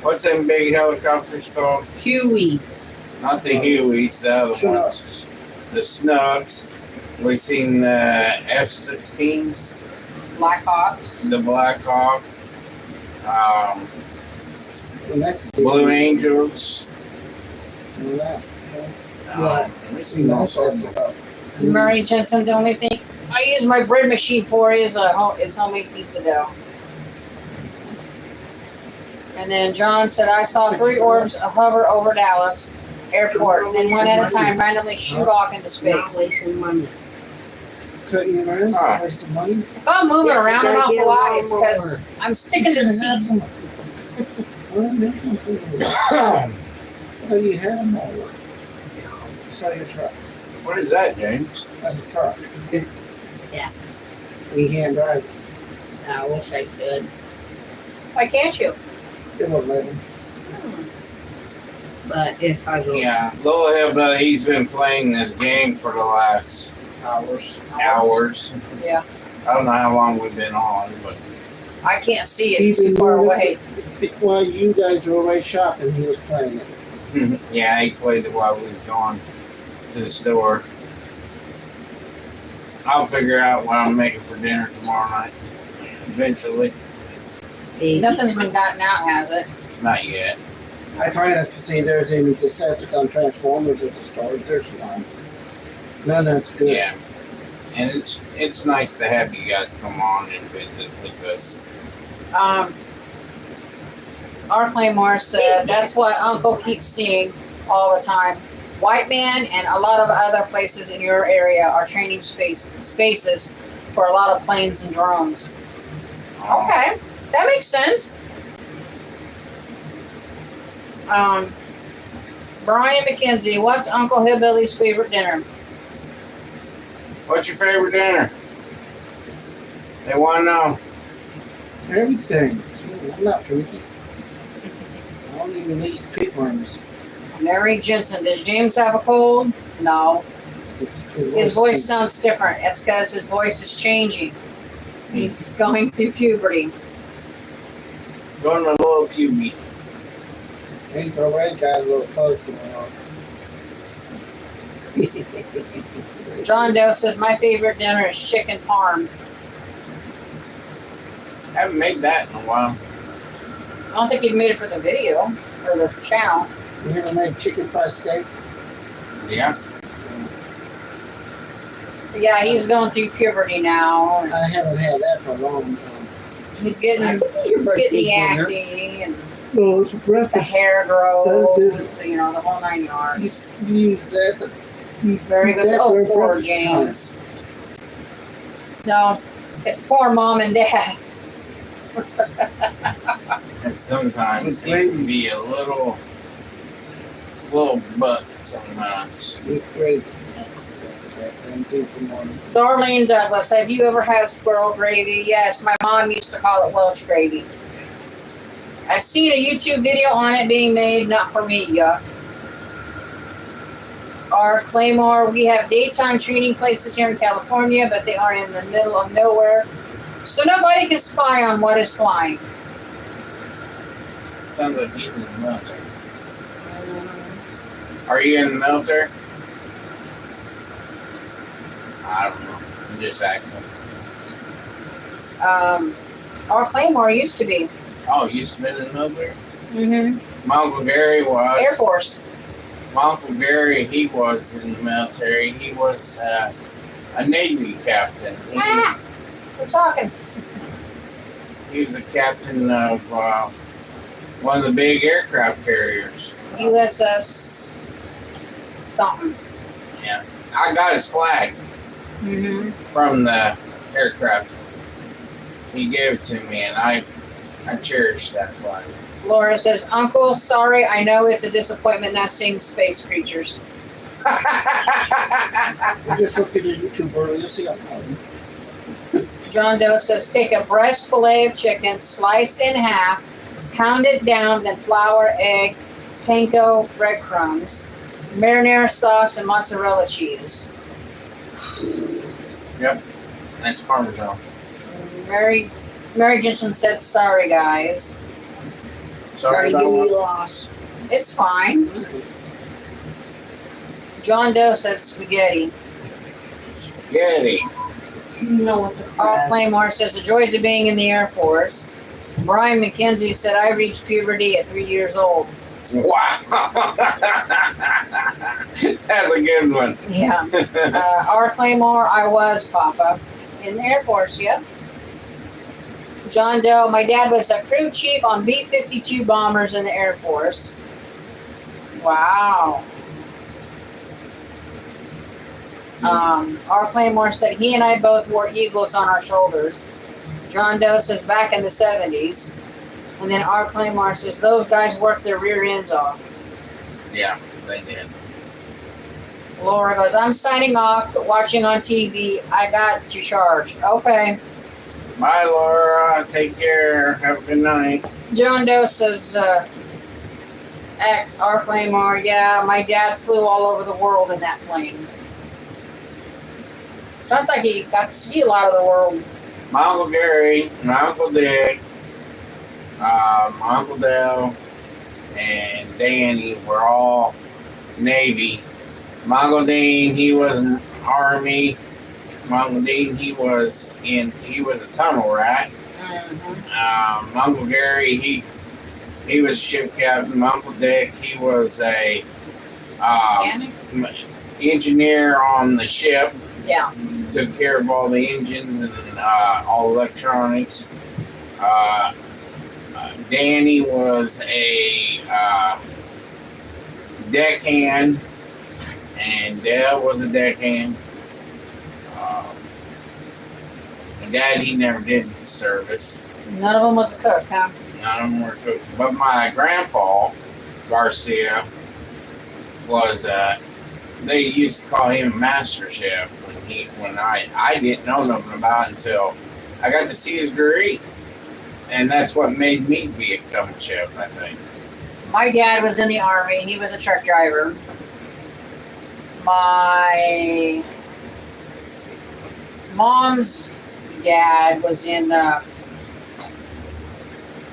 S2: what's them big helicopters called?
S3: Hueys.
S2: Not the Hueys, the other ones. The Snugs. We seen the F-16s,
S1: Blackhawks.
S2: the Blackhawks,
S5: And that's
S2: Blue Angels.
S5: Right.
S2: We seen all sorts of
S1: Murray Jensen, the only thing I use my bread machine for is homemade pizza dough. And then John said, I saw 3 orbs hover over Dallas airport, then one at a time randomly shoot off into
S3: Not
S1: space.
S3: wasting money.
S5: Couldn't you learn
S2: Ah.
S5: for some money?
S1: If I'm moving
S3: Yes,
S1: around
S3: you
S1: an
S3: gotta
S1: awful
S3: get a
S1: lot,
S3: lot
S1: it's
S3: more.
S1: because I'm sticking to the seat.
S5: I thought you had them all. Saw your truck.
S2: What is that, James?
S5: That's a truck.
S3: Yeah.
S5: We can't drive it.
S3: I wish I could.
S1: Why can't you?
S5: They won't let him.
S3: But if I go
S2: Yeah, Little Hillbilly, he's been playing this game for the last hours.
S1: Yeah.
S2: I don't know how long we've been on, but
S1: I can't see it.
S5: He's
S1: It's too
S5: been
S1: far
S5: moving
S1: away.
S5: While you guys were away shopping, he was playing it.
S2: yeah, he played it while we was gone to the store. I'll figure out what I'm making for dinner tomorrow night. Eventually.
S3: maybe.
S1: Nothing's been gotten out, has it?
S2: Not yet.
S5: I tried to see if there's any Decepticon Transformers at the store. There's none. None that's good.
S2: Yeah. And it's nice to have you guys come on and visit with us.
S1: Our Claymore said that's what Uncle keeps seeing all the time. White Man and a lot of other places in your area are training spaces for a lot of planes and drones. Okay, that makes sense. Brian McKenzie, what's Uncle Hillbilly's favorite dinner?
S2: What's your favorite dinner? They want to know.
S5: Everything. I'm not freaky. I don't even eat pigworms.
S1: Mary Jensen, does James have a cold? No. His voice sounds different. It's because his voice is changing. He's going through puberty.
S2: Going a little puby.
S5: He's already got a little fuzz going on.
S1: John Doe says, my favorite dinner is chicken parm.
S2: Haven't made that in a while.
S1: I don't think you've made it for the video or the channel.
S5: You ever made chicken fried steak?
S2: Yeah.
S1: But yeah, he's going through puberty now. And
S5: I haven't had that for a long time.
S1: he's getting the acne and
S5: No, it's a
S1: the
S5: breakfast.
S1: hair growth,
S5: That's
S1: you know, the whole 9 yards.
S5: You use that to
S1: Very good.
S5: that
S1: Oh,
S5: for
S1: poor
S5: breakfast
S1: James. No, it's poor mom and dad.
S2: And sometimes it can be a little butt sometimes.
S5: It's great. That's the best thing too for morning.
S1: Darlene Douglas, have you ever had squirrel gravy? Yes, my mom used to call it Welsh gravy. I've seen a YouTube video on it being made, not for me, yuck. Our Claymore, we have daytime training places here in California, but they are in the middle of nowhere. So nobody can spy on what is flying.
S2: Sounds like he's in the military. Are you in the military? I don't know. I'm just asking.
S1: Our Claymore used to be.
S2: Oh, you used to be in the military?
S1: Mm-hmm.
S2: My Uncle Gary was.
S1: Air Force.
S2: My Uncle Gary, he was in the military. He was a Navy captain.
S1: We're talking.
S2: He was a captain of one of the big aircraft carriers.
S1: USS something.
S2: Yeah. I got his flag
S1: Mm-hmm.
S2: from the aircraft. He gave it to me, and I cherish that flag.
S1: Laura says, Uncle, sorry, I know it's a disappointment not seeing space creatures.
S5: I just looked at the YouTube earlier. You'll see I'm
S1: John Doe says, take a breast fillet of chicken, slice in half, pound it down, then flour, egg, panko, breadcrumbs, marinara sauce, and mozzarella cheese.
S2: Yep. That's Parmesan.
S1: Mary Jensen said, sorry, guys.
S2: Sorry
S3: to
S2: about
S3: give
S2: what?
S3: you loss.
S1: It's fine. John Doe said, spaghetti.
S2: Spaghetti.
S3: You know what the
S1: Paul
S3: crap.
S1: Claymore says, the joys of being in the Air Force. Brian McKenzie said, I reached puberty at 3 years old.
S2: Wow. That's a good one.
S1: Yeah. R. Claymore, I was, Papa. In the Air Force, yep. John Doe, my dad was a crew chief on B-52 bombers in the Air Force. Wow. R. Claymore said, he and I both wore eagles on our shoulders. John Doe says, back in the 70s. And then R. Claymore says, those guys worked their rear ends off.
S2: Yeah, they did.
S1: Laura goes, I'm signing off, but watching on TV, I got to charge. Okay.
S2: Bye, Laura. Take care. Have a good night.
S1: John Doe says, R. Claymore, yeah, my dad flew all over the world in that plane. Sounds like he got to see a lot of the world.
S2: My Uncle Gary, my Uncle Dick, my Uncle Dale, and Danny were all Navy. My Uncle Dean, he was in Army. My Uncle Dean, he was a tunnel rat.
S1: Mm-hmm.
S2: My Uncle Gary, he was a ship captain. My Uncle Dick, he was a engineer on the ship.
S1: Yeah.
S2: Took care of all the engines and all electronics. Danny was a deckhand, and Dale was a deckhand. My dad, he never did service.
S1: None of them was a cook, huh?
S2: None of them were cook. But my grandpa, Garcia, was they used to call him Master Chef when I didn't know nothing about it until I got to see his degree. And that's what made me become a chef, I think.
S1: My dad was in the Army. He was a truck driver. My mom's dad was in the,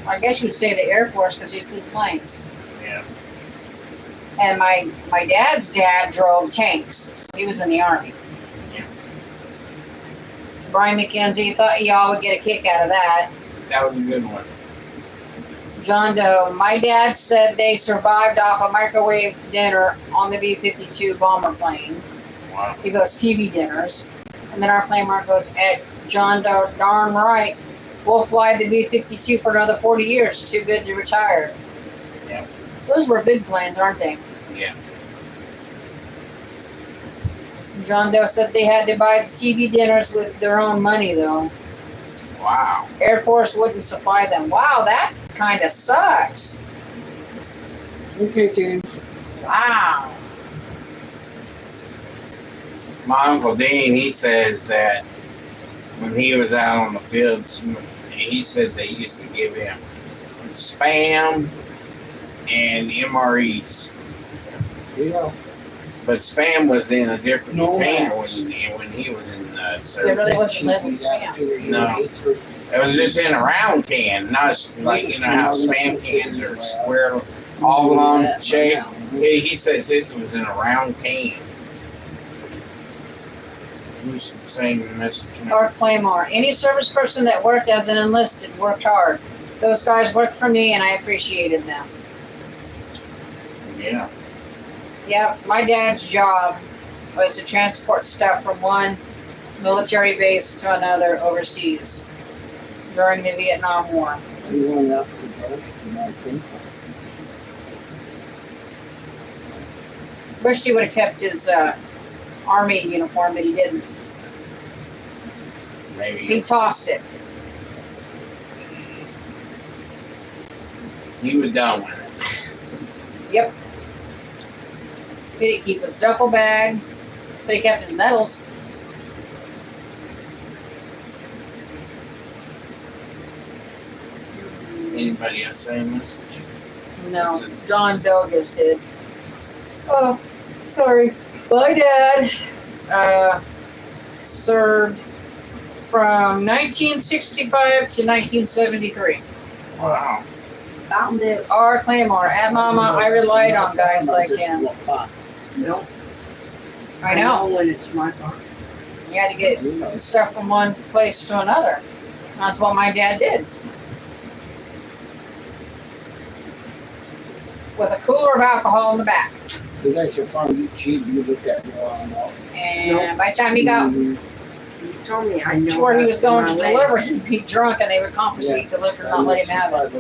S1: I guess you would say the Air Force because he flew planes.
S2: Yeah.
S1: And my dad's dad drove tanks. So he was in the Army.
S2: Yeah.
S1: Brian McKenzie, thought y'all would get a kick out of that.
S2: That was a good one.
S1: John Doe, my dad said they survived off a microwave dinner on the B-52 bomber plane.
S2: Wow.
S1: He goes, TV dinners. And then our plane mark goes, at John Doe, darn right. We'll fly the B-52 for another 40 years. Too good to retire.
S2: Yeah.
S1: Those were big planes, aren't they?
S2: Yeah.
S1: John Doe said they had to buy the TV dinners with their own money, though.
S2: Wow.
S1: Air Force wouldn't supply them. Wow, that kind of sucks.
S5: Okay, James.
S1: Wow.
S2: My Uncle Dean, he says that when he was out on the fields, he said they used to give him Spam and MREs.
S5: Yeah.
S2: But Spam was in a different
S5: No
S2: container
S5: maps.
S2: when he was in
S1: There
S2: service.
S1: really wasn't living Spam.
S2: No. It was just in a round can, not like, you know how Spam cans are square, oblong shape. He says his was in a round can. Who's saying the message now?
S1: Art Claymore. Any service person that worked as an enlisted worked hard. Those guys worked for me and I appreciated them.
S2: Yeah.
S1: Yeah, my dad's job was to transport stuff from one military base to another overseas during the Vietnam War.
S5: You went up to Bush, I think.
S1: Wished he would have kept his Army uniform, but he didn't. He
S2: Maybe
S1: tossed it.
S2: he was done with it.
S1: Yep. He didn't keep his duffel bag, but he kept his medals.
S2: Anybody else say a message?
S1: No, John Doe just did. Oh, sorry. My dad served from 1965 to 1973.
S2: Wow.
S3: Found it.
S1: R. Claymore, at Mama, I relied on guys like him.
S3: No.
S1: I know.
S3: when it's my fault.
S1: You had to get stuff from one place to another. That's what my dad did. With a cooler of alcohol in the back.
S5: That's your farm. You cheat. You look at me all and all.
S1: And by the time he got
S3: You told me I know.
S1: to where he was going to
S3: my way.
S1: deliver, he'd be drunk and they would confiscate the liquor, not let him have it.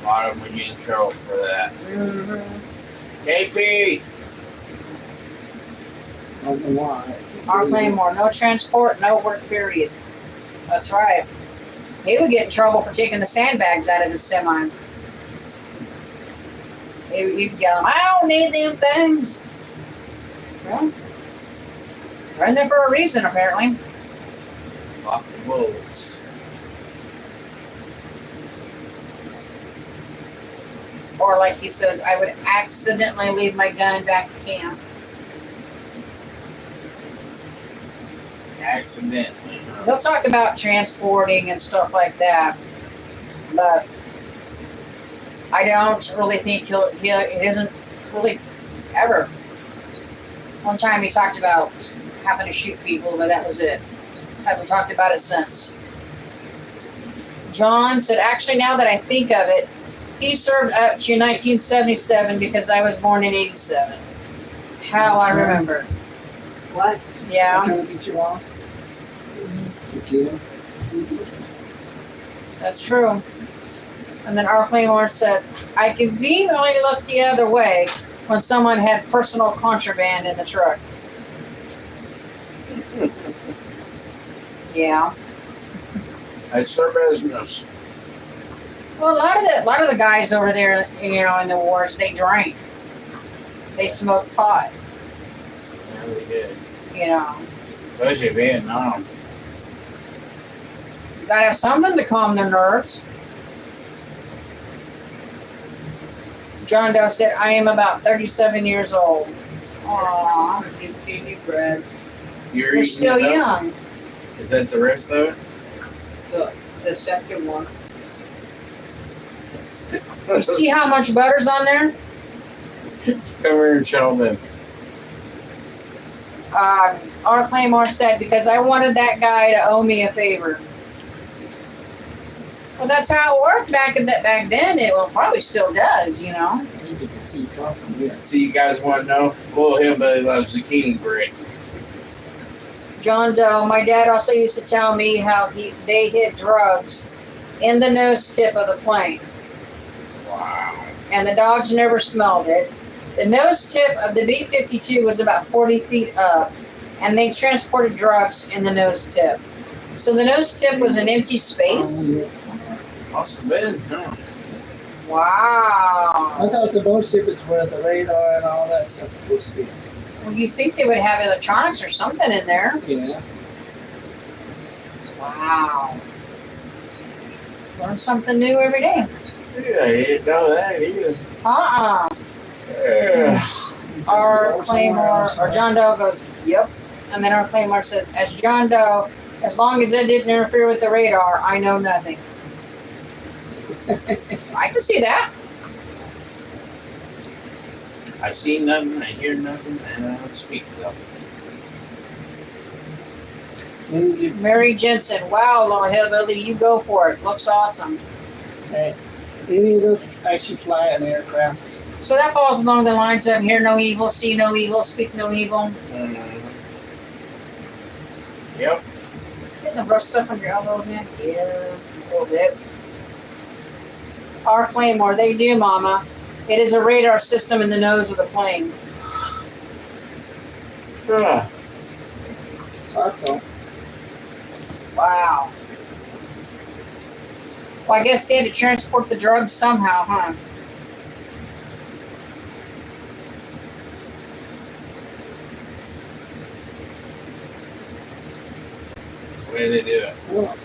S2: A lot of them would get in trouble for that.
S1: Mm-hmm.
S2: KP!
S5: I don't know why.
S1: R. Claymore, no transport, no work, period. That's right. He would get in trouble for taking the sandbags out of his semi. He'd yell, I don't need them things. Well, they're in there for a reason, apparently.
S2: Lock the wolves.
S1: Or like he says, I would accidentally leave my gun back at camp.
S2: Accidentally.
S1: He'll talk about transporting and stuff like that, but I don't really think it isn't really ever. One time he talked about having to shoot people, but that was it. Hasn't talked about it since. John said, actually, now that I think of it, he served up to 1977 because I was born in 87. How I remember.
S3: What?
S1: Yeah,
S5: Trying to get you off. Again.
S1: that's true. And then our Claymore said, I conveniently looked the other way when someone had personal contraband in the truck. Yeah.
S2: That's their business.
S1: Well, a lot of the guys over there, you know, in the wars, they drank. They smoked pot,
S2: Yeah, they did.
S1: you know.
S2: Especially Vietnam.
S1: You gotta have something to calm their nerves. John Doe said, I am about 37 years old. Aw,
S3: Zucchini bread.
S2: You're
S1: you're
S2: eating
S1: still
S2: it up?
S1: young.
S2: Is that the rest of
S3: The second one.
S1: You
S2: it?
S1: see how much butter's on there?
S2: Come here and show them.
S1: Our Claymore said, because I wanted that guy to owe me a favor. Well, that's how it worked back then. It probably still does, you know.
S5: I think you can see far from here.
S2: See, you guys want to know? Little Hillbilly loves zucchini bread.
S1: John Doe, my dad also used to tell me how they hid drugs in the nose tip of the plane,
S2: Wow.
S1: and the dogs never smelled it. The nose tip of the B-52 was about 40 feet up, and they transported drugs in the nose tip. So the nose tip was an empty space?
S2: Must have been, huh?
S1: Wow.
S5: I thought the nose tip is where the radar and all that stuff was supposed to be.
S1: Well, you think they would have electronics or something in there.
S5: Yeah.
S1: Wow. Learn something new every day.
S2: Yeah, you didn't know that either. Yeah.
S1: Our Claymore, or John Doe goes, yep. And then our Claymore says, as John Doe, as long as it didn't interfere with the radar, I know nothing. I can see that.
S2: I see nothing, I hear nothing, and I don't speak nothing.
S1: Mary Jensen, wow, little hillbilly, you go for it. Looks awesome.
S5: Hey, any of those actually fly an aircraft?
S1: So that falls along the lines of hear no evil, see no evil, speak no evil.
S2: Yep.
S1: Getting the rough stuff on your elbow again? Yeah, a little bit. Our Claymore, they do, Mama. It is a radar system in the nose of the plane.
S5: Thought so.
S1: Wow. Well, I guess they had to transport the drugs somehow, huh?
S2: That's the way they do it.
S5: Well,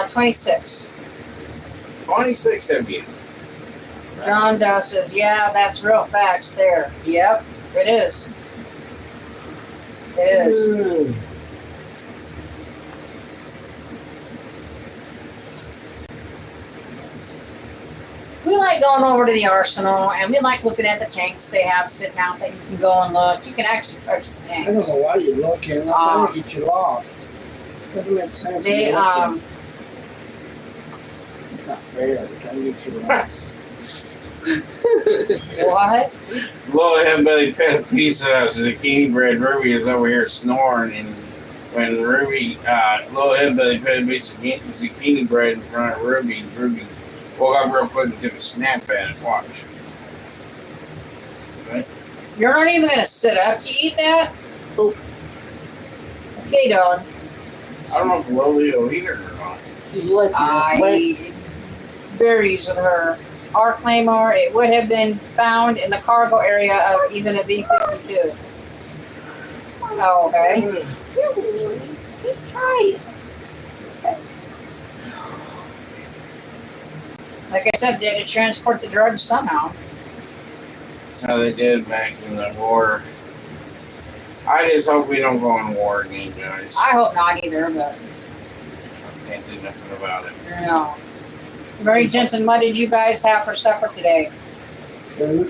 S1: 26.
S2: 26 of you.
S1: John Doe says, yeah, that's real facts there. Yep, it is. It is. We like going over to the arsenal, and we like looking at the tanks they have sitting out that you can go and look. You can actually touch the
S5: I don't
S1: tanks.
S5: know why you're looking. I'm trying to get you lost. Doesn't make sense.
S1: They,
S5: You're looking. It's not fair. We're trying to get you lost.
S1: What?
S2: Little Hillbilly pet a piece of zucchini bread. Ruby is over here snoring, and when Little Hillbilly put a piece of zucchini bread in front of Ruby woke up real quick and took a snap at it. Watch. Okay.
S1: You're not even going to sit up to eat that?
S5: Oh.
S1: Okay, dog.
S2: I don't know if Lily will eat it or not.
S3: She's like,
S1: It varies with her. Our Claymore, it would have been found in the cargo area of even a B-52. Oh, okay.
S3: just try it.
S1: Like I said, they had to transport the drugs somehow.
S2: That's how they did back in the war. I just hope we don't go in war again, guys.
S1: I hope not either, but
S2: I can't do nothing about it.
S1: no. Mary Jensen, what did you guys have for supper today?
S5: Food.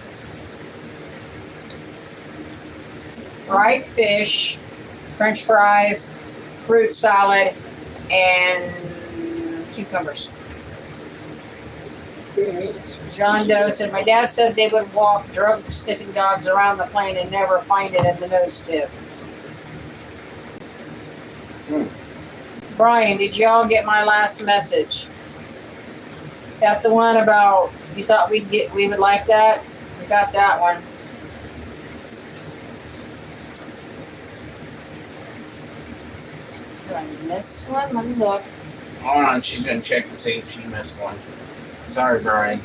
S1: Fried fish, French fries, fruit salad, and cucumbers. John Doe said, my dad said they would walk drug-sniffing dogs around the plane and never find it in the nose tip. Brian, did y'all get my last message? Got the one about you thought we would like that? We got that one. Did I miss one? Let me look.
S2: Hold on, she's gonna check to see if she missed one. Sorry, Brian.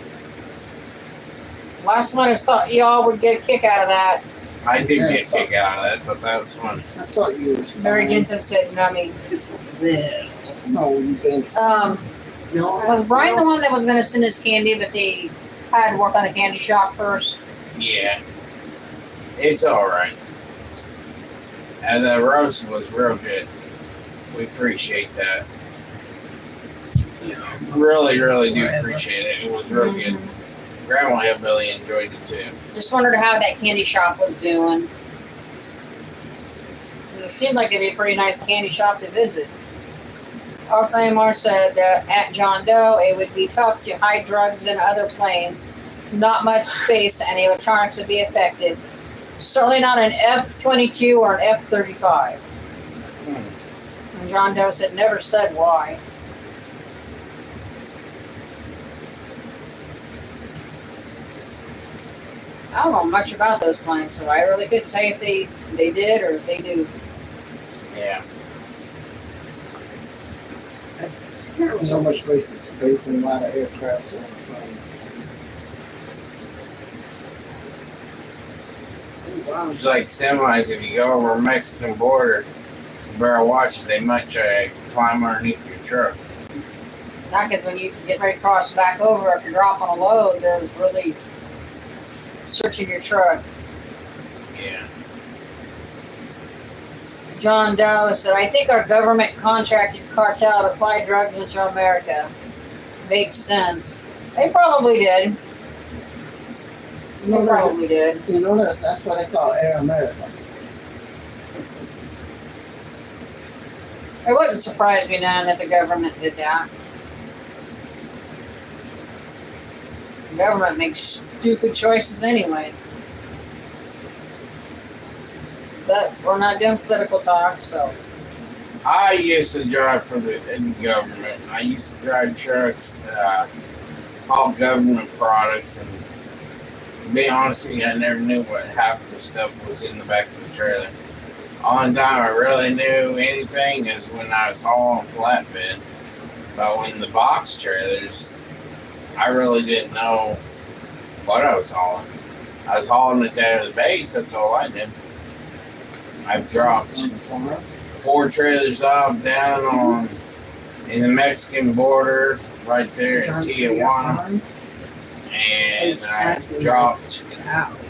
S1: Last one is thought y'all would get a kick out of that.
S2: I did get a kick out of that, but that was fun.
S5: I thought you were
S1: Mary Jensen said, "Nummy."
S3: Just a little.
S5: No, you didn't.
S3: No.
S1: Was Brian the one that was going to send us candy, but they had to work on the candy shop first?
S2: Yeah. It's alright. And the roast was real good. We appreciate that. Really, really do appreciate it. It was real good. Grandma Hillbilly enjoyed it too.
S1: Just wondered how that candy shop was doing. It seemed like it'd be a pretty nice candy shop to visit. Our Claymore said that at John Doe, it would be tough to hide drugs in other planes. Not much space and electronics would be affected. Certainly not an F-22 or an F-35. And John Doe said, never said why. I don't know much about those planes, so I really couldn't tell you if they did or if they do.
S2: Yeah.
S5: So much wasted space and a lot of aircrafts on the front.
S2: It's like semis. If you go over a Mexican border, you better watch it. They might try to climb underneath your truck.
S1: Not because when you get ready to cross back over, if you're dropping a load, they're really searching your truck.
S2: Yeah.
S1: John Doe said, I think our government contracted cartel to fly drugs into America. Makes sense. They probably did. They probably did.
S5: You know that's what they call Air America.
S1: It wouldn't surprise me none that the government did that. The government makes stupid choices anyway. But we're not doing political talk, so.
S2: I used to drive for the government. I used to drive trucks, all government products, and to be honest with you, I never knew what half of the stuff was in the back of the trailer. Only time I really knew anything is when I was hauling flatbed. But when the box trailers, I really didn't know what I was hauling. I was hauling it down to the base, that's all I knew. I've dropped 4 trailers off down in the Mexican border, right there in Tijuana. And I dropped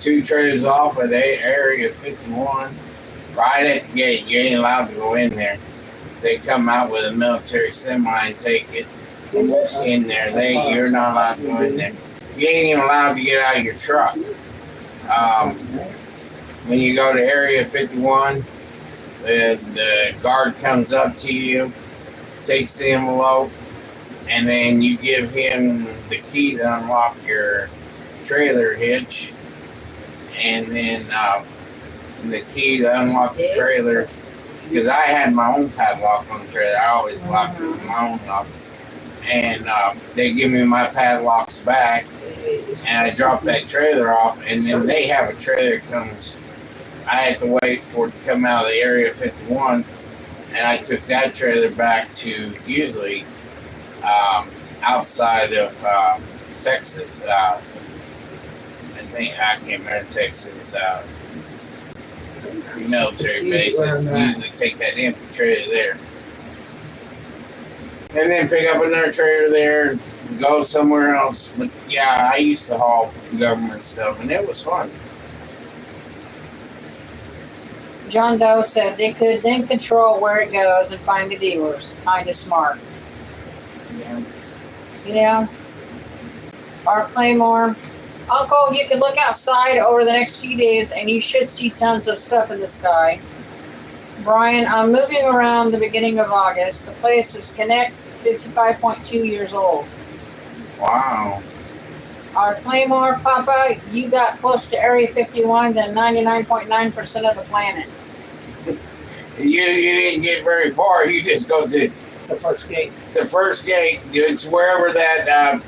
S2: 2 trailers off at Area 51, right at the gate. You ain't allowed to go in there. They come out with a military semi and take it in there. You're not allowed to go in there. You ain't even allowed to get out of your truck. When you go to Area 51, the guard comes up to you, takes the envelope, and then you give him the key to unlock your trailer hitch, and then the key to unlock the trailer, because I had my own padlock on the trailer. I always locked it with my own lock. And they give me my padlocks back, and I drop that trailer off, and then they have a trailer that comes. I had to wait for it to come out of the Area 51, and I took that trailer back to usually outside of Texas. I can't remember Texas military base. I usually take that empty trailer there, and then pick up another trailer there and go somewhere else. But yeah, I used to haul government stuff, and it was fun.
S1: John Doe said they could then control where it goes and find the dealers. Kind of smart. Yeah. Our Claymore. Uncle, you can look outside over the next few days and you should see tons of stuff in the sky. Brian, I'm moving around the beginning of August. The place is Connect, 55.2 years old.
S2: Wow.
S1: Our Claymore, Papa, you got closer to Area 51 than 99.9% of the planet.
S2: You didn't get very far. You just go to
S5: The first gate.
S2: the first gate. It's wherever that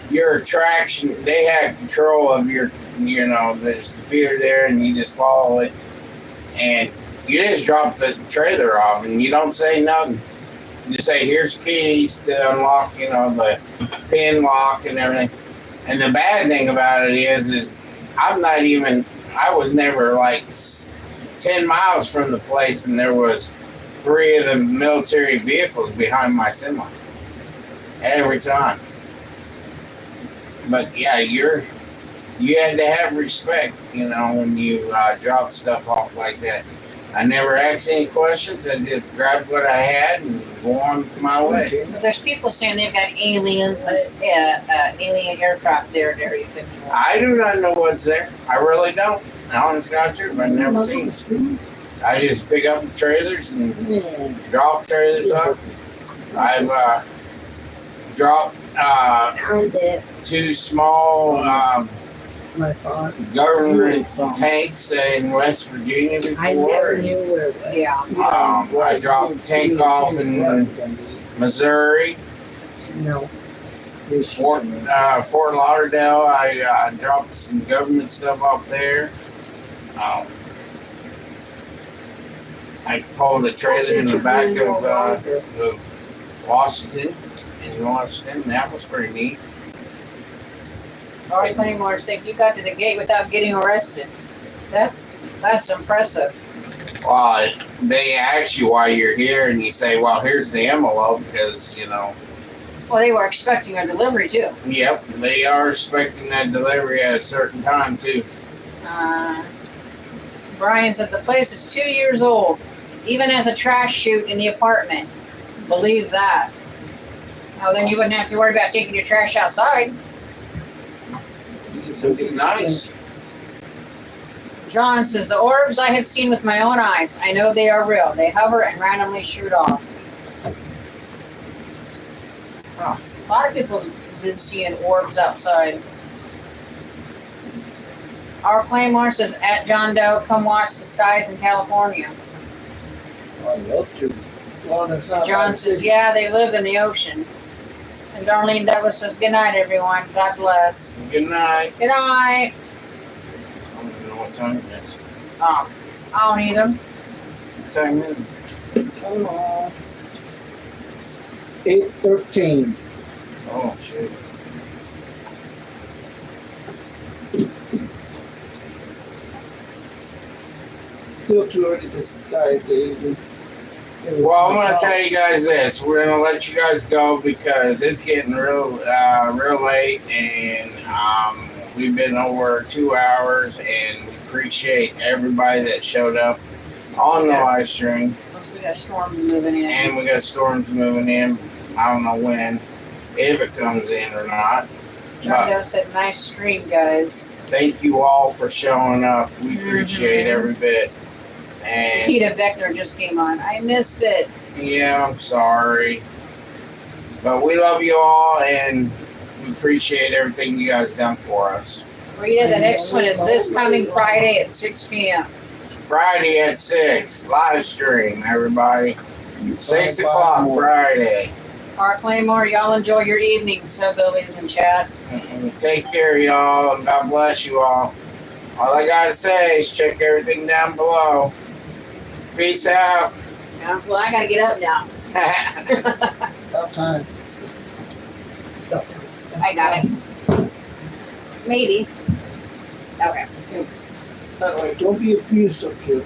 S2: your attraction. They have control of your. There's a computer there, and you just follow it, and you just drop the trailer off, and you don't say nothing. You just say, "Here's keys to unlock," the pin lock and everything. And the bad thing about it is I was never like 10 miles from the place, and there was 3 of the military vehicles behind my semi. every time. But yeah, you had to have respect, when you drop stuff off like that. I never asked any questions. I just grabbed what I had and go on my way.
S1: But there's people saying they've got aliens, alien aircraft there at Area 51.
S2: I do not know what's there. I really don't. Honest God truth, I've never seen it. I just pick up the trailers and drop trailers up. I've dropped two small
S3: My father.
S2: government tanks in West Virginia before.
S3: I never knew where it was.
S1: Yeah.
S2: I dropped a tank off in Missouri.
S3: No.
S2: Fort Lauderdale, I dropped some government stuff off there. I pulled a trailer in the back of Washington, in Washington. That was pretty neat.
S1: Already Claymore said you got to the gate without getting arrested. That's impressive.
S2: Well, they ask you why you're here, and you say, well, here's the envelope, because,
S1: Well, they were expecting a delivery too.
S2: Yep, they are expecting that delivery at a certain time, too.
S1: Brian said the place is 2 years old, even as a trash chute in the apartment. Believe that. Oh, then you wouldn't have to worry about taking your trash outside.
S2: Nice.
S1: John says the orbs I have seen with my own eyes. I know they are real. They hover and randomly shoot off. Oh, a lot of people have been seeing orbs outside. Our Claymore says at John Doe, come watch the skies in California.
S5: I'd love to. Well, it's not
S1: John
S5: like
S1: says,
S5: city.
S1: yeah, they live in the ocean. And Darlene Douglas says, good night, everyone. God bless.
S2: Good night.
S1: Good night.
S2: I don't even know what time it is.
S1: I don't either.
S2: What time is it?
S5: Come on. 8:13.
S2: Oh, shit.
S5: Still too early to stargazing.
S2: Well, I'm going to tell you guys this. We're going to let you guys go because it's getting real late, and we've been over 2 hours, and we appreciate everybody that showed up on the live stream.
S1: Plus we got storms moving in.
S2: And we got storms moving in. I don't know when, if it comes in or not.
S1: John
S2: But
S1: Doe said, nice stream, guys.
S2: thank you all for showing up. We appreciate every bit. And
S1: Peter Beckner just came on. I missed it.
S2: yeah, I'm sorry. But we love you all, and we appreciate everything you guys done for us.
S1: Rita, the next one is this coming Friday at 6 p.m.
S2: Friday at 6, live stream, everybody. 6 o'clock Friday.
S1: Our Claymore, y'all enjoy your evenings, hillbillies and chat.
S2: And take care, y'all, and God bless you all. All I gotta say is check everything down below. Peace out.
S1: Yeah, well, I gotta get up now.
S5: About time.
S1: I got it. Maybe. Okay.
S5: By the way, don't be abusive, kid.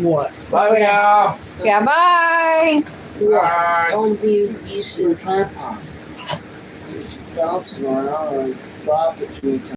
S3: What?
S2: Love y'all.
S1: Yeah, bye.
S2: Bye.
S3: Don't be
S5: The
S3: abusive.
S5: tripod. It's bouncing around and drop it 3 times.